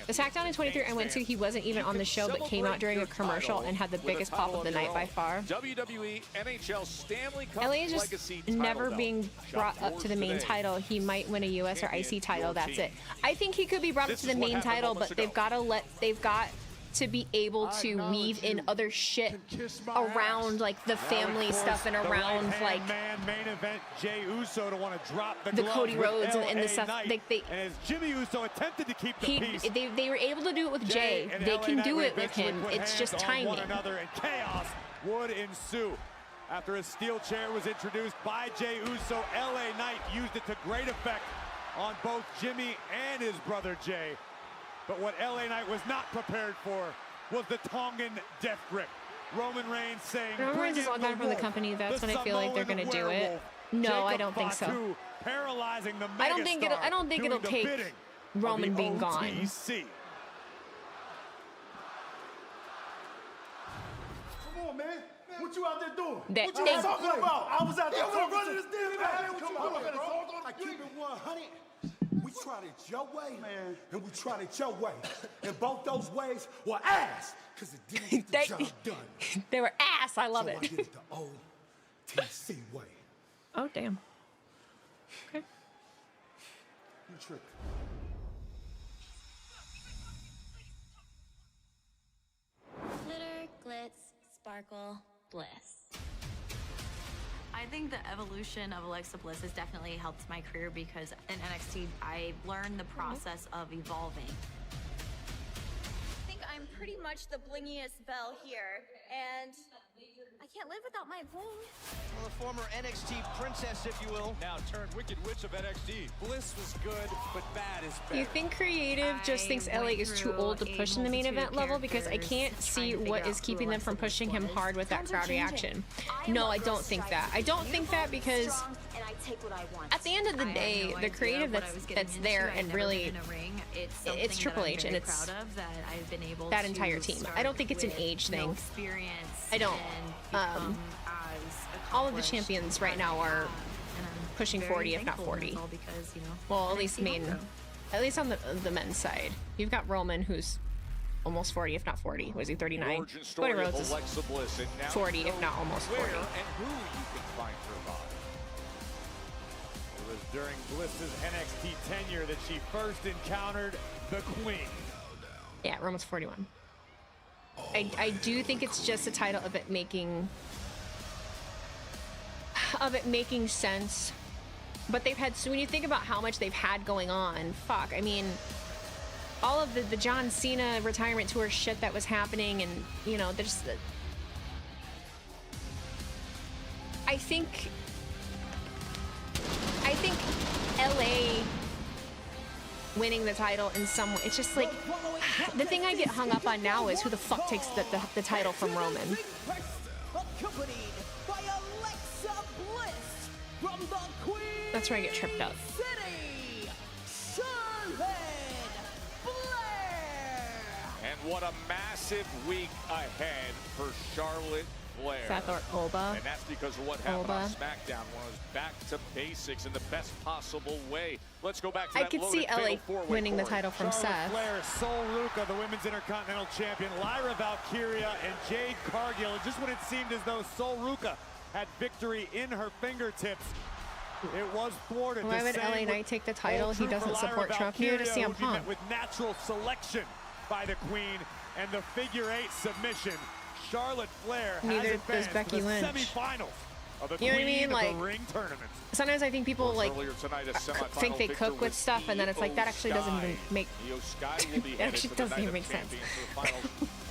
The SmackDown in 23 I went to, he wasn't even on the show, but came out during a commercial and had the biggest pop of the night by far. WWE NHL Stanley Cup LA is just never being brought up to the main title. He might win a US or IC title, that's it. I think he could be brought up to the main title, but they've got to be able to weave in other shit around like the family stuff and around like main event Jey Uso to want to drop the Cody Rhodes and the stuff. And as Jimmy Uso attempted to keep the peace, they were able to do it with Jey. They can do it with him. It's just timing. One another, and chaos would ensue. After a steel chair was introduced by Jey Uso, LA Knight used it to great effect on both Jimmy and his brother Jey. But what LA Knight was not prepared for was the Tongan death grip. Roman Reigns saying, Roman Reigns is all gone from the company. That's when I feel like they're going to do it. No, I don't think so. Paralyzing the I don't think it'll take Roman being gone. Come on, man. What you out there doing? What you talking about? I was out there running this damn thing. Come on, I keep it 100. We tried it your way, man, and we tried it your way. And both those ways were ass, because it didn't get the job done. They were ass. I love it. I did it the OTC way. Oh, damn. Okay. You tripping. Glitter, glitz, sparkle, bliss. I think the evolution of Alexa Bliss has definitely helped my career because in NXT, I learned the process of evolving. I think I'm pretty much the blingiest belle here, and I can't live without my bling. Well, the former NXT princess, if you will, now turned Wicked Witch of NXT. Bliss was good, but bad is better. You think creative just thinks LA is too old to push in the main event level? Because I can't see what is keeping them from pushing him hard with that crowd reaction. No, I don't think that. I don't think that because at the end of the day, the creative that's there and really it's Triple H and it's that entire team. I don't think it's an age thing. I don't. All of the champions right now are pushing 40, if not 40. Well, at least on the men's side, you've got Roman, who's almost 40, if not 40. Was he 39? Cody Rhodes is 40, if not almost 40. And who you can find her by. It was during Bliss's NXT tenure that she first encountered the Queen. Yeah, Roman's 41. I do think it's just a title of it making sense. But they've had, so when you think about how much they've had going on, fuck, I mean, all of the John Cena retirement tour shit that was happening, and you know, there's I think LA winning the title in some way, it's just like the thing I get hung up on now is who the fuck takes the title from Roman. That's where I get tripped up. And what a massive week ahead for Charlotte Flair. Seth or Olba. And that's because of what happened on SmackDown when it was back to basics in the best possible way. Let's go back to that. I could see LA winning the title from Seth. Flair, Sol Ruca, the Women's Intercontinental Champion, Lyra Valkyria, and Jade Cargill. Just when it seemed as though Sol Ruca had victory in her fingertips, it was thwarted. Why would LA Knight take the title? He doesn't support Trump. Neither does CM Punk. With natural selection by the Queen and the figure-8 submission, Charlotte Flair Neither does Becky Lynch. Semifinals of the you know what I mean? Like, Ring Tournament. Sometimes I think people like think they cook with stuff, and then it's like that actually doesn't even make. It actually doesn't even make sense.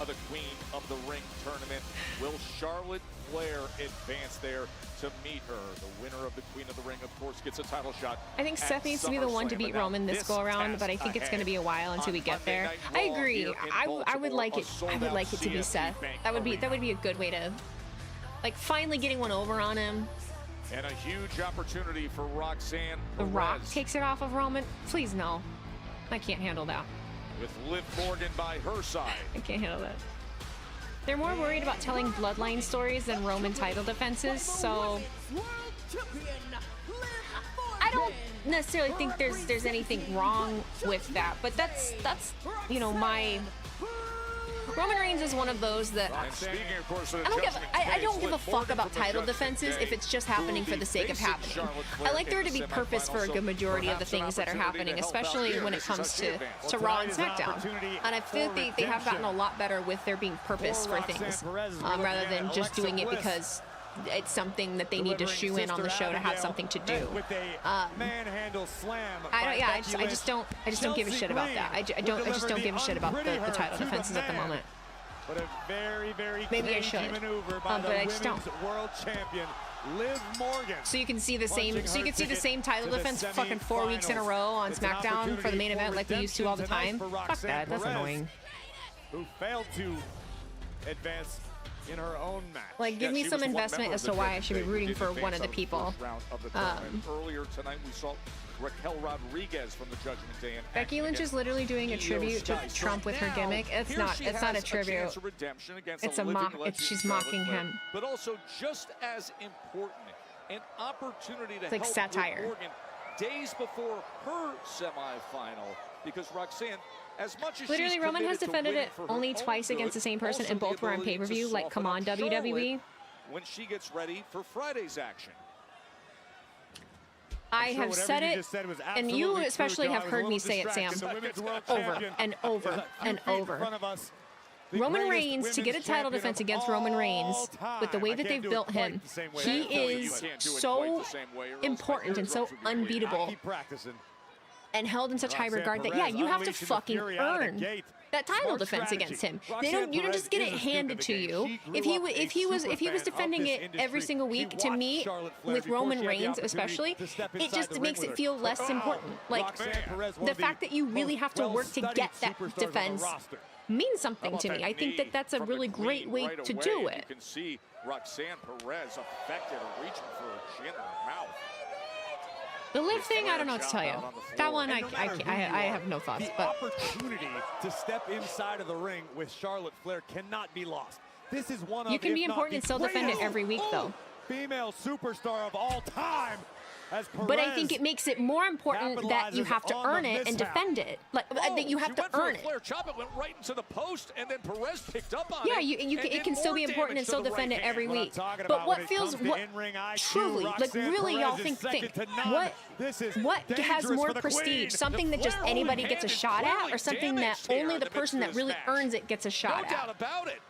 Of the Queen of the Ring Tournament, will Charlotte Flair advance there to meet her? The winner of the Queen of the Ring, of course, gets a title shot. I think Seth needs to be the one to beat Roman this go around, but I think it's going to be a while until we get there. I agree. I would like it. I would like it to be Seth. That would be a good way to, like, finally getting one over on him. And a huge opportunity for Roxanne. The Rock takes it off of Roman. Please no, I can't handle that. With Liv Morgan by her side. I can't handle that. They're more worried about telling bloodline stories than Roman title defenses, so I don't necessarily think there's anything wrong with that, but that's you know, my Roman Reigns is one of those that I don't give a fuck about title defenses if it's just happening for the sake of happening. I like there to be purpose for a good majority of the things that are happening, especially when it comes to Raw and SmackDown. And I feel like they have gotten a lot better with there being purpose for things, rather than just doing it because it's something that they need to shoe in on the show to have something to do. I just don't give a shit about that. I just don't give a shit about the title defenses at the moment. But a very, very maybe I should, but I just don't. World champion Liv Morgan. So you can see the same title defense fucking 4 weeks in a row on SmackDown for the main event like we used to all the time. Fuck that, that's annoying. Who failed to advance in her own match. Like, give me some investment as to why I should be rooting for one of the people. Earlier tonight, we saw Raquel Rodriguez from the Judgment Day. Becky Lynch is literally doing a tribute to Trump with her gimmick. It's not a tribute. It's a mock. She's mocking him. But also, just as important, an opportunity to help satire. Morgan days before her semifinal, because Roxanne, as much as literally, Roman has defended it only twice against the same person, and both were on pay-per-view. Like, come on, WWE. When she gets ready for Friday's action. I have said it, and you especially have heard me say it, Sam, over and over and over. Roman Reigns, to get a title defense against Roman Reigns, with the way that they've built him, he is so important and so unbeatable and held in such high regard that, yeah, you have to fucking earn that title defense against him. You don't just get it handed to you. If he was defending it every single week, to me, with Roman Reigns especially, it just makes it feel less important. Like, the fact that you really have to work to get that defense means something to me. I think that that's a really great way to do it. You can see Roxanne Perez affected, reaching for her chin and her mouth. The Liv thing, I don't know what to tell you. That one, I have no thoughts. The but opportunity to step inside of the ring with Charlotte Flair cannot be lost. This is one of, you can be important and still defend it every week, though. Female superstar of all time. But I think it makes it more important that you have to earn it and defend it. Like that you have to earn it. Flair chop, it went right into the post, and then Perez picked up on it. Yeah, it can still be important and still defend it every week. But what feels truly, like really, y'all think what has more prestige? Something that just anybody gets a shot at, or something that only the person that really earns it gets a shot at? No doubt about it.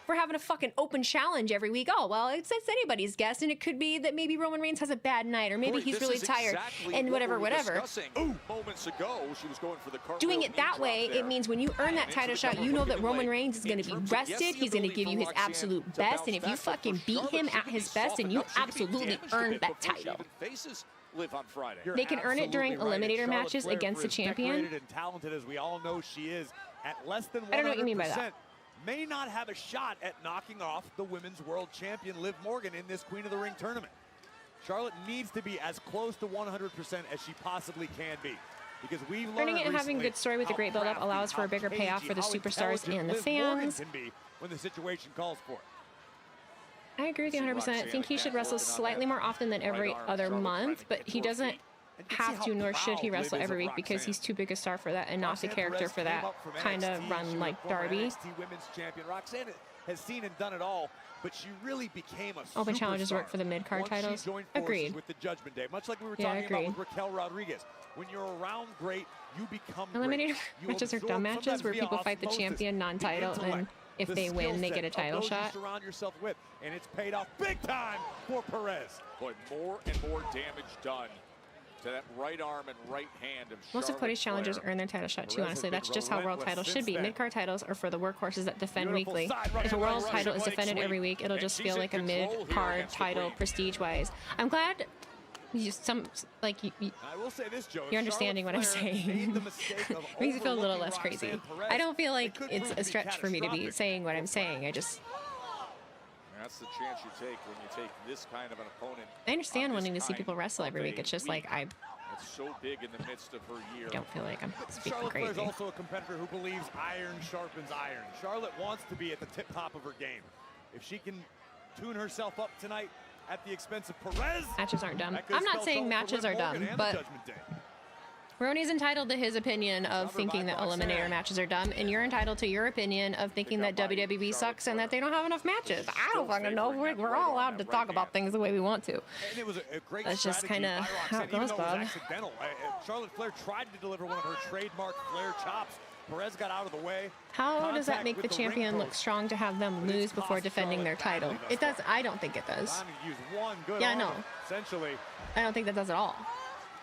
We're having a fucking open challenge every week. Oh, well, it's anybody's guess, and it could be that maybe Roman Reigns has a bad night, or maybe he's really tired, and whatever. Moments ago, she was going for the doing it that way, it means when you earn that title shot, you know that Roman Reigns is going to be rested. He's going to give you his absolute best, and if you fucking beat him at his best, then you absolutely earned that title. They can earn it during eliminator matches against the champion. And talented as we all know she is, at less than 100%. I don't know what you mean by that. May not have a shot at knocking off the women's world champion Liv Morgan in this Queen of the Ring tournament. Charlotte needs to be as close to 100% as she possibly can be. Because we've learned earning it and having a good story with a great build-up allows for a bigger payoff for the superstars and the fans. Can be when the situation calls for it. I agree with you 100%. I think he should wrestle slightly more often than every other month, but he doesn't have to, nor should he wrestle every week, because he's too big a star for that and not the character for that kind of run like Darby. Women's champion Roxanne has seen and done it all, but she really became a open challenges work for the mid-card titles. Agreed. With the Judgment Day, much like we were talking about with Raquel Rodriguez. When you're around great, you become eliminator matches are dumb matches where people fight the champion non-title, and if they win, they get a title shot. Surround yourself with, and it's paid off big time for Perez. But more and more damage done to that right arm and right hand of most of Cody's challengers earn their title shot too, honestly. That's just how world titles should be. Mid-card titles are for the workhorses that defend weekly. If a world title is defended every week, it'll just feel like a mid-card title prestige-wise. I'm glad you I will say this, Joe, you're understanding what I'm saying. Makes me feel a little less crazy. I don't feel like it's a stretch for me to be saying what I'm saying. That's the chance you take when you take this kind of an opponent. I understand wanting to see people wrestle every week. It's just like That's so big in the midst of her year. I don't feel like I'm speaking Charlotte crazy. Flair's also a competitor who believes iron sharpens iron. Charlotte wants to be at the tip-top of her game. If she can tune herself up tonight at the expense of Perez. Matches aren't dumb. I'm not saying matches are dumb, but Ronnie's entitled to his opinion of thinking that eliminator matches are dumb, and you're entitled to your opinion of thinking that WWE sucks and that they don't have enough matches. I don't fucking know. We're all allowed to talk about things the way we want to. And it was a great That's just kind of how it goes, Bob. accidental. Charlotte Flair tried to deliver one of her trademark Flair chops. Perez got out of the way. How does that make the champion look strong to have them lose before defending their title? It does. I don't think it does. Yeah, no. Essentially. I don't think that does at all.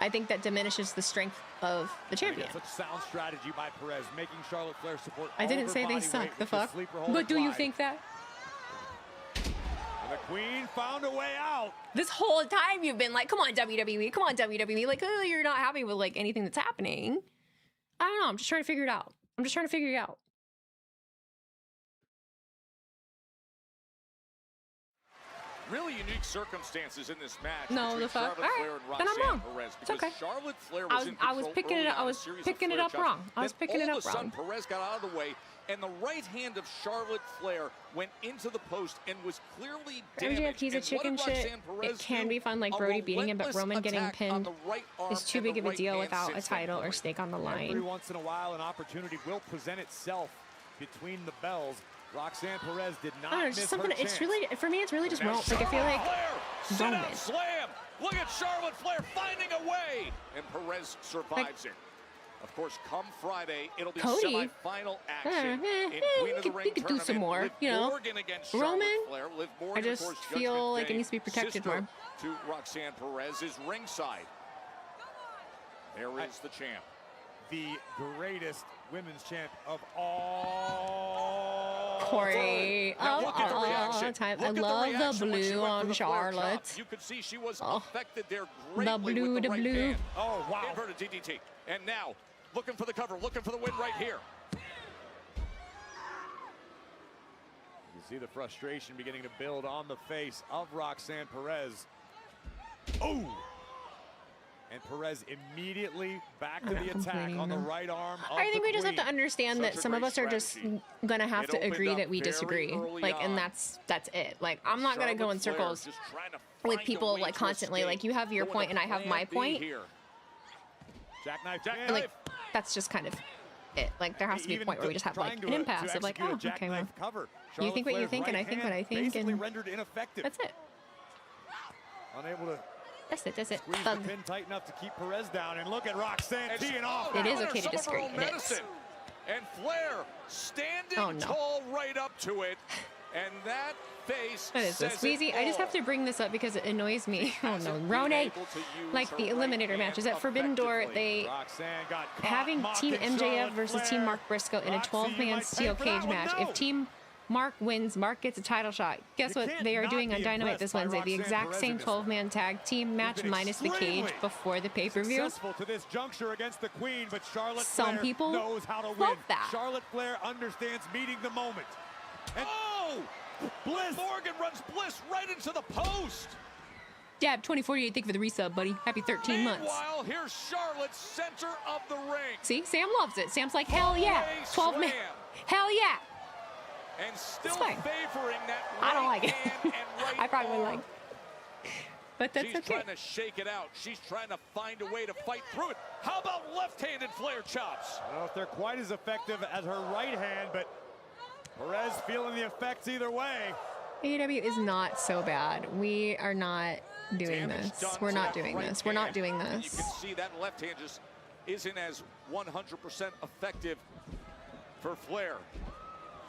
I think that diminishes the strength of the champion. Such sound strategy by Perez, making Charlotte Flair support. I didn't say they suck, the fuck. But do you think that? And the Queen found a way out. This whole time you've been like, come on, WWE, come on, WWE. Like, oh, you're not happy with like anything that's happening. I don't know. I'm just trying to figure it out. I'm just trying to figure it out. Really unique circumstances in this match. No, the fuck. All right, then I'm wrong. It's okay. Charlotte Flair I was picking it up. I was picking it up wrong. I was picking it up wrong. All of a sudden, Perez got out of the way, and the right hand of Charlotte Flair went into the post and was clearly damaged. MJF, he's a chicken shit. It can be fun, like Brody beating him, but Roman getting pinned is too big of a deal without a title or stake on the line. Every once in a while, an opportunity will present itself between the bells. Roxanne Perez did not miss her chance. It's really, for me, it's really just Roman. Like, I feel like Roman. Slam! Look at Charlotte Flair finding a way! And Perez survives it. Of course, come Friday, it'll be semi-final action in Queen of the Ring he could do some more, you know. Roman, I just feel like it needs to be protected more. To Roxanne Perez is ringside. There is the champ. The greatest women's champ of all Corey, all time. I love the blue on Charlotte. You could see she was affected there greatly the with the right blue. hand. Oh, wow. Inverted DDT. And now, looking for the cover, looking for the win right here. You see the frustration beginning to build on the face of Roxanne Perez. Oh! And Perez immediately back to the attack on the right arm of I think we just have to Queen. understand that some of us are just gonna have to agree that we disagree. Like, and that's it. Like, I'm not gonna go in circles with people like constantly. Like, you have your point and I have my point. Jackknife, And, like, that's just kind of it. Like, there has to be a point where we just have like an impasse of like, oh, okay, well, you think what you think and I think what I think, and rendered ineffective. that's it. Unable to. That's it. That's it. Squeeze the pin tight enough to keep Perez down, and look at Roxanne teeing off. It is okay to disagree. It is. And Flair standing tall right up to it, and that face. What is this, Wheezy? I just have to bring this up because it annoys me. Oh no, Rone. Like the Eliminator matches at Forbidden Door, they having Team MJF versus Team Mark Briscoe in a 12-man steel cage match. If Team Mark wins, Mark gets a title shot. Guess what they are doing on Dynamite this Wednesday? The exact same 12-man tag team match minus the cage before the pay-per-view. Successful to this juncture against the Queen, but Charlotte Some Flair people knows how to love win. that. Charlotte Flair understands meeting the moment. And Bliss! Morgan runs Bliss right into the post. Dab 2048, thank you for the resub, buddy. Happy 13 months. Meanwhile, here's Charlotte, center of the ring. See, Sam loves it. Sam's like, hell yeah. 12 man. Hell yeah. And still favoring that right I don't like it. hand and right I probably arm. like. But that's She's okay. trying to shake it out. She's trying to find a way to fight through it. How about left-handed Flair chops? I don't know if they're quite as effective as her right hand, but Perez feeling the effects either way. AEW is not so bad. We are not doing this. We're not doing this. We're not doing You this. can see that left hand just isn't as 100% effective for Flair.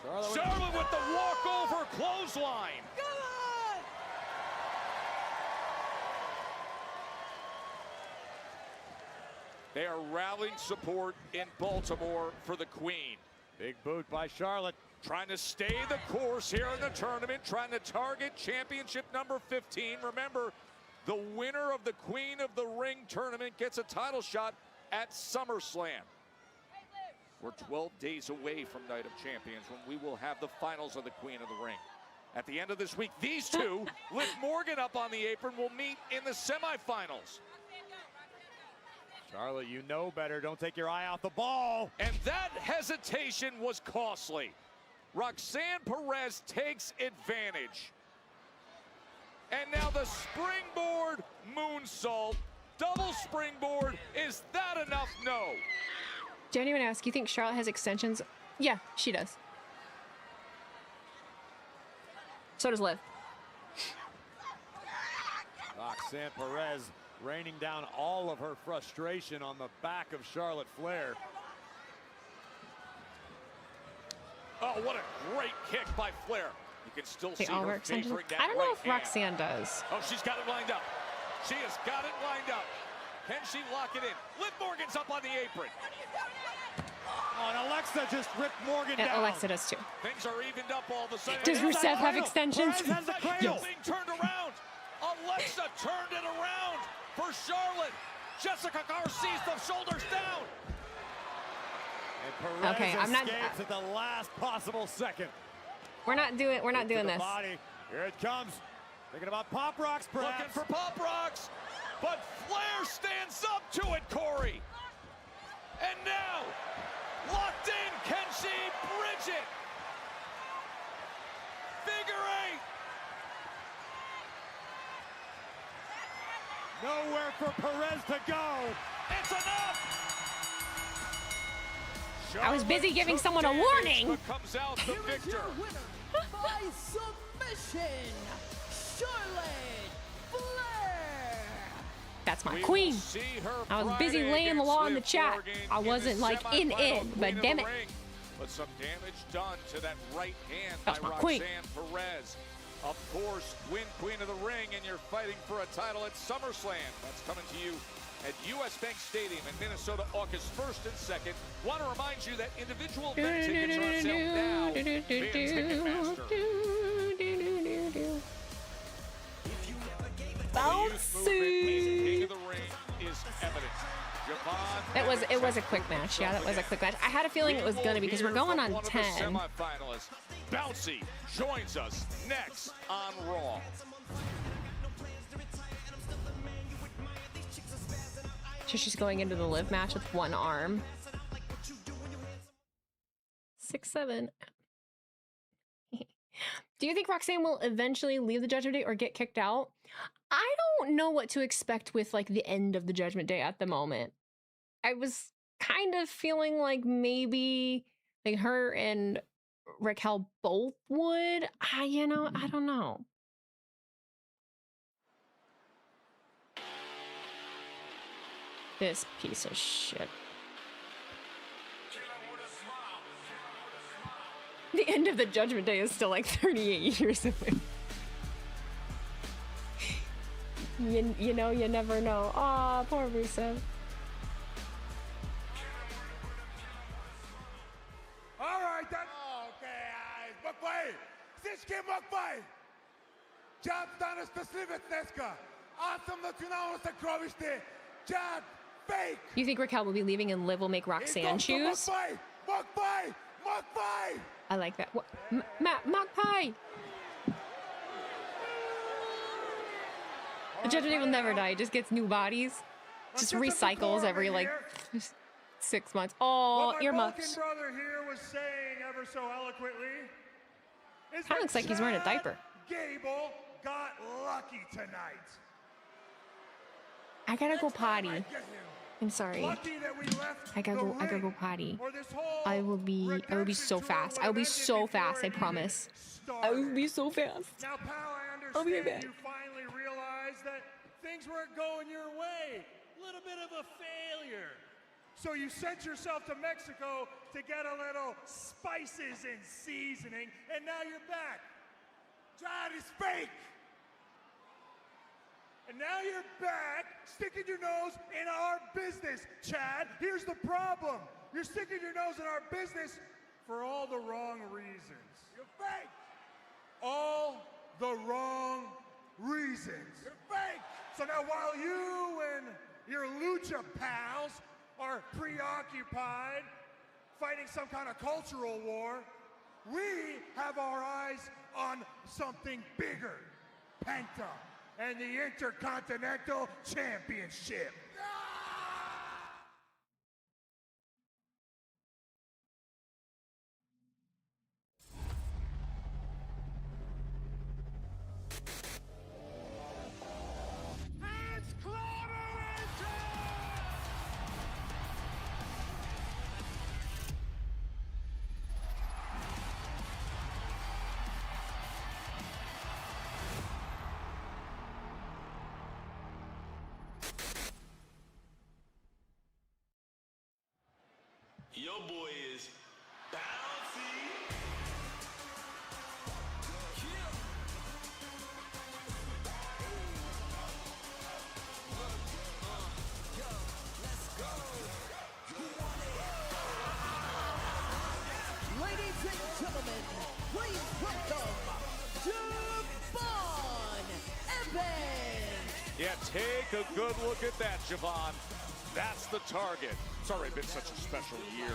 Charlotte with the walkover clothesline. They are rallying support in Baltimore for the Queen. Big boot by Charlotte. Trying to stay the course here in the tournament, trying to target championship number 15. Remember, the winner of the Queen of the Ring tournament gets a title shot at SummerSlam. We're 12 days away from Night of Champions when we will have the finals of the Queen of the Ring. At the end of this week, these two, with Morgan up on the apron, will meet in the semifinals. Charlotte, you know better. Don't take your eye off the ball. And that hesitation was costly. Roxanne Perez takes advantage. And now the springboard moonsault. Double springboard. Is that enough? No. Don't even ask. You think Charlotte has extensions? Yeah, she does. So does Liv. Roxanne Perez raining down all of her frustration on the back of Charlotte Flair. Oh, what a great kick by Flair. You can still see All her extensions. favoring that I don't know right if hand. Roxanne does. Oh, she's got it lined up. She has got it lined up. Can she lock it in? Liv Morgan's up on the apron. Oh, and Alexa just ripped Morgan And down. Alexa does too. Things are evened up all of a sudden. Does Rusev have extensions? Perez has the cradle. Being turned around. Alexa turned it around for Charlotte. Jessica Garcia's the shoulders down. And Perez Okay, I'm not. escapes at the last possible second. We're not doing this. Body. Here it comes. Thinking about Pop Rocks, perhaps. Looking for Pop Rocks. But Flair stands up to it, Corey. And now, locked in, can she bridge it? Figure eight. Nowhere for Perez to go. It's enough. I was busy giving someone a warning. But comes out the Here is victor. your winner by submission, Charlotte Flair. That's my We queen. will see her I was busy Friday laying the law in the against chat. Liv Morgan I in wasn't the like in semifinal it, Queen but of damn the it. Ring. But some damage done to that right hand That's by my queen. Roxanne Perez. Of course, win Queen of the Ring, and you're fighting for a title at SummerSlam. That's coming to you at US Bank Stadium in Minnesota, August 1st and 2nd. Want to remind you that individual event tickets are on sale now via Ticketmaster. King of the Ring is evident. It was a quick match. Yeah, that was a quick match. I had a feeling it was gonna because we're going on 10. Semifinalists. Bouncy joins us next on Raw. So she's going into the Liv match with one arm. 6-7. Do you think Roxanne will eventually leave the Judgment Day or get kicked out? I don't know what to expect with like the end of the Judgment Day at the moment. I was kind of feeling like maybe like her and Raquel both would. I don't know. This piece of shit. The end of the Judgment Day is still like 38 years away. You know, you never know. Aw, poor Rusev. All right, that's okay. Spokoj, всички моквай. Чат стана щастливец днеска. Аз съм национално съкровище. Чат, fake. You think Raquel will be leaving and Liv will make Roxanne choose? Mokvai. I like that. What? Mock pie. The Judgment Day will never die. It just gets new bodies. Just recycles every like 6 months. Oh, earmuffs. What my brother here was saying ever so eloquently is Kind of looks like he's wearing a diaper. Gable got lucky tonight. I gotta go potty. I'm sorry. I gotta go potty. I will be so fast. I will be so fast, I promise. I will be so fast. Now, pal, I I'll be understand back. you finally realized that things weren't going your way. A little bit of a failure. So you sent yourself to Mexico to get a little spices and seasoning, and now you're back. That is fake. And now you're back, sticking your nose in our business, Chad. Here's the problem. You're sticking your nose in our business for all the wrong reasons. You're fake. All the wrong reasons. You're fake. So now while you and your lucha pals are preoccupied fighting some kind of cultural war, we have our eyes on something bigger. Penta and the Intercontinental Championship. Your boy is bouncy. Ladies and gentlemen, please welcome Javon Evans. Yeah, take a good look at that, Javon. That's the target. It's already been such a special year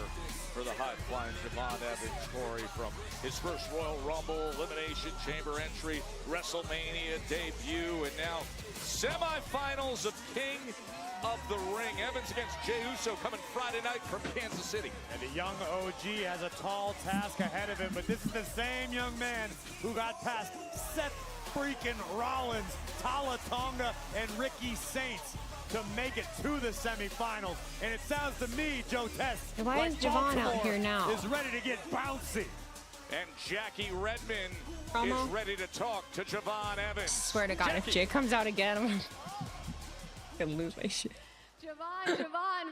for the high-flying Javon Evans, Corey, from his first Royal Rumble, Elimination Chamber entry, WrestleMania debut, and now semifinals of King of the Ring. Evans against Jey Uso coming Friday night from Kansas City. And the young OG has a tall task ahead of him, but this is the same young man who got past Seth freaking Rollins, Tala Tonga, and Ricky Saints to make it to the semifinals. And it sounds to me, Joe Tess, Why like is Javon out here now? is ready to get bouncy. And Jackie Redmond Promo? is ready to talk to Javon Evans. Swear to God, if Jay comes out again, I'm gonna lose my shit. Javon,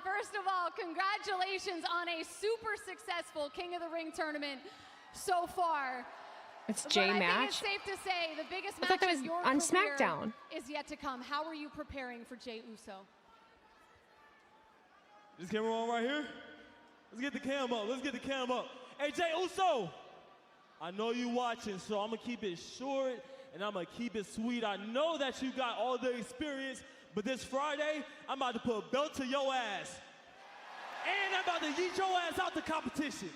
first of all, congratulations on a super successful King of the Ring tournament so far. It's Jay but I match. think it's safe to say the biggest I match thought that was of your on career SmackDown. is yet to come. How are you preparing for Jey Uso? This camera on right here? Let's get the cam up. Let's get the cam up. Hey, Jey Uso, I know you watching, so I'm going to keep it short and I'm going to keep it sweet. I know that you got all the experience, but this Friday, I'm about to put a belt to your ass. And I'm about to yeet your ass out the competition.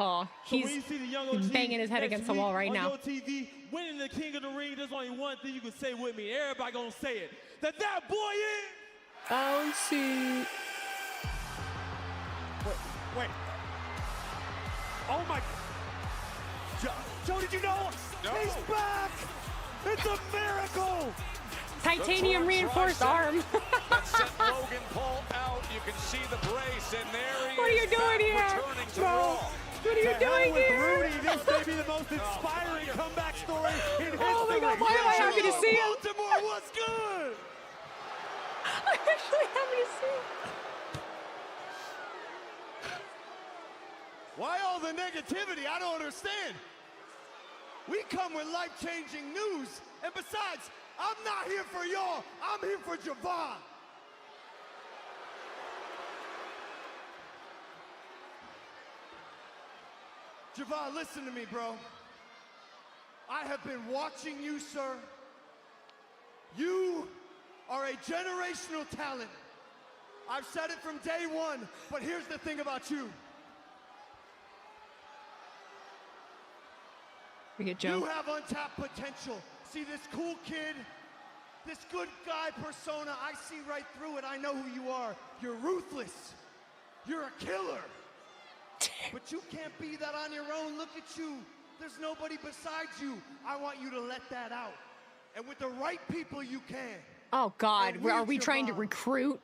Oh, So when he's you see the young OG banging his head next against the week wall right on now. your TV, winning the King of the Ring, there's only one thing you can say with me. Everybody gonna say it. That boy is bouncy. Wait. Oh my. Joe, did you know? No. He's back. It's a miracle. Titanium reinforced arm. That sent Logan Paul out. You can see the brace, and there he What are is you doing back, here, returning to bro? Raw. What are you doing with here? Rudy, this may be the most inspiring comeback story in history. Oh my God, why am I happy to see him? Baltimore, what's good? I'm actually happy to see him. Why all the negativity? I don't understand. We come with life-changing news, and besides, I'm not here for y'all. I'm here for Javon. Javon, listen to me, bro. I have been watching you, sir. You are a generational talent. I've said it from day one, but here's the thing about you. We get Joe. You have untapped potential. See this cool kid, this good guy persona, I see right through it. I know who you are. You're ruthless. You're a killer. But you can't be that on your own. Look at you. There's nobody besides you. I want you to let that out. And with the right people, you can. Oh God, And are we with trying to Javon, recruit?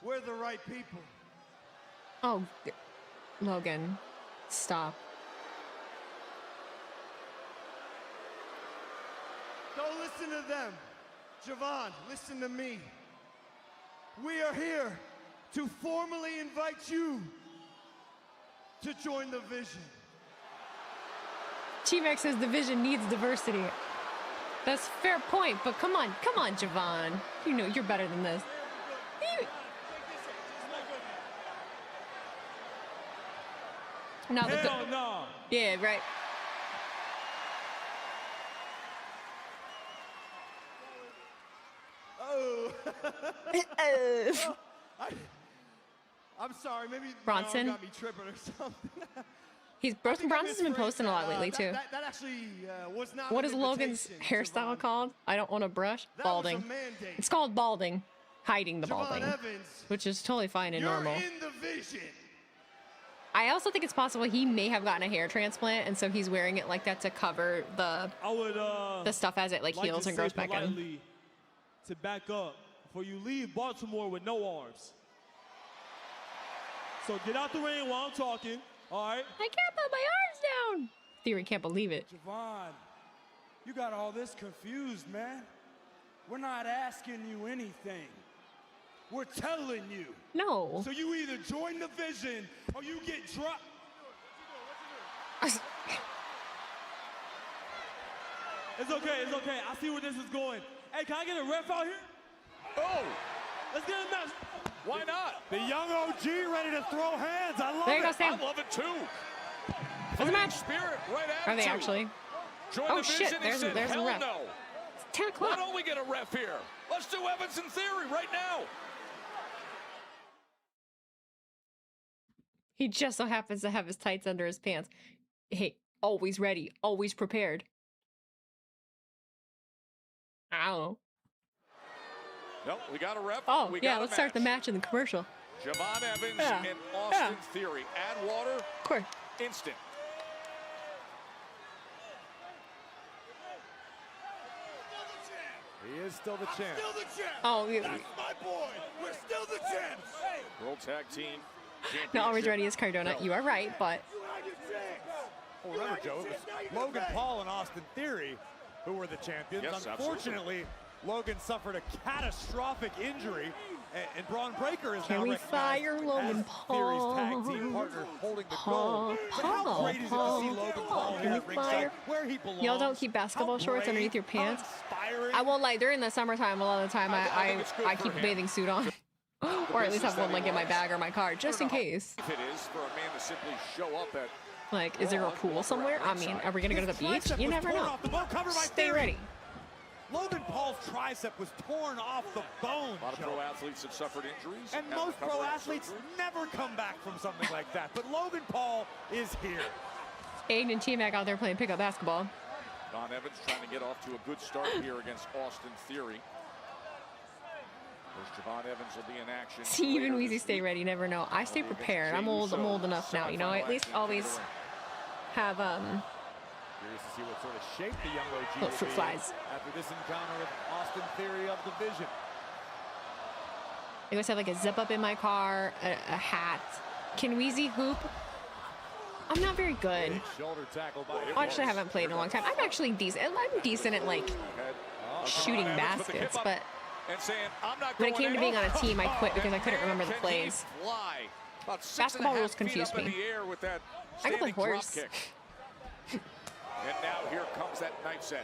We're the right people. Oh, Logan, stop. Don't listen to them. Javon, listen to me. We are here to formally invite you to join the Vision. T-Max says the Vision needs diversity. That's a fair point, but come on, Javon. You know you're better than this. No, hell no. Yeah, right. Oh. I'm sorry, maybe Bronson? got me tripping or something. Bronson's been posting a lot lately too. That actually was not. What an is Logan's invitation, hairstyle Javon. called? I don't want to brush. That was Balding. a mandate. It's called balding. Hiding the Javon balding. Evans, Which is totally fine and you're normal. in the Vision. I also think it's possible he may have gotten a hair transplant, and so he's wearing it like that to cover the stuff as it like heals to and say grows back in. politely to back up before you leave Baltimore with no arms. So get out the ring while I'm talking, all right? I can't put my arms down. Theory can't believe it. Javon, you got all this confused, man. We're not asking you anything. We're telling you. No. So you either join the Vision or you get dropped. It's okay, it's okay. I see where this is going. Hey, can I get a ref out here? Oh! Let's get a match. Why not? The young OG ready to throw hands. I love There you go, it. Sam. I love it too. There's a match. Spirit, right Are they attitude. actually? Join Oh the shit, Vision, he there's said, a hell ref. no. It's 10 o'clock. Why don't we get a ref here? Let's do Evans in theory right now. He just so happens to have his tights under his pants. Hey, always ready, always prepared. I don't know. Nope, we got a ref. Oh, we yeah, got let's a start the match. match in the commercial. Javon Evans Yeah. and Austin Theory. Add water. Of course. Instant. He is still the champ. Still the champ. Oh, yeah. That's my boy. We're still the champs. Hey. World Tag Team Championship. Not always ready as Cardona. You are right, but Well, remember, Joe, it was Logan Paul and Austin Theory who were the champions. Yes, Unfortunately, Logan suffered a catastrophic injury, and Braun Breaker is can now we recognized fire Logan as Paul? Theory's tag team partner holding the Paul, gold. But how Paul, great is it to see Paul. Logan Paul Can here we at ringside, fire? where he belongs? Y'all don't keep basketball How shorts brave, underneath your pants. how inspiring. I won't lie, during the summertime, a lot of the time, I keep a bathing suit on. Or at least have one like in my bag or my car, just in case. If it is for a man to simply show up at Like, is there a pool somewhere? I mean, are we gonna go to the beach? You never know. Stay ready. Logan Paul's tricep was torn off the bone. A lot of pro athletes have suffered injuries. And have most pro recovered athletes surgery. never come back from something like that. But Logan Paul is here. Aiden and T-Mac out there playing pickup basketball. Don Evans trying to get off to a good start here against Austin Theory. There's Javon Evans will be in action. See, even later Weezy, this stay week. ready. Never know. I stay prepared. I'm old enough now. You know, I at least always have Curious to see what sort of shape the young OG Little will fruit be flies. after this encounter with Austin Theory of the Vision. I always have like a zip up in my car, a hat. Can Weezy hoop? I'm not very good. Big shoulder tackle by Actually, I haven't played in a long time. I'm actually decent. I'm decent at like shooting baskets, but And saying, I'm not when it going came to being on a team, I quit And because I couldn't remember the man, plays. can he fly. About 6.5 Basketball rules feet confuse up in me. the air with that I can play standing drop horse. kick. And now here comes that knife's edge.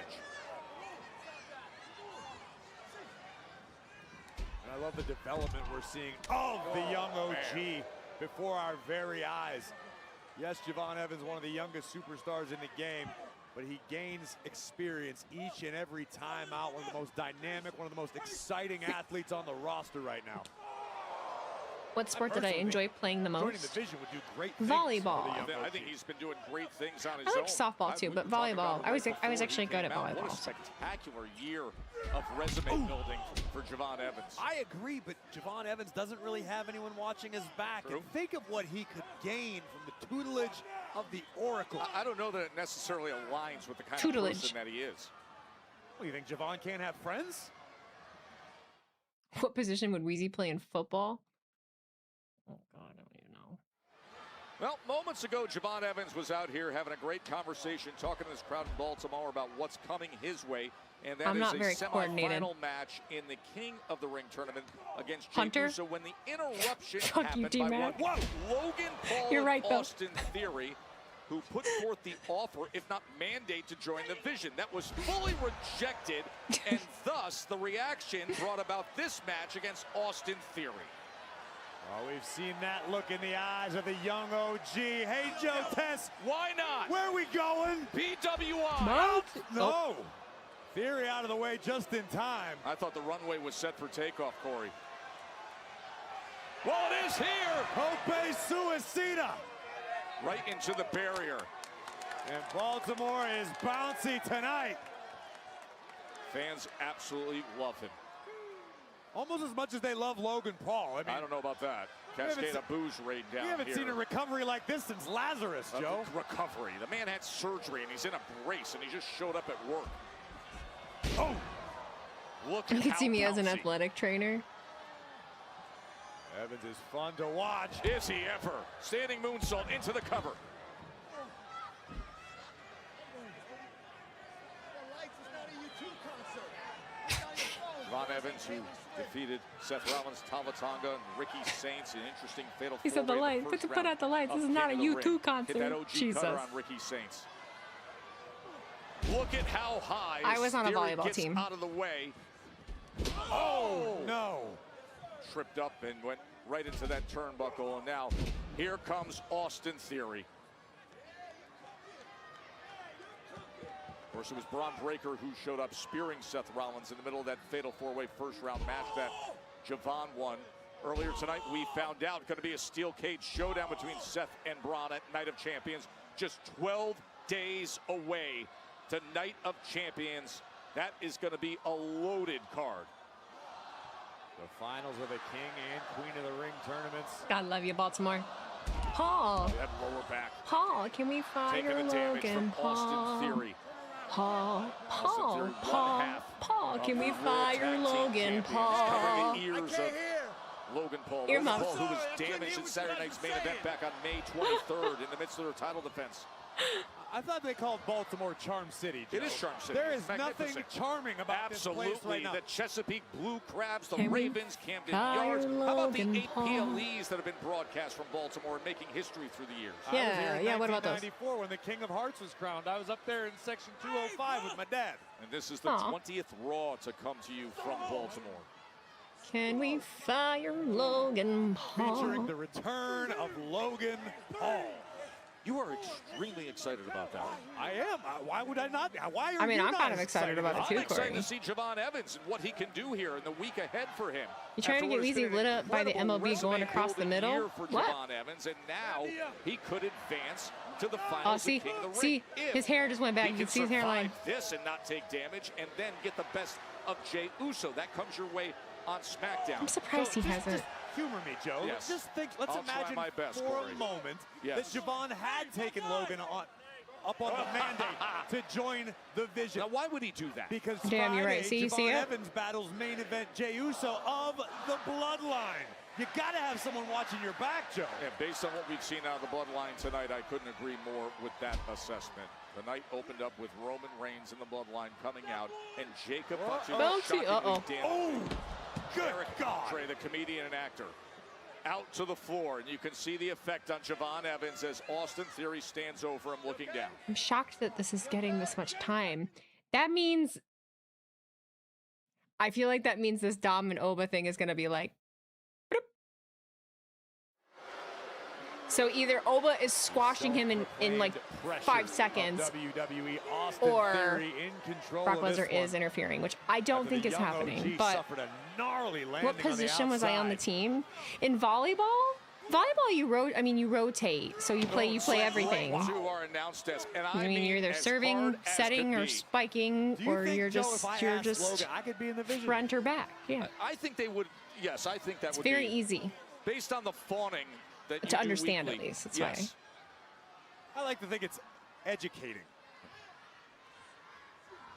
And I love the development we're seeing of the young OG before our very eyes. Yes, Javon Evans, one of the youngest superstars in the game, but he gains experience each and every time out. One of the most dynamic, one of the most exciting athletes on the roster right now. What sport did I enjoy playing the Joining the most? Vision would do great things Volleyball. for the young I OG. think he's been doing great things on his I own. like softball too, but volleyball. I was actually good at What a volleyball. spectacular year of resume building for Javon Evans. I agree, but Javon Evans doesn't really have anyone watching his back. True. And think of what he could gain from the tutelage of the Oracle. I don't know that it necessarily aligns with the kind Tutelage. of person that he is. Well, you think Javon can't have friends? What position would Weezy play in football? Oh God, I don't even know. Well, moments ago, Javon Evans was out here having a great conversation, talking to this crowd in Baltimore about what's coming his way. And that I'm is not a very coordinated. semifinal match in the King of the Ring tournament against Jey Hunter? Uso when the interruption Fuck you, happened by D-Mac. one Logan Paul You're and right, though. Austin Theory, who put forth the offer, if not mandate, to join the Vision. That was fully rejected, and thus the reaction brought about this match against Austin Theory. Oh, we've seen that look in the eyes of the young OG. Hey, Joe Tess. Why not? Where are we going? PWI. No. No. Theory out of the way just in time. I thought the runway was set for takeoff, Corey. Well, it is here. Hope Suicida. Right into the barrier. And Baltimore is bouncy tonight. Fans absolutely love him. Almost as much as they love Logan Paul. I mean, I don't know about that. Cascade of booze rain down we haven't here. seen a recovery like this since Lazarus, Joe. Recovery. The man had surgery, and he's in a brace, and he just showed up at work. Oh! Look You at can how see me as an bouncy. athletic trainer. Evans is fun to watch. Is he ever? Standing moonsault into the cover. Ron Evans, who defeated Seth Rollins, Tama Tonga, and Ricky Saints, an interesting fatal He said the lights. Put out the lights. This is not a U2 concert. Hit that OG Jesus. cutter on Ricky Saints. Look at how high I was on a Theory volleyball gets team. out of the way. Oh, no. Tripped up and went right into that turnbuckle. And now here comes Austin Theory. Of course, it was Braun Breaker who showed up spearing Seth Rollins in the middle of that fatal four-way first-round match that Javon won. Earlier tonight, we found out going to be a steel cage showdown between Seth and Braun at Night of Champions. Just 12 days away to Night of Champions. That is going to be a loaded card. The finals of the King and Queen of the Ring tournaments. God love you, Baltimore. Paul. That lower back. Paul, can we fire Taking the damage Logan? from Austin Theory. Paul, Theory, Paul, can we the Raw fire Tag Team Logan? Champions, Paul. covering the ears of Logan Paul. Logan Earmuffs. Paul, who was damaged in Saturday night's main event back on May 23rd in the midst of their title defense. I thought they called Baltimore Charm City, Joe. It is Charm City. There is It's nothing magnificent. charming about this place Absolutely. right now. The Chesapeake Blue Crabs, the Can we Ravens, Camden fire Yards. How about the Logan 8 Paul? PLEs that have been broadcast from Baltimore and making history through the years? I was here in What about those? 1994 when the King of Hearts was crowned. I was up there in section 205 with my dad. And this is the 20th Raw to come to you from Baltimore. Can we fire Logan Paul? Featuring the return of Logan Paul. You are extremely excited about that. I am. Why would I not? Why are I mean, you I'm not kind of excited about it too, I'm excited Corey. to see Javon Evans and what he can do here in the week ahead for him. You trying to get Weezy lit up by the MLB going across the middle? For What? Javon Evans, and now he could advance to the finals. Oh, see, of King of the see, Ring if his hair just went back. he You can can see his hairline. survive this and not take damage, and then get the best of Jey Uso. That comes your way on SmackDown. I'm surprised he hasn't. Just humor me, Joe. Yes. Just think. Let's I'll try imagine my best, for Corey. a moment Yes. that Javon had taken Logan up on the mandate to join the Vision. Now, why would he do that? Because Damn, you're right. Friday, See, you Javon see it? Evans battles main event Jey Uso of the Bloodline. You got to have someone watching your back, Joe. And based on what we've seen out of the Bloodline tonight, I couldn't agree more with that assessment. The night opened up with Roman Reigns in the Bloodline coming out, and Jacob Fatu shockingly damaged. Good Eric God. Andre, the comedian and actor, out to the floor, and you can see the effect on Javon Evans as Austin Theory stands over him looking down. I'm shocked that this is getting this much time. That means, I feel like that means this Dom and Oba thing is going to be like, bloop. So either Oba is squashing him in like 5 seconds, WWE Austin or Theory in control Brock of this Lesnar is one. interfering, which I don't After think the is young happening. OG But suffered a gnarly landing what on the position was I on the outside. team? In volleyball, you rotate. So you play everything. To our announce desk, and I mean, you're either as serving, hard as setting, could or be. spiking, Do you or think, you're Joe, just if I you're asked just Logan, I could be in the Vision? front or back. Yeah, I think they would. Yes, I think that it's would very be easy based on the fawning that you to do understand weekly. at least. That's Yes. I like to think it's educating.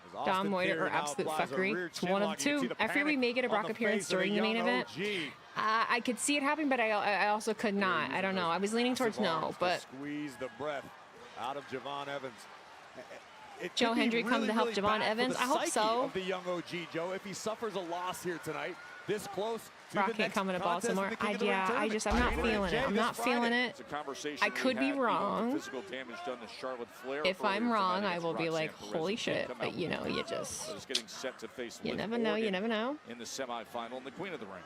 As Dom Austin Moiter Theory or now absolute applies a fuckery. rear It's chin one of lock. the You can two. see the After we panic make it a on Brock the appearance face of during the main young event, OG. I could see it happening, but I also could not. I don't know. I was leaning towards no, Arms to but squeeze the breath out of Javon Evans. It Joe could be Hendry come really, to help really Javon bad for Evans? the I hope psyche so. Of the young OG, Joe, if he suffers a loss here tonight, this close to Brock the ain't next coming to contest in Baltimore. the King of the Ring I'm tournament. not Dana feeling Jay it. I'm this not feeling Friday. it. It's a conversation I could be we had, wrong. The physical damage done to Charlotte Flair. If I'm earlier wrong, tonight I against will be like, Roxanne Perez, holy who can't shit. come But out you know, with you it. just, But is getting set to face you Liv never know. You Morgan never know. in the semifinal in the Queen of the Ring.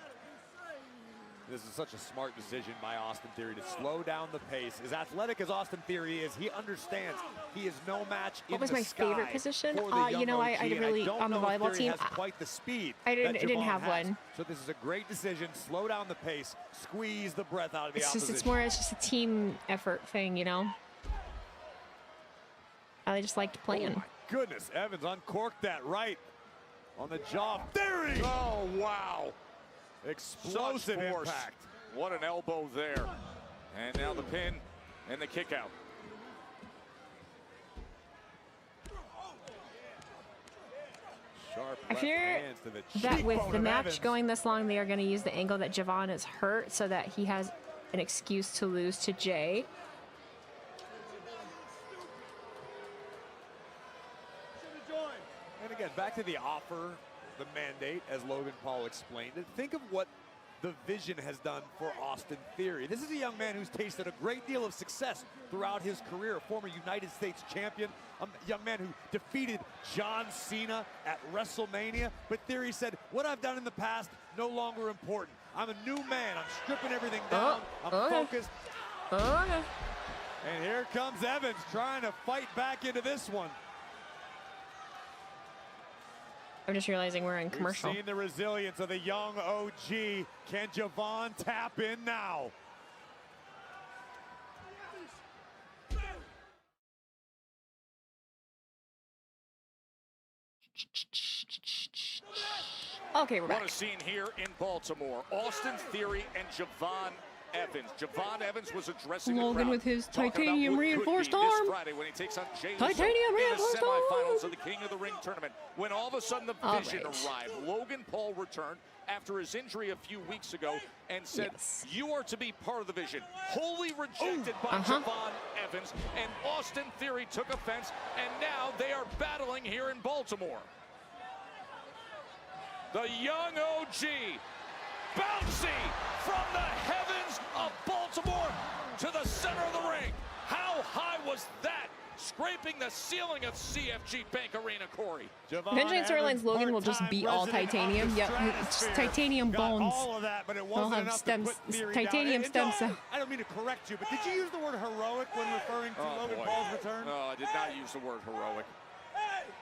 This is such a smart decision by Austin Theory to slow down the pace. As athletic as Austin Theory is, he understands he is no match in What was the my sky favorite position? for the young You know, I OG, and really don't on the know if volleyball Theory team. has quite the speed I didn't that didn't Javon have has. one. So this is a great decision. Slow down the pace, squeeze the breath out of the It's opposition. it's just a team effort thing, you know. I just liked playing. Oh my goodness, Evans uncorked that right on the jaw. Theory! Oh, wow. Explosive Such force. impact. What an elbow there. And now the pin and the kick out. Sharp I left fear hands to the that with cheekbone the of match Evans. going this long, they are going to use the angle that Javon is hurt so that he has an excuse to lose to Jay. And again, back to the offer the mandate, as Logan Paul explained it. Think of what the Vision has done for Austin Theory. This is a young man who's tasted a great deal of success throughout his career, a former United States champion, a young man who defeated John Cena at WrestleMania. But Theory said, what I've done in the past, no longer important. I'm a new man. I'm stripping everything down. I'm focused. And here comes Evans trying to fight back into this one. I'm just realizing we're in commercial. We've seen the resilience of the young OG. Can Javon tap in now? Okay, we're back. What a scene here in Baltimore. Austin Theory and Javon Evans. Javon Evans was addressing Logan the crowd, with his talking about titanium what reinforced could be arm. this Friday when he takes on Jay Titanium Uso in the reinforced semifinals arm. of the King of the Ring tournament. When all of a sudden the Vision arrived, Logan Paul returned after his injury a few weeks ago and said, you are to be part of the Vision. Wholly rejected by Javon Evans, and Austin Theory took offense, and now they are battling here in Baltimore. The young OG, bouncy from the heavens of Baltimore to the center of the ring. How high was that? Scraping the ceiling of CFG Bank Arena, Corey. Eventually in storylines, Logan will just be all titanium. Yep, just titanium bones. All of that, but it They'll wasn't have enough stems, to put Theory titanium down. stem cell. I don't mean to correct you, but did you use the word heroic when referring to Logan Paul's return? No, I did not use the word heroic.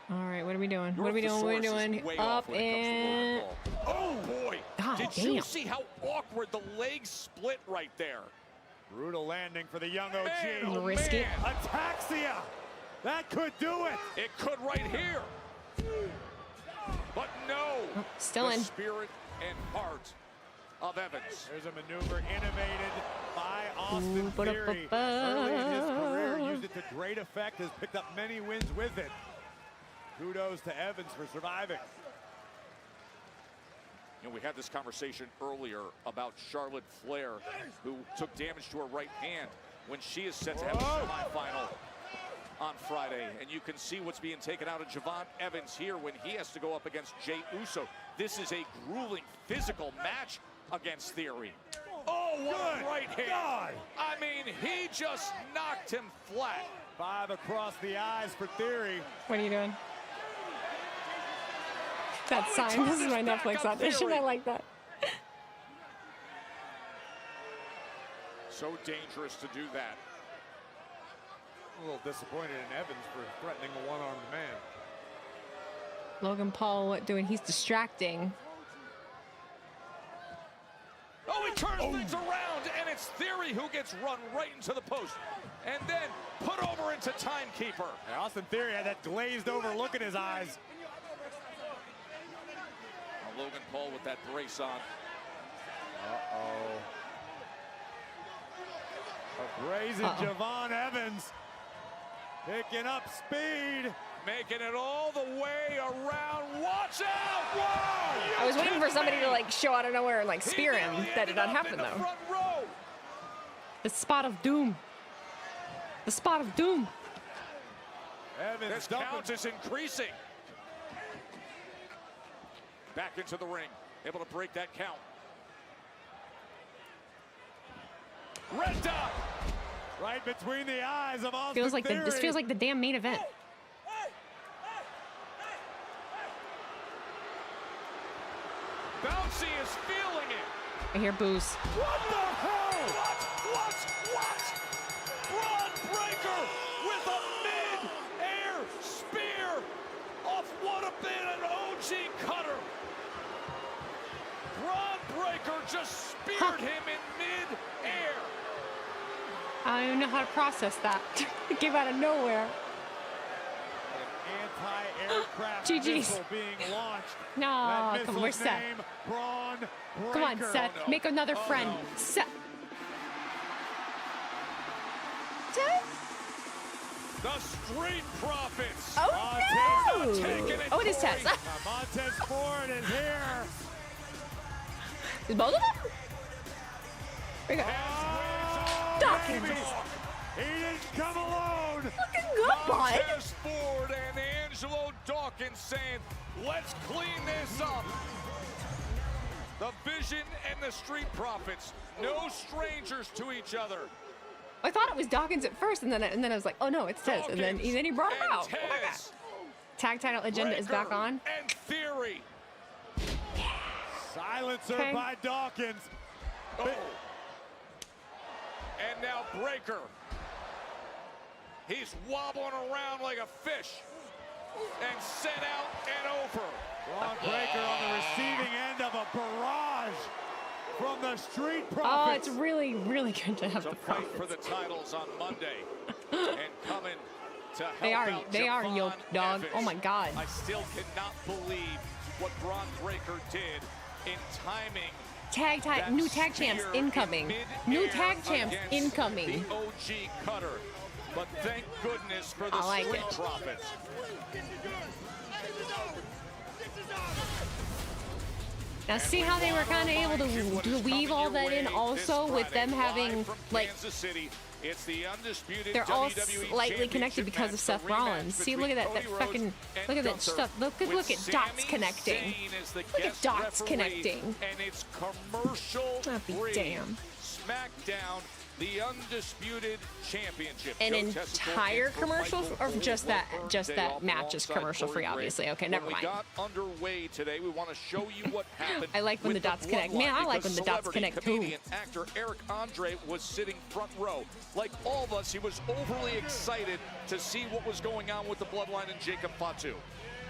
All right, what are we doing? Your What are we doing? What are we thesaurus doing? is way Up off when it comes to and... Logan Paul. Oh, boy. God Did damn. you see how awkward the legs split right there? Brutal landing for the young OG. Man, risky. Ataxia. That could do it. It could right here. But no. Still the in. Spirit and heart of Evans. There's a maneuver innovated by Austin Theory. Early in his career, used it to great effect, has picked up many wins with it. Kudos to Evans for surviving. You know, we had this conversation earlier about Charlotte Flair, who took damage to her right hand when she is set to have a semifinal on Friday. And you can see what's being taken out of Javon Evans here when he has to go up against Jay Uso. This is a grueling physical match against Theory. Oh, what a right hand. God. I mean, he just knocked him flat. 5 across the eyes for Theory. What are you doing? That sign. This is my Netflix audition. I like that. So dangerous to do that. A little disappointed in Evans for threatening a one-armed man. Logan Paul, what doing? He's distracting. Oh, he turns things around, and it's Theory who gets run right into the post. And then put over into Timekeeper. Yeah, Austin Theory had that glazed over look in his eyes. Now Logan Paul with that brace on. A brazen Javon Evans picking up speed. Making it all the way around. Watch out! Whoa! I was waiting for somebody to like show out of nowhere and like spear him. That did not happen though. Front row. The spot of doom. The spot of doom. Evans This count is increasing. Back into the ring, able to break that count. Red dot. Right between the eyes of Austin Feels like Theory. this feels like the damn main event. Bouncy is feeling it. I hear boos. What the hell? What? Braun Breaker with a mid-air spear off what have been an OG cutter. Braun Breaker just speared him in mid-air. I don't even know how to process that. It came out of nowhere. An anti-aircraft GG's. missile being launched. No, That come on, we're missile's set. name, Braun Breaker. Come on, Seth. Oh, no. Make another Oh, friend. no. Seth. The Street Profits. Oh, no. Taking it, Oh, it is Tess. Corey. Montez Ford is here. Is both of them? We got Dawkins. He didn't come alone. Looking good, bud. Montez Ford and Angelo Dawkins saying, let's clean this up. The Vision and the Street Profits, no strangers to each other. I thought it was Dawkins at first, and then I was like, oh no, it's Tez, and then he brought him out. Oh my God. Tag title agenda is back on. And Theory. Silencer by Dawkins. Oh. And now Breaker. He's wobbling around like a fish. And sent out and over. Braun Breaker on the receiving end of a barrage from the Street Profits. Oh, it's really, really good to have the fight Profits. for the titles on Monday. And coming to help out they are Javon yoked, dog. Evans. Oh my God. I still cannot believe what Braun Breaker did in timing. New tag champs incoming. New tag champs incoming. The OG Cutter. But thank goodness for the I like Street it. Profits. Now see how they were kind of able to weave all that in also with them having, like, It's the undisputed they're all WWE slightly connected because of Seth Rollins. See, look at that fucking, look at that stuff. Look at dots connecting. Look at dots connecting. And it's commercial free. Damn. SmackDown, the undisputed championship. An entire commercial, or just that match is commercial free, obviously. Okay, never mind. When we got underway today, we want to show you what happened. I like when the dots connect. Man, I like when the dots connect too. Comedian actor Eric Andre was sitting front row. Like all of us, he was overly excited to see what was going on with the Bloodline and Jacob Fatu.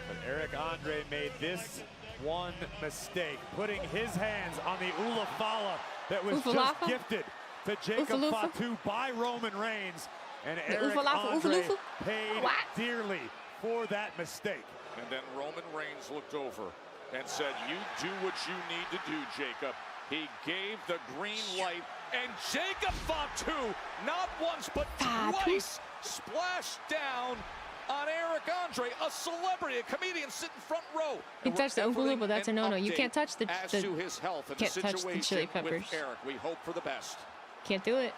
But Eric Andre made this one mistake, putting his hands on the Ulafala that was just gifted to Jacob Fatu by Roman Reigns, and Eric Andre paid dearly for that mistake. And then Roman Reigns looked over and said, you do what you need to do, Jacob. He gave the green light, and Jacob Fatu, not once but twice, splashed down on Eric Andre, a celebrity, a comedian sitting front row. You touch the Oompa but that's a no-no. You can't touch the as to his health and can't the touch the chili peppers. with Eric. We hope for the best. Can't do it.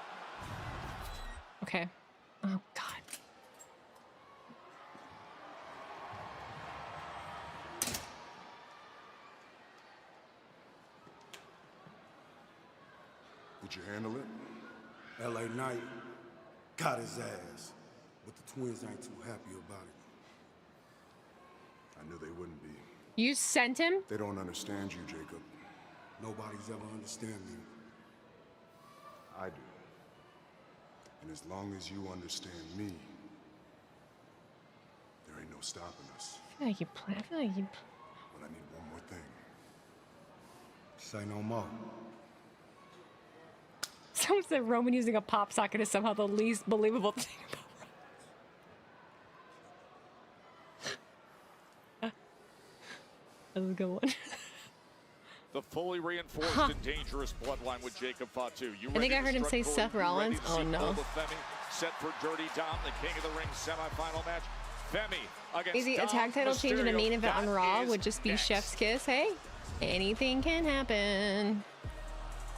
Okay. Oh God. Did you handle it? LA Knight got his ass, but the twins ain't too happy about it. I knew they wouldn't be. You sent him? They don't understand you, Jacob. Nobody's ever understand me. I do. And as long as you understand me, there ain't no stopping us. I feel like you play. I feel like you. But I need one more thing. Say no more. Someone said Roman using a pop socket is somehow the least believable thing about. That was a good one. The fully reinforced and dangerous bloodline with Jacob Fatu. I think I heard him say Seth Rollins. Oh no. Femi set for Dirty Dom, the King of the Ring semifinal match. Femi against Easy, a Dom tag title change in a main event on That Raw is would just be next. chef's kiss. Hey, anything can happen.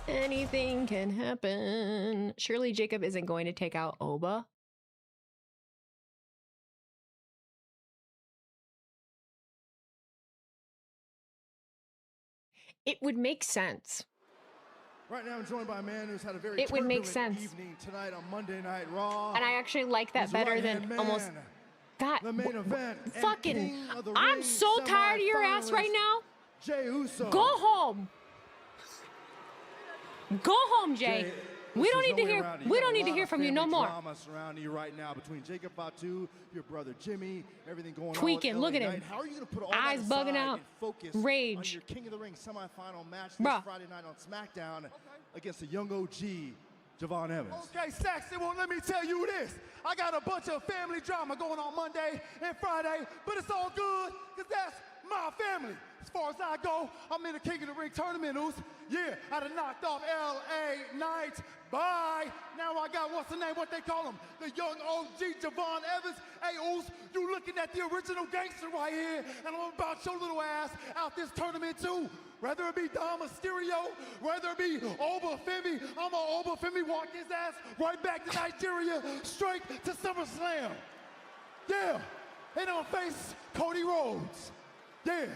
Anything can happen. Surely Jacob isn't going to take out Oba. It would make sense. Right now, I'm joined by a man who's had a very It would make turbulent sense. evening tonight on Monday Night Raw. And I actually like that His better than right-hand almost. man, God, the main event and fucking. king of the I'm ring so tired of your ass right now. Jey Uso. Go home. Go home, Jay. We don't need to hear. We don't need to hear from you no more. Drama surrounding you right now between Jacob Fatu, your brother Jimmy, everything going Tweaking, on. look at him. Night. How are you going to put all Eyes that bugging aside out. and focus Rage. on your King of the Ring semifinal match Bruh. this Friday night on SmackDown against the young OG, Javon Evans? Okay, Saxton, well, let me tell you this. I got a bunch of family drama going on Monday and Friday, but it's all good, because that's my family. As far as I go, I'm in the King of the Ring tournament, Oos. Yeah, I done knocked off LA Knight. Bye. Now I got, what's the name, what they call him? The young OG Javon Evans. Hey, Oos, you looking at the original gangster right here, and I'm about your little ass out this tournament too. Whether it be Dom Mysterio, whether it be Oba Femi, I'm gonna Oba Femi walk his ass right back to Nigeria, straight to SummerSlam. Yeah. and I'm gonna face Cody Rhodes. Yeah.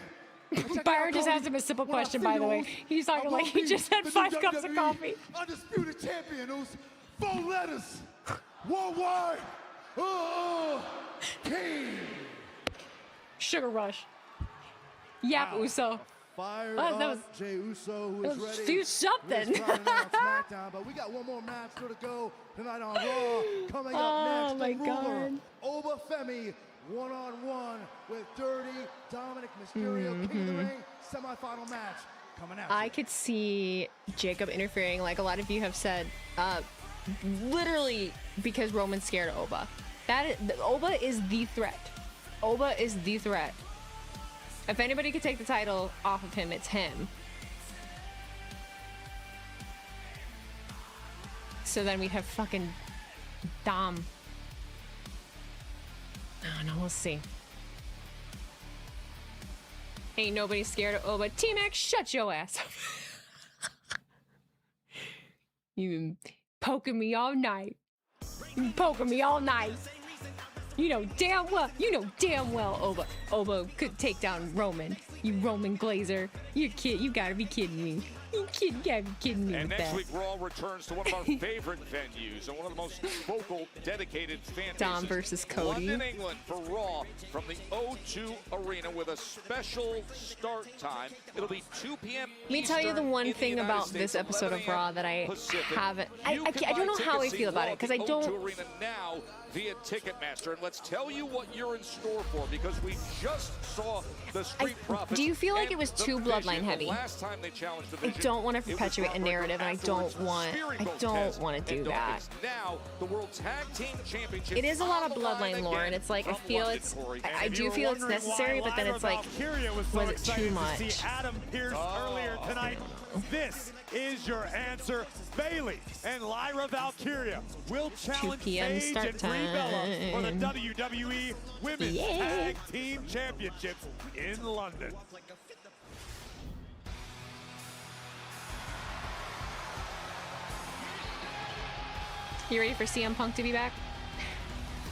Byron just asked him a simple question, by the way. He's talking like he just had 5 cups of coffee. Undisputed champion, who's 4 letters. Worldwide. King. Sugar Rush. Yap Uso. Fired that up was, Jey Uso, who is ready. do something. This Friday night on SmackDown, but we got one more match still to go tonight on Raw. Coming up next, the ruler, Oba Femi, one-on-one with Dirty Dominik Mysterio, King of the Ring, semifinal match coming out. I could see Jacob interfering, like a lot of you have said, literally because Roman's scared of Oba. Oba is the threat. Oba is the threat. If anybody could take the title off of him, it's him. So then we'd have fucking Dom. Oh no, we'll see. Ain't nobody scared of Oba. T-Mac, shut your ass up. You've been poking me all night. You've been poking me all night. You know damn well Oba could take down Roman. You Roman Glazer. You gotta be kidding me. You gotta be kidding me And with next that. week, Raw returns to one of our favorite venues and one of the most vocal, dedicated fan Dom bases. versus Cody. London, England for Raw from the O2 Arena with a special start time. It'll be 2 p.m. Let me tell you the one thing about this episode of Raw that I haven't. I don't know how I feel about it because I don't. O2 Arena now via Ticketmaster, and let's tell you what you're in store for because we just saw the Street Profits. Do you feel like it was too bloodline heavy? Last time they challenged the I don't want to perpetuate a narrative, and I don't want to do that. Now the World Tag Team Championship. It is a lot of bloodline lore, and it's like I feel it's. I do feel it's necessary, but then it's like, was it too much? Adam Pearce earlier tonight. This is your answer. Bailey and Lyra Valkyria will challenge 2 p.m. Paige start and Brie Bella for the time. WWE Women's Tag Team Championships in London. You ready for CM Punk to be back?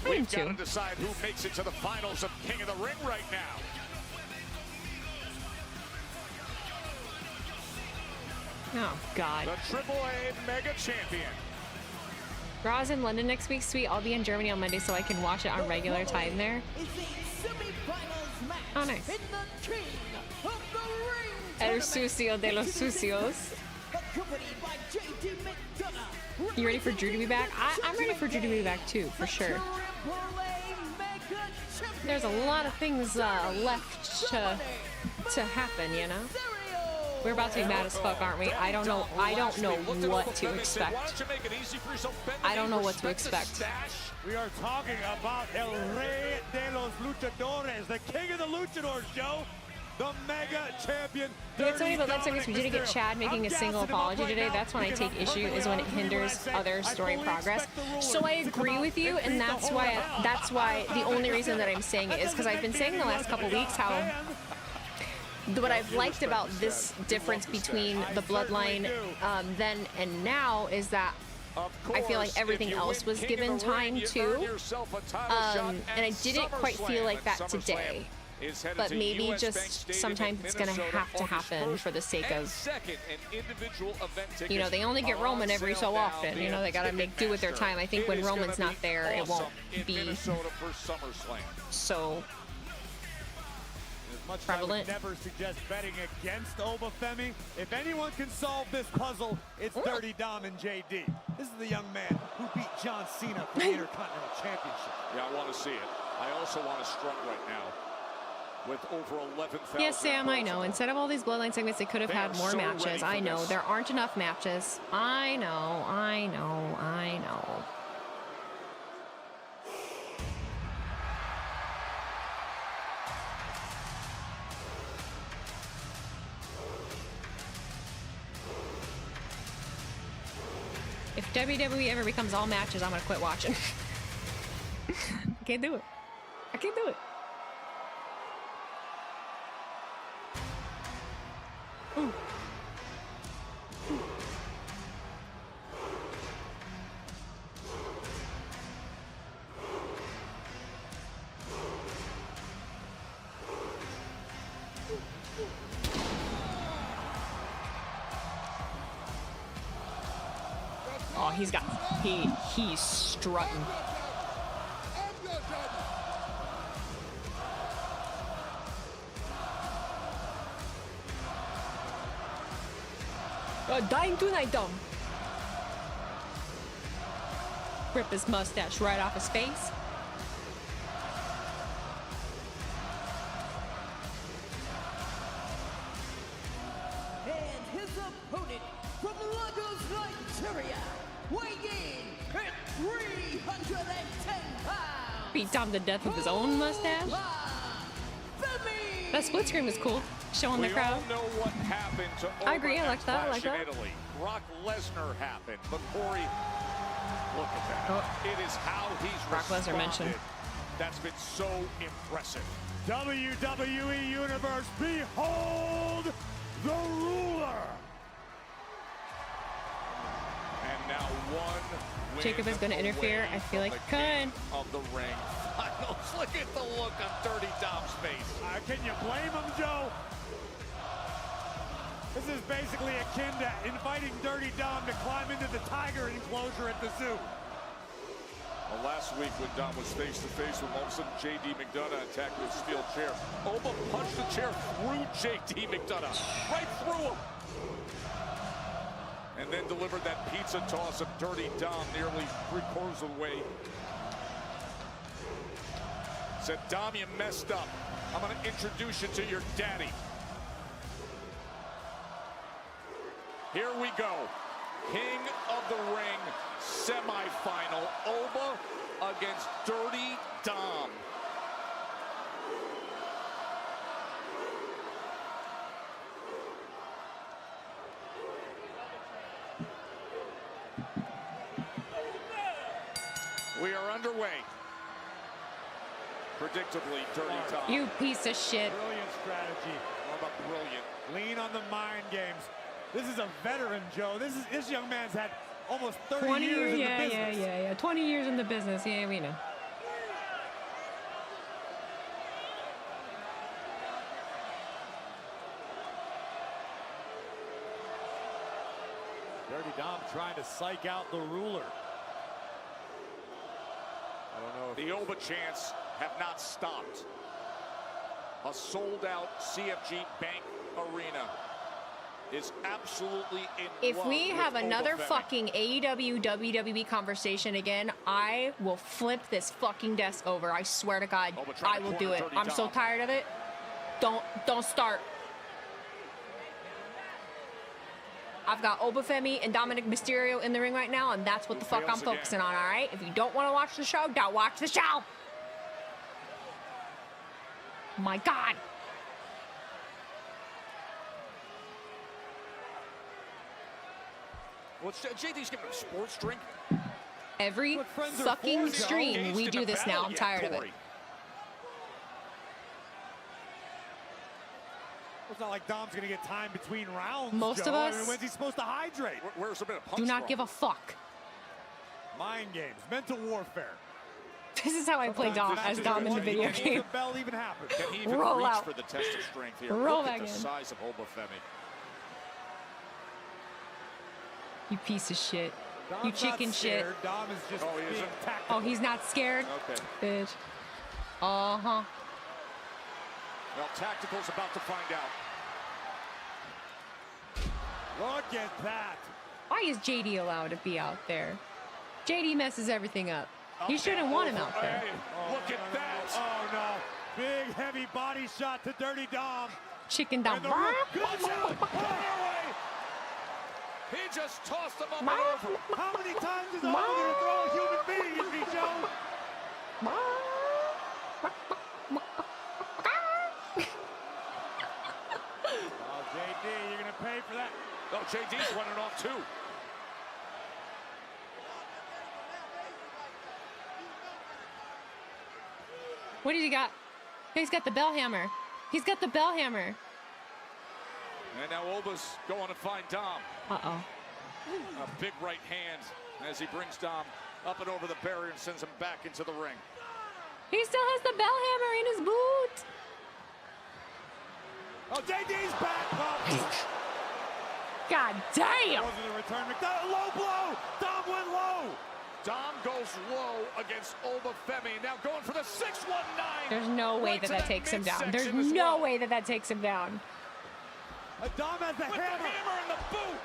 I am We've got to too. decide who makes it to the finals of King of the Ring right now. Oh God. The AAA Mega Champion. Raw's in London next week. Sweet. I'll be in Germany on Monday, so I can watch it on regular time there. Oh, nice. El Sucio de los Sucios. You ready for Drew to be back? I'm ready for Drew to be back too, for sure. There's a lot of things left to happen, you know? We're about to be mad as fuck, aren't we? I don't know what to expect. I don't know what to expect. We are talking about El Rey de los Luchadores, the king of the luchadors, Joe. The mega champion. You know, somebody about that service, we didn't get Chad making a single apology today. That's when I take issue, is when it hinders other story progress. So I agree with you, and that's why the only reason that I'm saying it is because I've been saying the last couple weeks how what I've liked about this difference between the bloodline then and now is that I feel like everything else was given time too, and I didn't quite feel like that today. But maybe just sometimes it's going to have to happen for the sake of, you know, they only get Roman every so often. You know, they got to make do with their time. I think when Roman's not there, it won't be so prevalent. I would never suggest betting against Oba Femi. If anyone can solve this puzzle, it's Dirty Dom and JD. This is the young man who beat John Cena for the Intercontinental Championship. Yeah, I want to see it. I also want to strut right now. With over 11,000. Yes, Sam, I know. Instead of all these bloodline segments, they could have had more matches. I know. There aren't enough matches. I know. If WWE ever becomes all matches, I'm going to quit watching. I can't do it. he's strutting. Dying tonight, Dom. Rip his mustache right off his face. And his opponent from Lagos, Nigeria, weighing in at 310 pounds. Beat Dom to death with his own mustache. That split screen was cool, showing the crowd. We all know what happened to I agree, I like that, I like in that. Italy. Brock Lesnar happened, but Corey, look at that. Oh. It is how he's Brock Lesnar mentioned. That's been so impressive. WWE Universe, behold the ruler. And now one Jacob is going to interfere. I feel like he could. Of the ring. Look at the look on Dirty Dom's face. Can you blame him, Joe? This is basically akin to inviting Dirty Dom to climb into the tiger enclosure at the zoo. Well, last week when Dom was face-to-face with all of a sudden J.D. McDonough attacked with a steel chair. Oba punched the chair through J.D. McDonough. Right through him. And then delivered that pizza toss of Dirty Dom nearly 3/4 of the way. Said, Dom, you messed up. I'm going to introduce you to your daddy. Here we go. King of the Ring semifinal. Oba against Dirty Dom. We are underway. Predictably, Dirty Dom. You piece of shit. Brilliant strategy. How about brilliant? Lean on the mind games. This is a veteran, Joe. This young man's had almost 30 years in the business. Yeah. 20 years in the business. Yeah, we know. Dirty Dom trying to psych out the ruler. I don't know if the Oba chants have not stopped. A sold-out CFG Bank Arena is absolutely in If love we with have another Oba Femi. fucking AEW WWE conversation again, I will flip this fucking desk over. I swear to God, I will do it. I'm so tired of it. Don't start. I've got Oba Femi and Dominik Mysterio in the ring right now, and that's what the fuck I'm focusing on, all right? If you don't want to watch the show, don't watch the show. My God. Well, JD's giving him a sports drink. Every fucking stream, we do this now. I'm tired of it. It's not like Dom's going to get time between rounds, Most Joe. of us I mean, when's he supposed to hydrate? Where's a bit of punch do not from? give a fuck. Mind games, mental warfare. This is how I play Dom as Dom in the video game. The bell even happen. Can he even Roll reach out. for the test of strength here? Roll Look at back the in. size of Oba Femi. You piece of shit. Dom's You chicken not shit. scared. Dom is just being tactical. Oh, he's not scared? Okay. Bitch. Uh-huh. Well, Tactical's about to find out. Look at that. Why is JD allowed to be out there? JD messes everything up. He shouldn't want him out there. Look at that. Oh, no. Big, heavy body shot to Dirty Dom. Chicken Dom. Watch out. He just tossed him up and over. How many times is Oba going to throw a human being at me, Joe? Oh, JD, you're going to pay for that. Oh, JD's running off too. What did he got? He's got the bell hammer. He's got the bell hammer. And now Oba's going to find Dom. Uh-oh. A big right hand as he brings Dom up and over the barrier and sends him back into the ring. He still has the bell hammer in his boot. Oh, JD's back. Oh. God damn. Wasn't a return. McDonald, low blow. Dom Dom went low. Dom goes low against Oba Femi. Now going for the 619. There's no way Right that to that takes him down. There's midsection as no well. way that that takes him down. Dom has the With hammer. the hammer and the boot.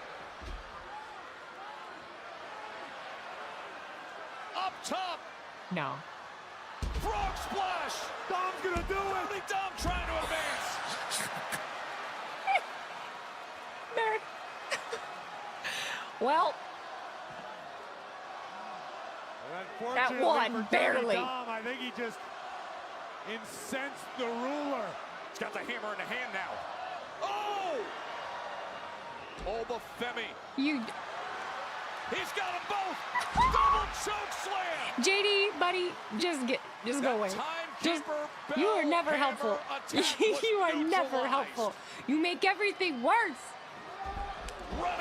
Up top. No. Frog splash. Dom's gonna do it. Only Dom trying to advance. Mary. Well, that Unfortunately one, for Dirty barely. Dom, I think he just incensed the ruler. He's got the hammer in the hand now. Oh! Oba Femi. You. He's got them both. Double choke slam. JD, buddy, just go away. Just, you are never helpful. You are never helpful. You make everything worse.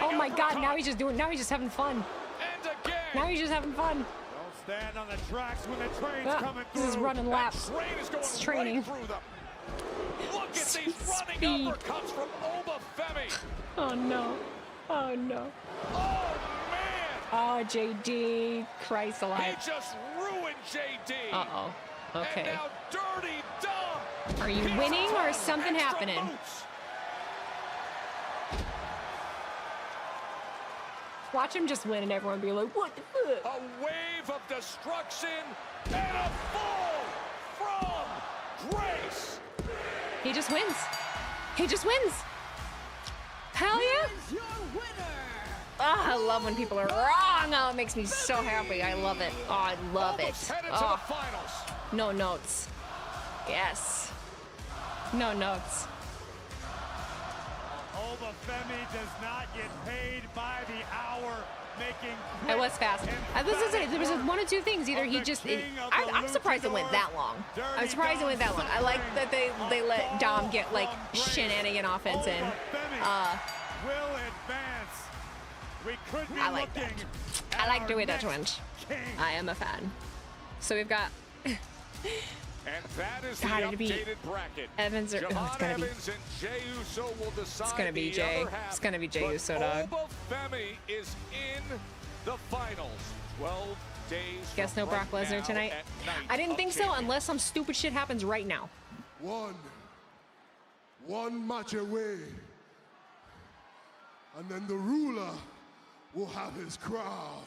Oh my God! Now he's just having fun. And again. Now he's just having fun. Don't stand on the tracks when the train's Ah, coming through. this is running laps. Train is going It's training. right through them. Look at these running Speed. uppercuts from Oba Femi. Oh no! Oh no! Oh man! Oh JD, Christ He alive! just ruined JD. Uh-oh. Okay. And now Dirty Dom. Are you winning or is something happening? Boots. Watch him just win and everyone be like, what the fuck? A wave of destruction and a fall from Grace. He just wins. He just wins. Hell yeah. Your winner. Oh, I love when people are wrong. Oh, it makes me so happy. I love it. Oh, I love it. Almost headed to Oh, the finals. no notes. Yes. No notes. Oba Femi does not get paid by the hour, making. It was fast. There was one of two things. Either he just. I'm surprised it went that long. I'm surprised it went that long. I like that they let Dom get like shenanigan offense in. Will advance. We could be I like that. I like the way that went. I am a fan. So we've got. And that is the Gotta be updated bracket. Evans or Javon it's gonna be. Evans and Jey Uso will decide It's gonna be the Jey. other half, It's gonna be Jey but Uso, dog. Oba Femi is in the finals. 12 days. Guess from no Brock right Lesnar now tonight. at Night I didn't of think so Champions. unless some stupid shit happens right now. One match away. And then the ruler will have his crown.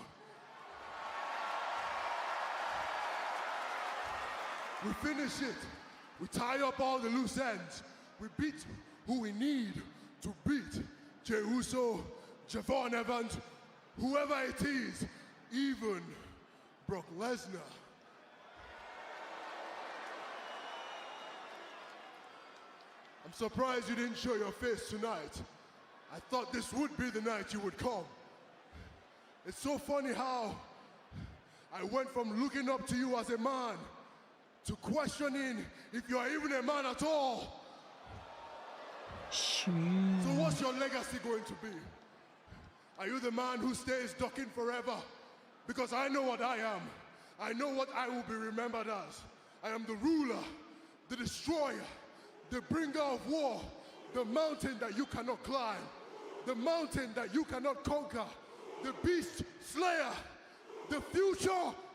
We finish it. We tie up all the loose ends. We beat who we need to beat. Jey Uso, Javon Evans, whoever it is, even Brock Lesnar. I'm surprised you didn't show your face tonight. I thought this would be the night you would come. It's so funny how I went from looking up to you as a man to questioning if you're even a man at all. So what's your legacy going to be? Are you the man who stays ducking forever? Because I know what I am. I know what I will be remembered as. I am the ruler, the destroyer, the bringer of war, the mountain that you cannot climb, the mountain that you cannot conquer, the beast slayer, the future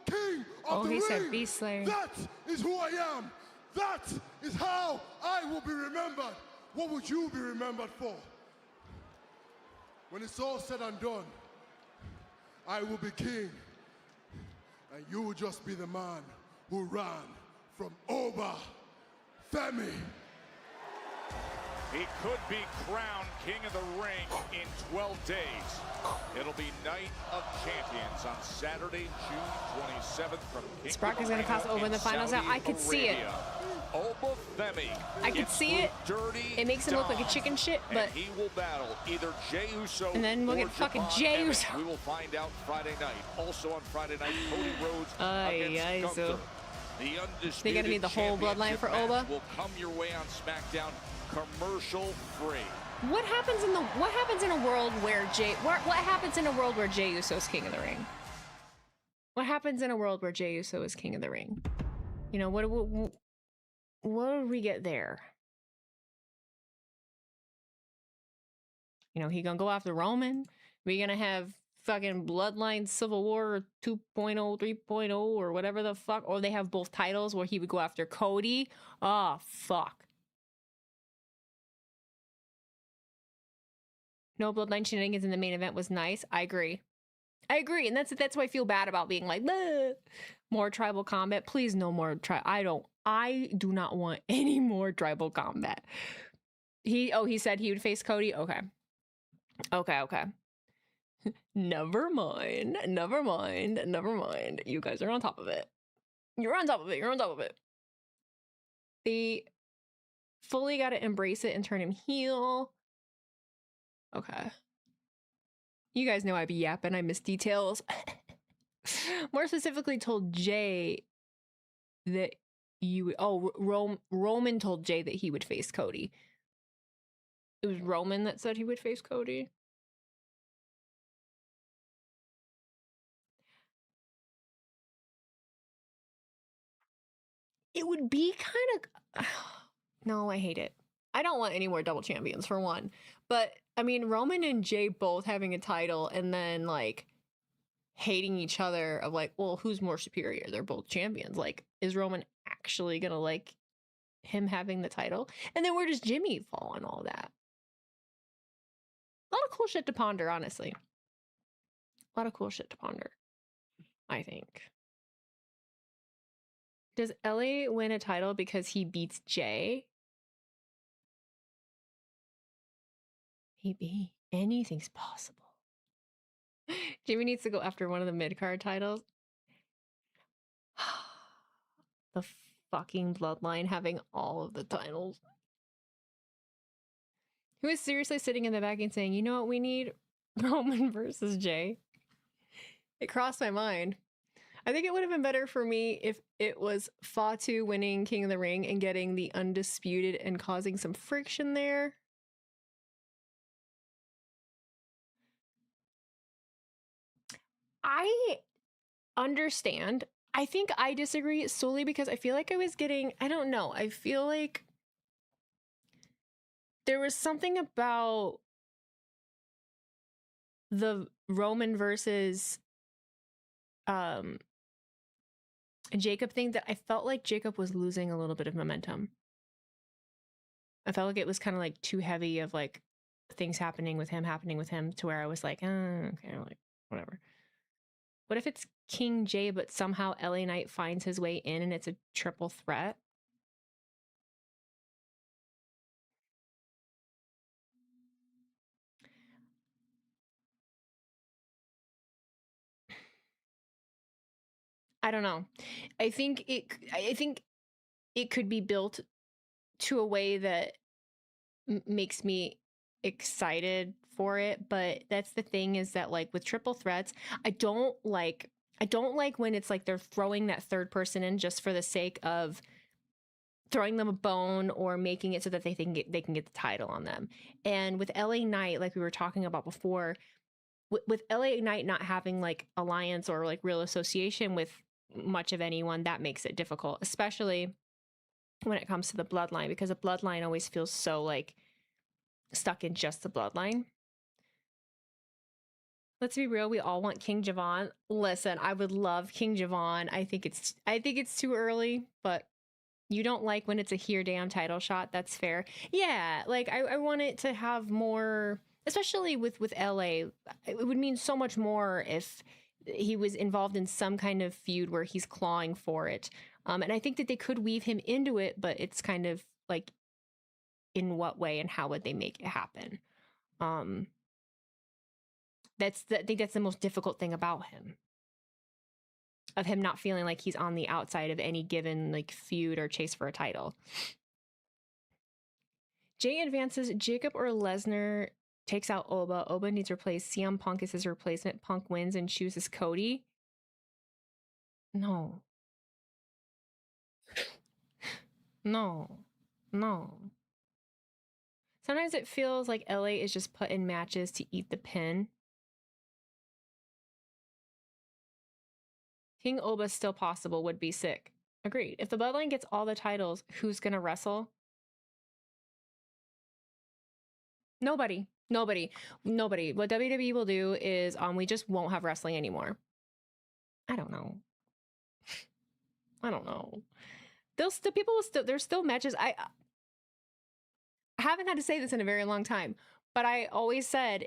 king of the he ring. said beast slayer. That is who I am. That is how I will be remembered. What would you be remembered for? When it's all said and done, I will be king, and you will just be the man who ran from Oba Femi. He could be crowned King of the Ring in 12 days. It'll be Night of Champions on Saturday, June 27th from King Brock is gonna pass Oba in the finals now. I could see it. Oba Femi. I could see it. Dirty It makes him look like a chicken shit, but and he will battle either Jey Uso and then we'll or get fucking Javon Jey Evans. Uso. We will find out Friday night. Also on Friday night, Cody Rhodes against Aye, Gunther. so. The undisputed They gonna need the whole bloodline for championship Oba? match will come your way on SmackDown, commercial free. What happens in a world where what happens in a world where Jey Uso is king of the ring? What happens in a world where Jey Uso is king of the ring? You know, what would we get there? You know, he gonna go after Roman? We gonna have fucking Bloodline Civil War 2.0, 3.0, or whatever the fuck. Or they have both titles where he would go after Cody. Oh, fuck. No Bloodline shenanigans in the main event was nice. I agree. I agree. And that's why I feel bad about being like, bleh. More tribal combat. Please, no more I do not want any more tribal combat. He said he would face Cody. Okay. Okay. Never mind. You guys are on top of it. You're on top of it. They fully got to embrace it and turn him heel. Okay. You guys know I be yapping. I miss details. More specifically told Jay that Roman told Jay that he would face Cody. It was Roman that said he would face Cody. It would be kind of... No, I hate it. I don't want any more double champions, for one. But, I mean, Roman and Jay both having a title and then, like, hating each other of, like, well, who's more superior? They're both champions. Like, is Roman actually gonna like him having the title? And then where does Jimmy fall on all that? A lot of cool shit to ponder, honestly. A lot of cool shit to ponder, I think. Does LA win a title because he beats Jay? Maybe. Anything's possible. Jimmy needs to go after one of the mid-card titles. The fucking Bloodline having all of the titles. Who is seriously sitting in the back and saying, you know what we need? Roman versus Jay. It crossed my mind. I think it would have been better for me if it was Fatu winning King of the Ring and getting the undisputed and causing some friction there. I understand. I think I disagree solely because I feel like I was getting, I don't know, I feel like there was something about the Roman versus Jacob thing that I felt like Jacob was losing a little bit of momentum. I felt like it was kind of like too heavy of like things happening with him to where I was like, okay, like whatever. What if it's King Jay, but somehow LA Knight finds his way in and it's a triple threat? I don't know. I think it could be built to a way that makes me excited for it, but that's the thing is that like with triple threats, I don't like when it's like they're throwing that third person in just for the sake of throwing them a bone or making it so that they can get the title on them. And with LA Knight, like we were talking about before, with LA Knight not having like alliance or like real association with much of anyone, that makes it difficult, especially when it comes to the bloodline, because the bloodline always feels so like stuck in just the bloodline. Let's be real, we all want King Javon. Listen, I would love King Javon. I think it's too early, but you don't like when it's a here damn title shot. That's fair. Yeah, like I want it to have more, especially with LA. It would mean so much more if he was involved in some kind of feud where he's clawing for it. And I think that they could weave him into it, but it's kind of like, in what way and how would they make it happen? I think that's the most difficult thing about him. Of him not feeling like he's on the outside of any given like feud or chase for a title. Jay advances. Jacob or Lesnar takes out Oba. Oba needs replaced. CM Punk is his replacement. Punk wins and chooses Cody. No. No. Sometimes it feels like LA is just put in matches to eat the pin. King Oba still possible, would be sick. Agreed. If the bloodline gets all the titles, who's gonna wrestle? Nobody. Nobody. What WWE will do is we just won't have wrestling anymore. I don't know. I don't know. There's still matches. I haven't had to say this in a very long time, but I always said,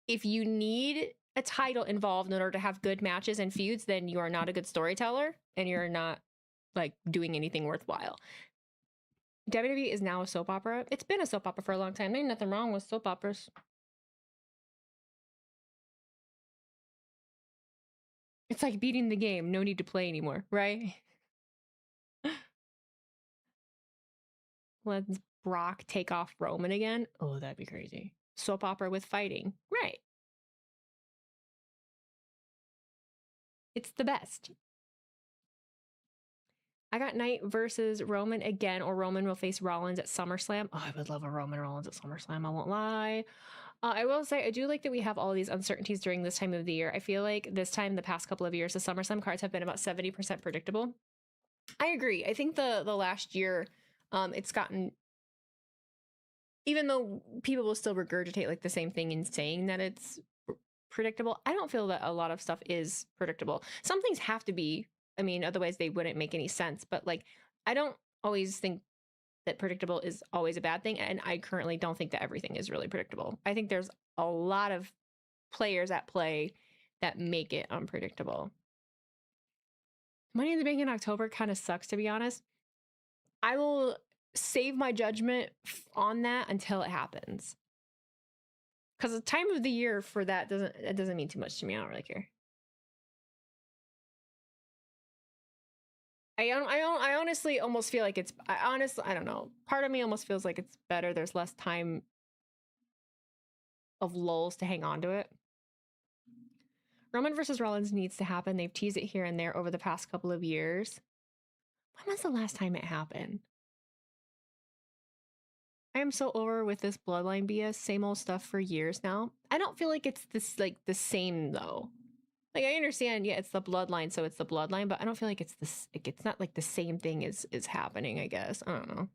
if you need a title involved in order to have good matches and feuds, then you are not a good storyteller and you're not like doing anything worthwhile. WWE is now a soap opera. It's been a soap opera for a long time. There's nothing wrong with soap operas. It's like beating the game. No need to play anymore, right? Let's Brock take off Roman again. Oh, that'd be crazy. Soap opera with fighting. Right. It's the best. I got Knight versus Roman again, or Roman will face Rollins at SummerSlam. Oh, I would love a Roman Rollins at SummerSlam. I won't lie. I will say, I do like that we have all these uncertainties during this time of the year. I feel like this time, the past couple of years, the SummerSlam cards have been about 70% predictable. I agree. I think the last year, it's gotten, even though people will still regurgitate like the same thing in saying that it's predictable, I don't feel that a lot of stuff is predictable. Some things have to be. I mean, otherwise they wouldn't make any sense. But like, I don't always think that predictable is always a bad thing. And I currently don't think that everything is really predictable. I think there's a lot of players at play that make it unpredictable. Money in the Bank in October kind of sucks, to be honest. I will save my judgment on that until it happens. Because the time of the year for that doesn't mean too much to me. I don't really care. I honestly almost feel like it's, I don't know. Part of me almost feels like it's better. There's less time of lulls to hang on to it. Roman versus Rollins needs to happen. They've teased it here and there over the past couple of years. When was the last time it happened? I am so over with this bloodline BS. Same old stuff for years now. I don't feel like it's this like the same though. Like, I understand, yeah, it's the bloodline, so it's the bloodline, but I don't feel like it's this, like, it's not like the same thing is happening, I guess. I don't know.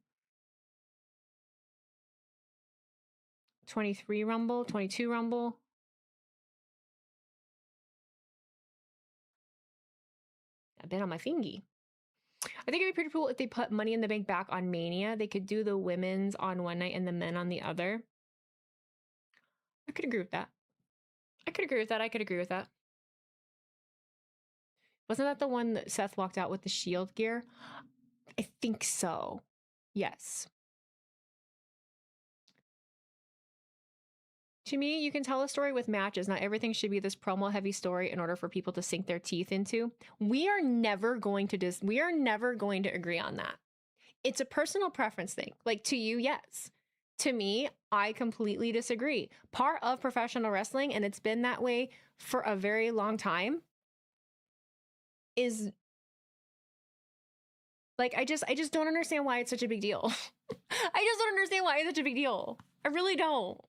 23 Rumble, 22 Rumble. I've been on my fingy. I think it'd be pretty cool if they put Money in the Bank back on Mania. They could do the women's on one night and the men on the other. I could agree with that. I could agree with that. I could agree with that. Wasn't that the one that Seth walked out with the Shield gear? I think so. Yes. To me, you can tell a story with matches. Not everything should be this promo-heavy story in order for people to sink their teeth into. We are never going to agree on that. It's a personal preference thing. Like, to you, yes. To me, I completely disagree. Part of professional wrestling, and it's been that way for a very long time, is like, I just don't understand why it's such a big deal. I just don't understand why it's such a big deal. I really don't.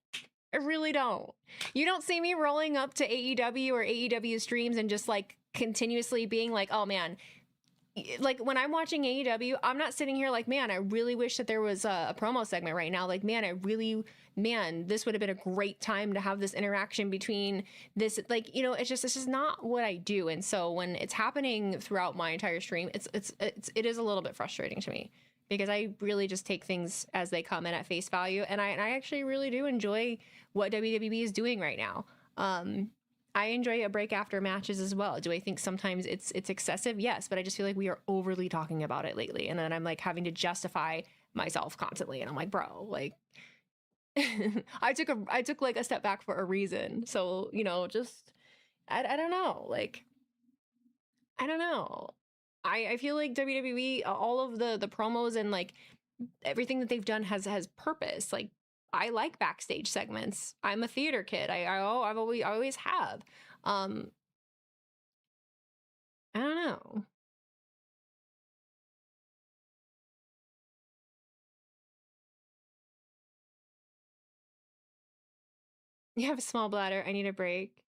I really don't. You don't see me rolling up to AEW or AEW streams and just like continuously being like, oh man, like when I'm watching AEW, I'm not sitting here like, man, I really wish that there was a promo segment right now. Like, man, this would have been a great time to have this interaction between this, like, you know, it's just not what I do. And so when it's happening throughout my entire stream, it is a little bit frustrating to me because I really just take things as they come in at face value. And I actually really do enjoy what WWE is doing right now. I enjoy a break after matches as well. Do I think sometimes it's excessive? Yes, but I just feel like we are overly talking about it lately. And then I'm like having to justify myself constantly. And I'm like, bro, like I took like a step back for a reason. So, you know, just, I don't know. Like, I don't know. I feel like WWE, all of the promos and like everything that they've done has purpose. Like, I like backstage segments. I'm a theater kid. I always have. I don't know. You have a small bladder. I need a break.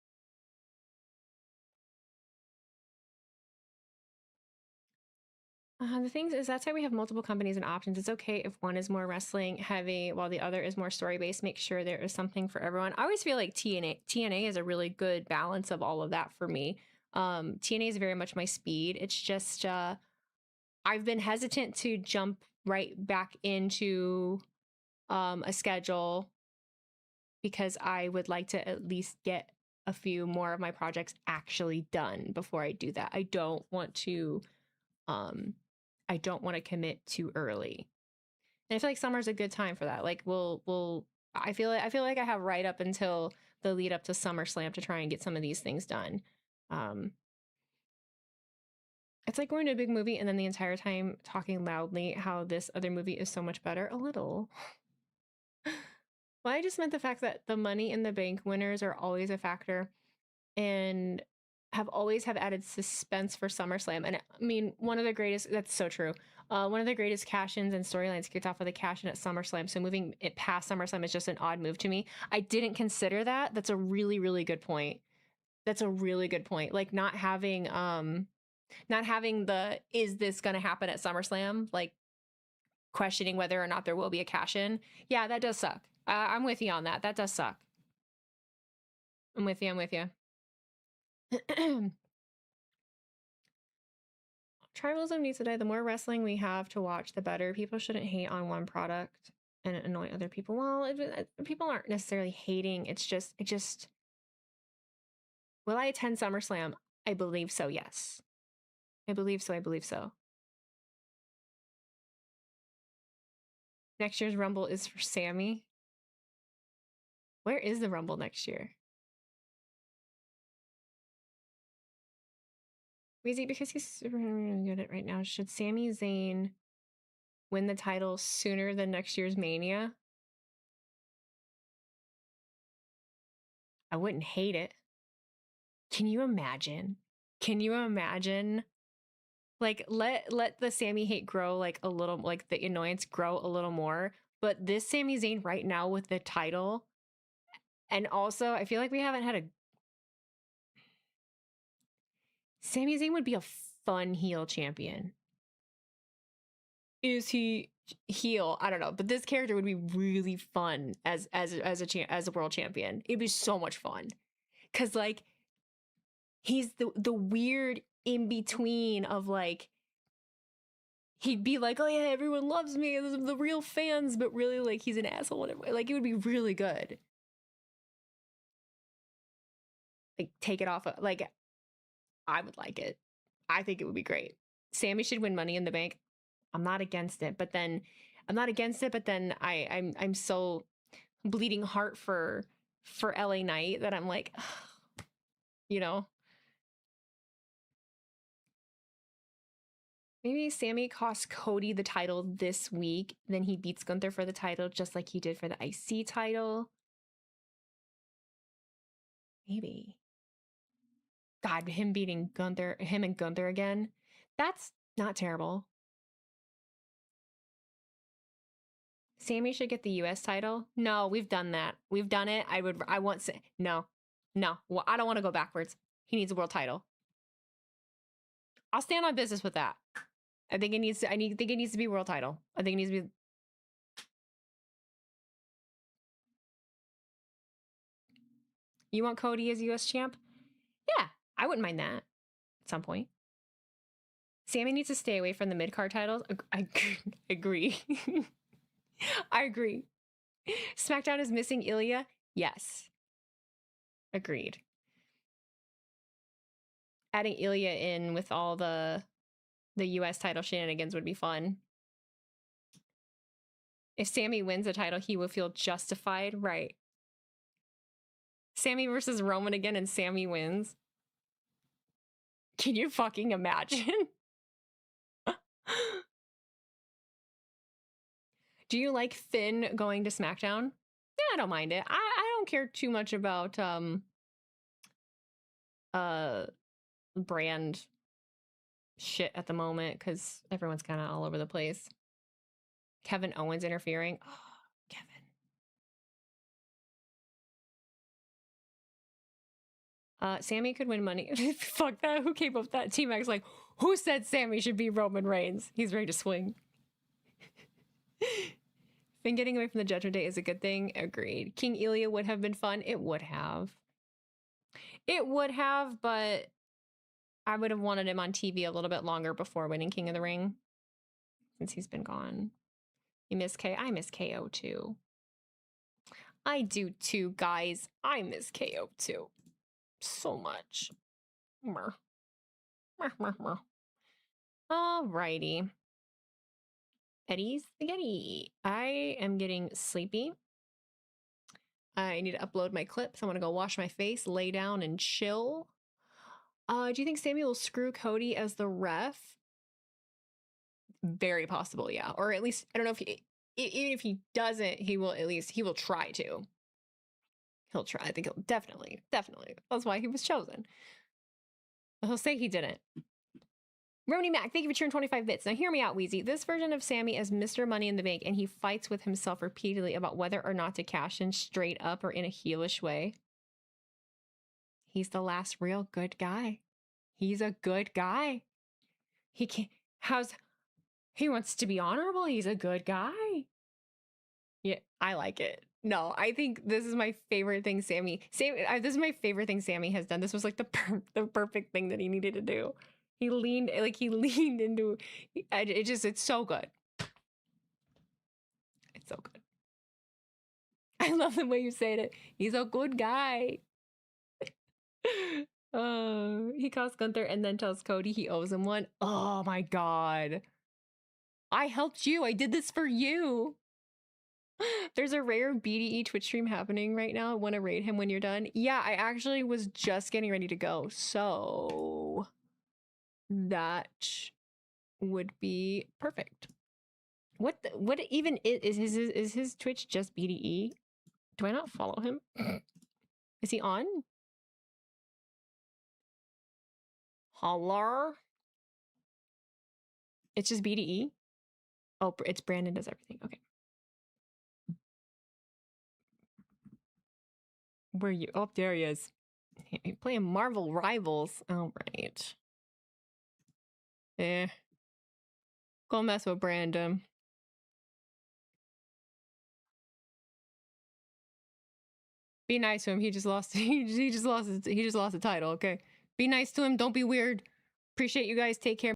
The thing is, that's why we have multiple companies and options. It's okay if one is more wrestling heavy while the other is more story based. Make sure there is something for everyone. I always feel like TNA is a really good balance of all of that for me. TNA is very much my speed. It's just I've been hesitant to jump right back into a schedule because I would like to at least get a few more of my projects actually done before I do that. I don't want to commit too early. And I feel like summer's a good time for that. Like I feel like I have right up until the lead up to SummerSlam to try and get some of these things done. It's like going to a big movie and then the entire time talking loudly how this other movie is so much better. A little. Well, I just meant the fact that the Money in the Bank winners are always a factor and have added suspense for SummerSlam. And I mean, that's so true. One of the greatest cash-ins and storylines kicked off with a cash-in at SummerSlam. So moving it past SummerSlam is just an odd move to me. I didn't consider that. That's a really, really good point. Like not having the, is this going to happen at SummerSlam? Like questioning whether or not there will be a cash-in. Yeah, that does suck. I'm with you on that. That does suck. I'm with you. Tribalism needs to die. The more wrestling we have to watch, the better. People shouldn't hate on one product and annoy other people. Well, people aren't necessarily hating. It just. Will I attend SummerSlam? I believe so, yes. I believe so. Next year's Rumble is for Sammy. Where is the Rumble next year? Weezy, because he's super good at right now, should Sami Zayn win the title sooner than next year's Mania? I wouldn't hate it. Can you imagine? Like, let the Sami hate grow like a little, like the annoyance grow a little more. But this Sami Zayn right now with the title, and also I feel like we haven't had a. Sami Zayn would be a fun heel champion. Is he heel? I don't know, but this character would be really fun as a world champion. It'd be so much fun, cause like he's the weird in between of like. He'd be like, oh yeah, everyone loves me, the real fans, but really like he's an asshole. Whatever. Like it would be really good. Like take it off. Like I would like it. I think it would be great. Sammy should win Money in the Bank. I'm not against it, but then I'm so bleeding heart for LA Knight that I'm like, you know. Maybe Sammy costs Cody the title this week, then he beats Gunther for the title just like he did for the IC title. Maybe. God, him and Gunther again. That's not terrible. Sammy should get the US title. No, we've done that. We've done it. No. Well, I don't want to go backwards. He needs a world title. I'll stand on business with that. I think it needs to be world title. I think it needs to be. You want Cody as US champ? Yeah, I wouldn't mind that at some point. Sammy needs to stay away from the mid-card titles. I agree. I agree. SmackDown is missing Ilya? Yes. Agreed. Adding Ilya in with all the US title shenanigans would be fun. If Sammy wins the title, he will feel justified, right? Sammy versus Roman again and Sammy wins. Can you fucking imagine? Do you like Finn going to SmackDown? Yeah, I don't mind it. I don't care too much about brand shit at the moment because everyone's kind of all over the place. Kevin Owens interfering. Oh, Kevin. Sammy could win Money. Fuck that. Who came up with that? T-Mac's like, Who said Sammy should be Roman Reigns? He's ready to swing. Finn getting away from the Judgment Day is a good thing. Agreed. King Ilya would have been fun. It would have. It would have, but I would have wanted him on TV a little bit longer before winning King of the Ring. Since he's been gone. You miss K? I miss KO too. I do too, guys. I miss KO too. So much. Mer. Mer, mer, mer. Alrighty. Eddie Spaghetti. I am getting sleepy. I need to upload my clips. I want to go wash my face, lay down, and chill. Do you think Sammy will screw Cody as the ref? Very possible, yeah. Or at least, I don't know if he, even if he doesn't, he will try to. He'll try. I think he'll definitely. That's why he was chosen. He'll say he didn't. Rony Mac, thank you for cheering 25 bits. Now hear me out, Wheezy. This version of Sammy as Mr. Money in the Bank, and he fights with himself repeatedly about whether or not to cash in straight up or in a heelish way. He's the last real good guy. He's a good guy. He can't, he wants to be honorable. He's a good guy. Yeah, I like it. No, I think this is my favorite thing this is my favorite thing Sammy has done. This was like the perfect thing that he needed to do. He leaned into it's so good. It's so good. I love the way you said it. He's a good guy. He calls Gunther and then tells Cody he owes him one. Oh my God. I helped you. I did this for you. There's a rare BDE Twitch stream happening right now. I want to raid him when you're done. Yeah, I actually was just getting ready to go. So that would be perfect. What even is his Twitch just BDE? Do I not follow him? Is he on? Holler. It's just BDE. Oh, it's Brandon does everything. Okay. Where are you? Oh, there he is. You're playing Marvel Rivals. All right. Go mess with Brandon. Be nice to him. He just lost. He just lost the title. Okay. Be nice to him. Don't be weird. Appreciate you guys. Take care.